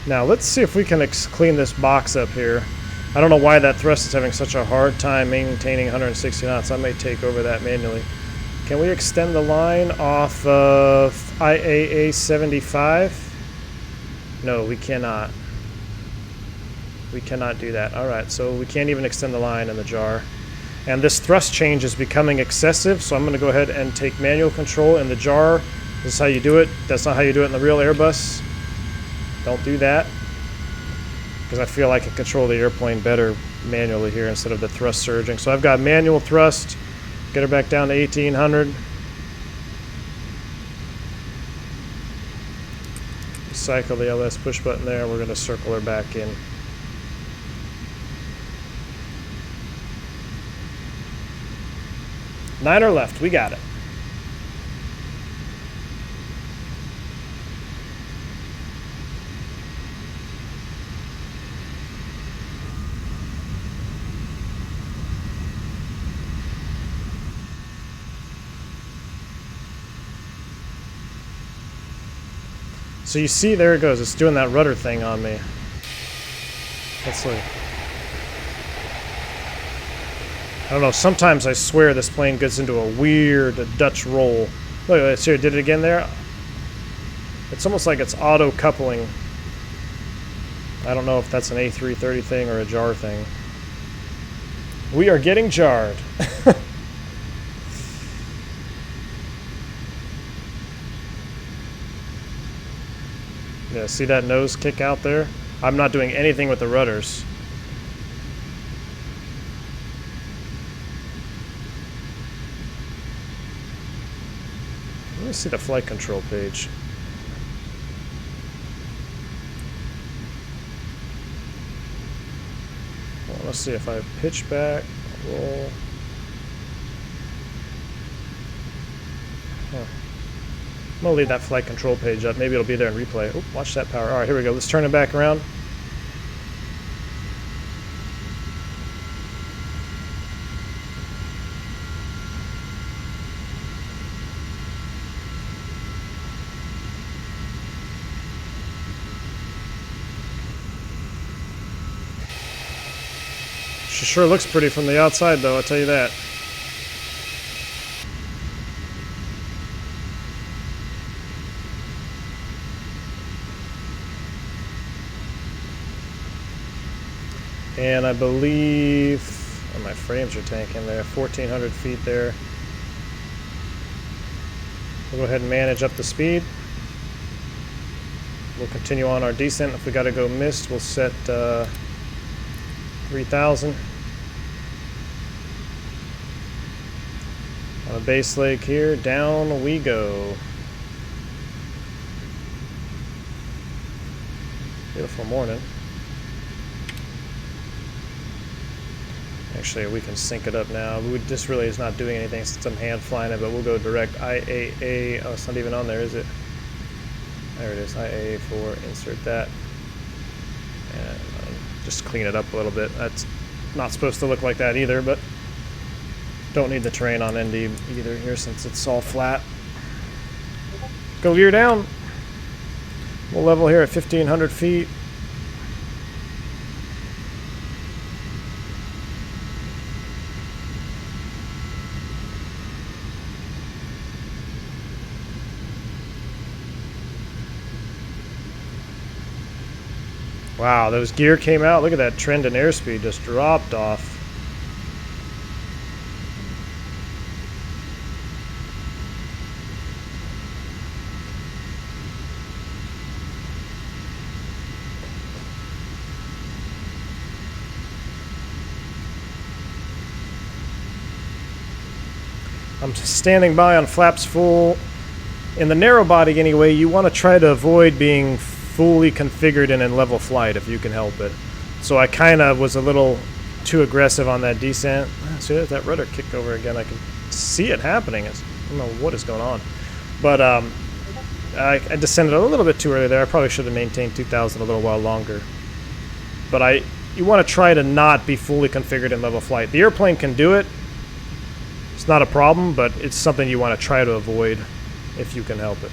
Now let's see if we can clean this box up here. I don't know why that thrust is having such a hard time maintaining 160 knots. I may take over that manually. Can we extend the line off of IAA 75? No, we cannot. We cannot do that. Alright, so we can't even extend the line in the JAR. And this thrust change is becoming excessive, so I'm going to go ahead and take manual control in the JAR. This is how you do it. That's not how you do it in the real Airbus. Don't do that, because I feel I can control the airplane better manually here instead of the thrust surging. So I've got manual thrust, get her back down to 1800. Cycle the LS push button there, we're going to circle her back in. Niner left, we got it. So you see, there it goes. It's doing that rudder thing on me. Let's look. I don't know. Sometimes I swear this plane gets into a weird Dutch roll. Look, let's see. Did it again there? It's almost like it's auto coupling. I don't know if that's an A330 thing or a JAR thing. We are getting jarred. Yeah, see that nose kick out there? I'm not doing anything with the rudders. Let me see the flight control page. Well, let's see if I pitch back, roll. Huh. I'm going to leave that flight control page up. Maybe it'll be there in replay. Oh, watch that power. All right, here we go. Let's turn it back around. She sure looks pretty from the outside, though, I'll tell you that. And I believe my frames are tanking there, 1,400 feet there. We'll go ahead and manage up the speed. We'll continue on our descent. If we got to go mist, we'll set 3,000. On a base leg here, down we go. Beautiful morning. Actually, we can sync it up now. This really is not doing anything since I'm hand flying it, but we'll go direct IAA. Oh, it's not even on there, is it? There it is, IAA4, insert that. And just clean it up a little bit. That's not supposed to look like that either, but don't need the terrain on ND either here since it's all flat. Go gear down. We'll level here at 1,500 feet. Wow, those gear came out. Look at that trend in airspeed just dropped off. I'm standing by on flaps full. In the narrow body anyway, you want to try to avoid being fully configured and in level flight if you can help it. So I kind of was a little too aggressive on that descent. See that rudder kick over again. I can see it happening. I don't know what is going on. But I descended a little bit too early there. I probably should have maintained 2,000 a little while longer. But you want to try to not be fully configured in level flight. The airplane can do it. It's not a problem, but it's something you want to try to avoid if you can help it.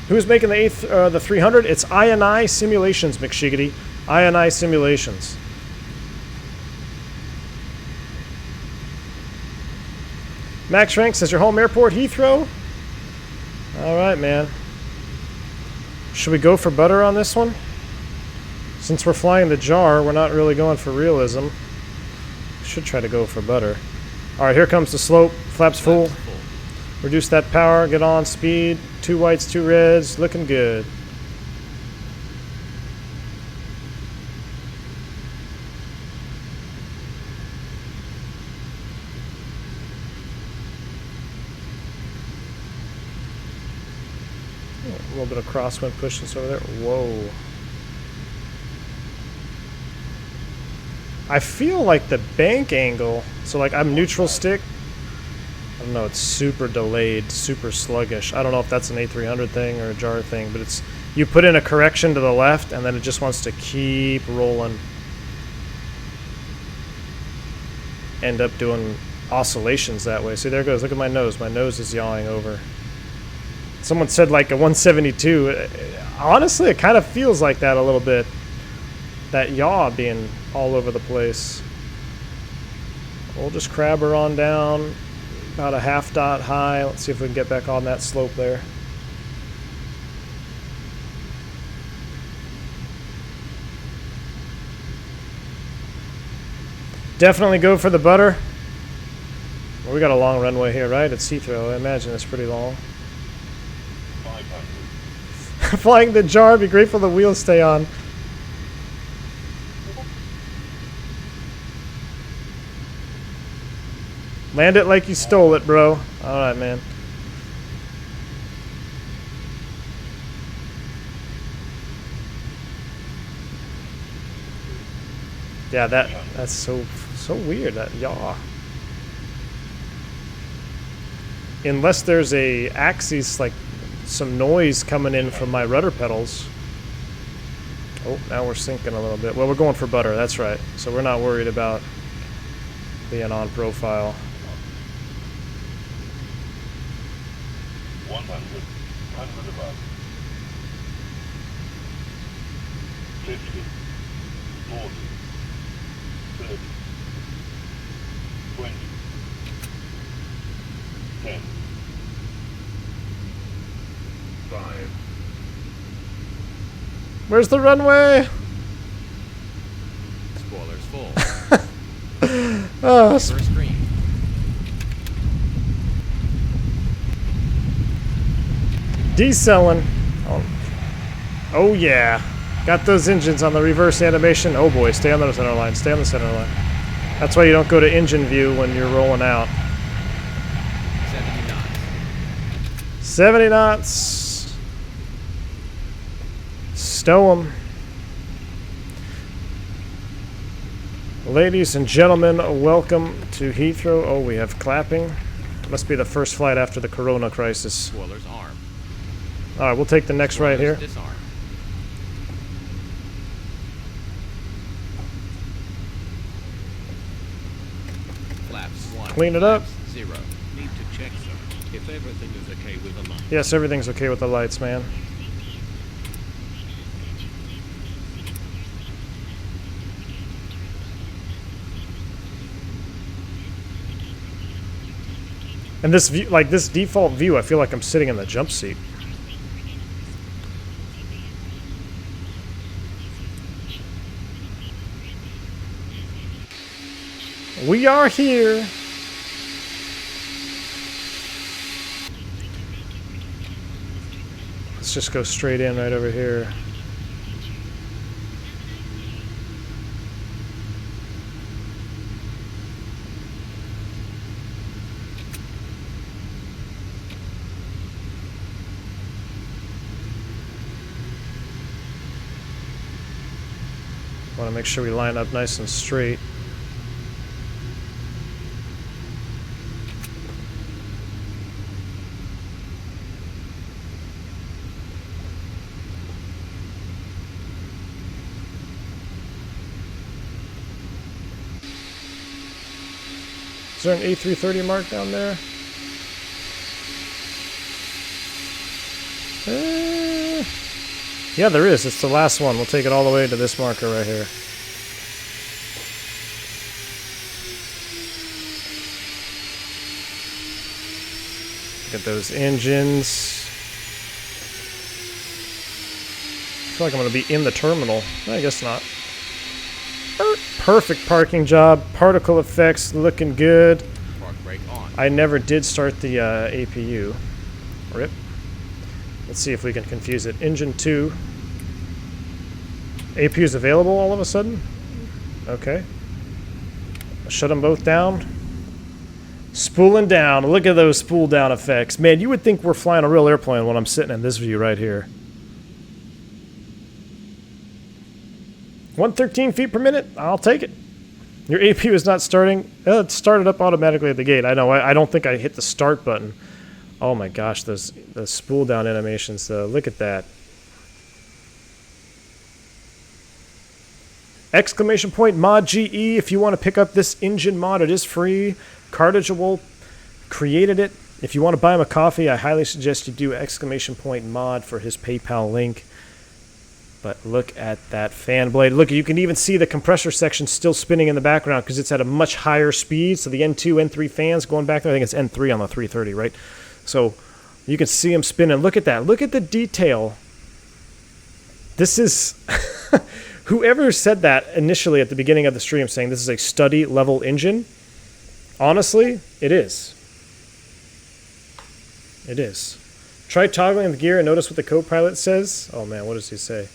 Who's making the 300? It's I&I Simulations, McShiggity. I&I Simulations. Max Rank says your home airport, Heathrow? All right, man. Should we go for butter on this one? Since we're flying the JAR, we're not really going for realism. Should try to go for butter. All right, here comes the slope. Flaps full. Reduce that power. Get on speed. 2 whites, 2 reds. Looking good. A little bit of crosswind pushing us over there. Whoa. I feel like the bank angle, so like I'm neutral stick. I don't know, it's super delayed, super sluggish. I don't know if that's an A300 thing or a JAR thing, but it's, you put in a correction to the left and then it just wants to keep rolling. End up doing oscillations that way. See, there it goes. Look at my nose. My nose is yawing over. Someone said like a 172. Honestly, it kind of feels like that a little bit. That yaw being all over the place. We'll just crab her on down about a half dot high. Let's see if we can get back on that slope there. Definitely go for the butter. Well, we got a long runway here, right? It's Heathrow. I imagine it's pretty long. Flying the JAR, be grateful the wheels stay on. Land it like you stole it, bro. Alright, man. Yeah, that's so weird, that yaw. Unless there's a axis, like some noise coming in from my rudder pedals. Oh, now we're sinking a little bit. Well, we're going for butter, that's right. So we're not worried about being on profile. 100 above. 50, 40, 30, 20, 10, 5. Where's the runway? Spoilers full. Oh, First green. decelling. Oh yeah. Got those engines on the reverse animation. Oh boy, stay on the center line. Stay on the center line. That's why you don't go to engine view when you're rolling out. 70 knots. 70 knots. Stow them. Ladies and gentlemen, welcome to Heathrow. Oh, we have clapping. Must be the first flight after the Corona crisis. Spoilers arm. All right, we'll take the next right here. Disarm. Flaps 1. Clean it up. Flaps 0. Need to check, sir. If everything is okay with the light. Yes, everything's okay with the lights, man. And this view, like this default view, I feel like I'm sitting in the jump seat. We are here. Let's just go straight in right over here. Want to make sure we line up nice and straight. Is there an A330 mark down there? Yeah, there is. It's the last one. We'll take it all the way to this marker right here. Look at those engines. I feel like I'm going to be in the terminal. I guess not. Perfect parking job. Particle effects looking good. Park brake on. I never did start the APU. Rip. Let's see if we can confuse it. Engine 2. APU is available all of a sudden? Okay. Shut them both down. Spooling down. Look at those spool down effects. Man, you would think we're flying a real airplane when I'm sitting in this view right here. 113 feet per minute. I'll take it. Your APU is not starting. It started up automatically at the gate. I know. I don't think I hit the start button. Oh my gosh, those spool down animations though. Look at that. Exclamation point mod GE. If you want to pick up this engine mod, it is free. Carda Jowol created it. If you want to buy him a coffee, I highly suggest you do exclamation point mod for his PayPal link. But look at that fan blade. Look, you can even see the compressor section still spinning in the background because it's at a much higher speed. So the N2, N3 fans going back there. I think it's N3 on the 330, right? So you can see them spinning. Look at that. Look at the detail. This is... Whoever said that initially at the beginning of the stream saying this is a study level engine, honestly, it is. It is. Try toggling the gear and notice what the co-pilot says. Oh man, what does he say?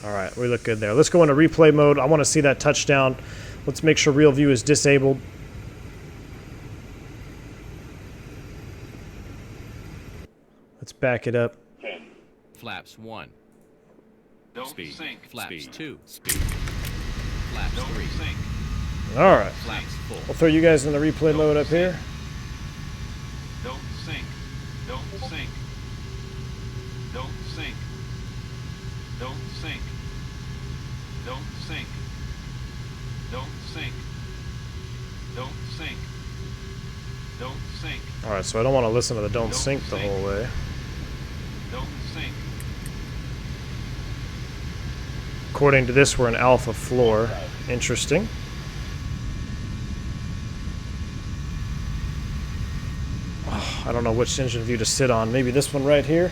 Alright, we look good there. Let's go into replay mode. I want to see that touchdown. Let's make sure real view is disabled. Let's back it up. Flaps 1. Don't Speed. sink. Flaps Speed. 2. Speed. Flaps Don't 3. sink. Alright. Flaps 4. We'll throw you guys in the replay mode up here. Don't sink. Don't sink. Don't sink. Don't sink. Don't sink. Don't sink. Don't sink. Don't sink. Alright, so I don't want to listen to the don't sink the sink. whole way. Don't sink. According to this, we're in alpha floor. Interesting. Oh, I don't know which engine view to sit on. Maybe this one right here?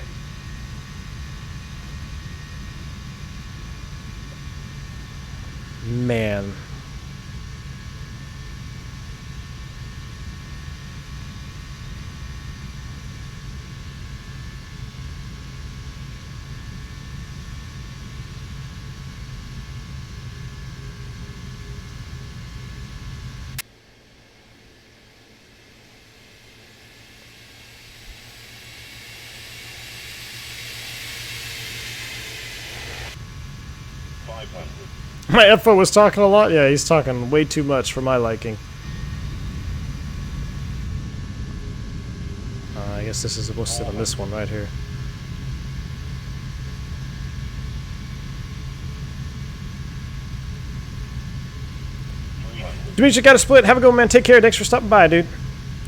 Man. My FO was talking a lot? Yeah, he's talking way too much for my liking. I guess this is supposed to sit on this one right here. Dimitri, got a split. Have a good one, man. Take care. Thanks for stopping by, dude.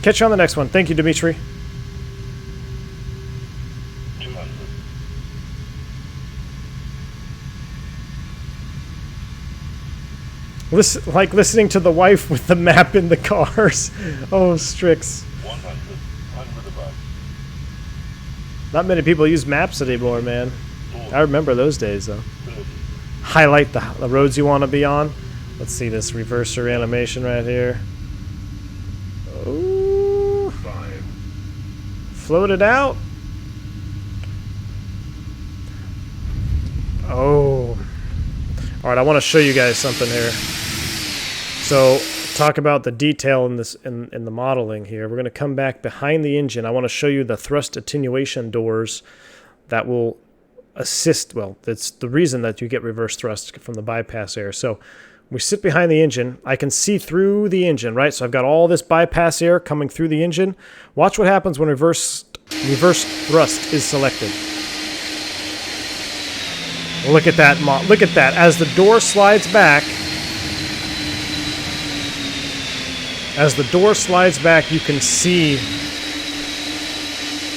Catch you on the next one. Thank you, Dimitri. 200. Like listening to the wife with the map in the cars. Oh, Strix. 100. 100 above. Not many people use maps anymore, man. I remember those days, though. 30. Highlight the roads you want to be on. Let's see this reverser animation right here. Ooh. 5. Float it out. Oh. All right, I want to show you guys something here. So, talk about the detail in this in the modeling here. We're going to come back behind the engine. I want to show you the thrust attenuation doors that will assist. Well, that's the reason that you get reverse thrust from the bypass air. So, we sit behind the engine. I can see through the engine, right? So I've got all this bypass air coming through the engine. Watch what happens when reverse thrust is selected. Look at that. Look at that. As the door slides back, you can see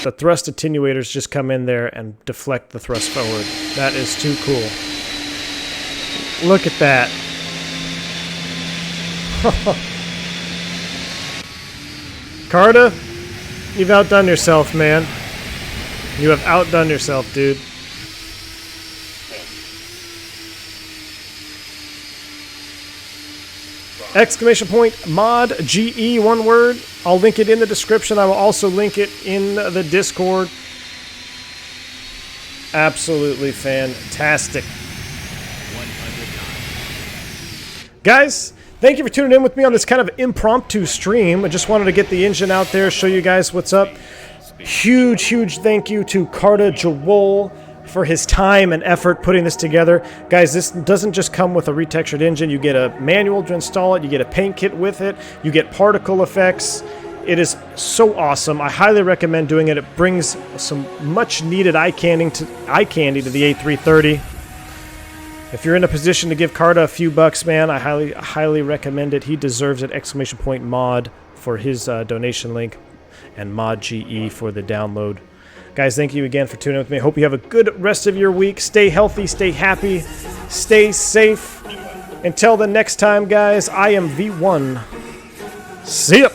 the thrust attenuators just come in there and deflect the thrust forward. That is too cool. Look at that. Carda, you've outdone yourself, man. You have outdone yourself, dude. Exclamation point mod GE, one word. I'll link it in the description. I will also link it in the Discord. Absolutely fantastic. 109. Guys, thank you for tuning in with me on this kind of impromptu stream. I just wanted to get the engine out there, show you guys what's up. Huge thank you to Carda Jowol for his time and effort putting this together. Guys, this doesn't just come with a retextured engine. You get a manual to install it. You get a paint kit with it. You get particle effects. It is so awesome. I highly recommend doing it. It brings some much needed eye candy to the A330. If you're in a position to give Carda a few bucks, man, I highly recommend it. He deserves it. Exclamation point mod for his donation link, and mod GE for the download. Guys, thank you again for tuning in with me. Hope you have a good rest of your week. Stay healthy, stay happy, stay safe. Until the next time, guys, I am V1. See ya!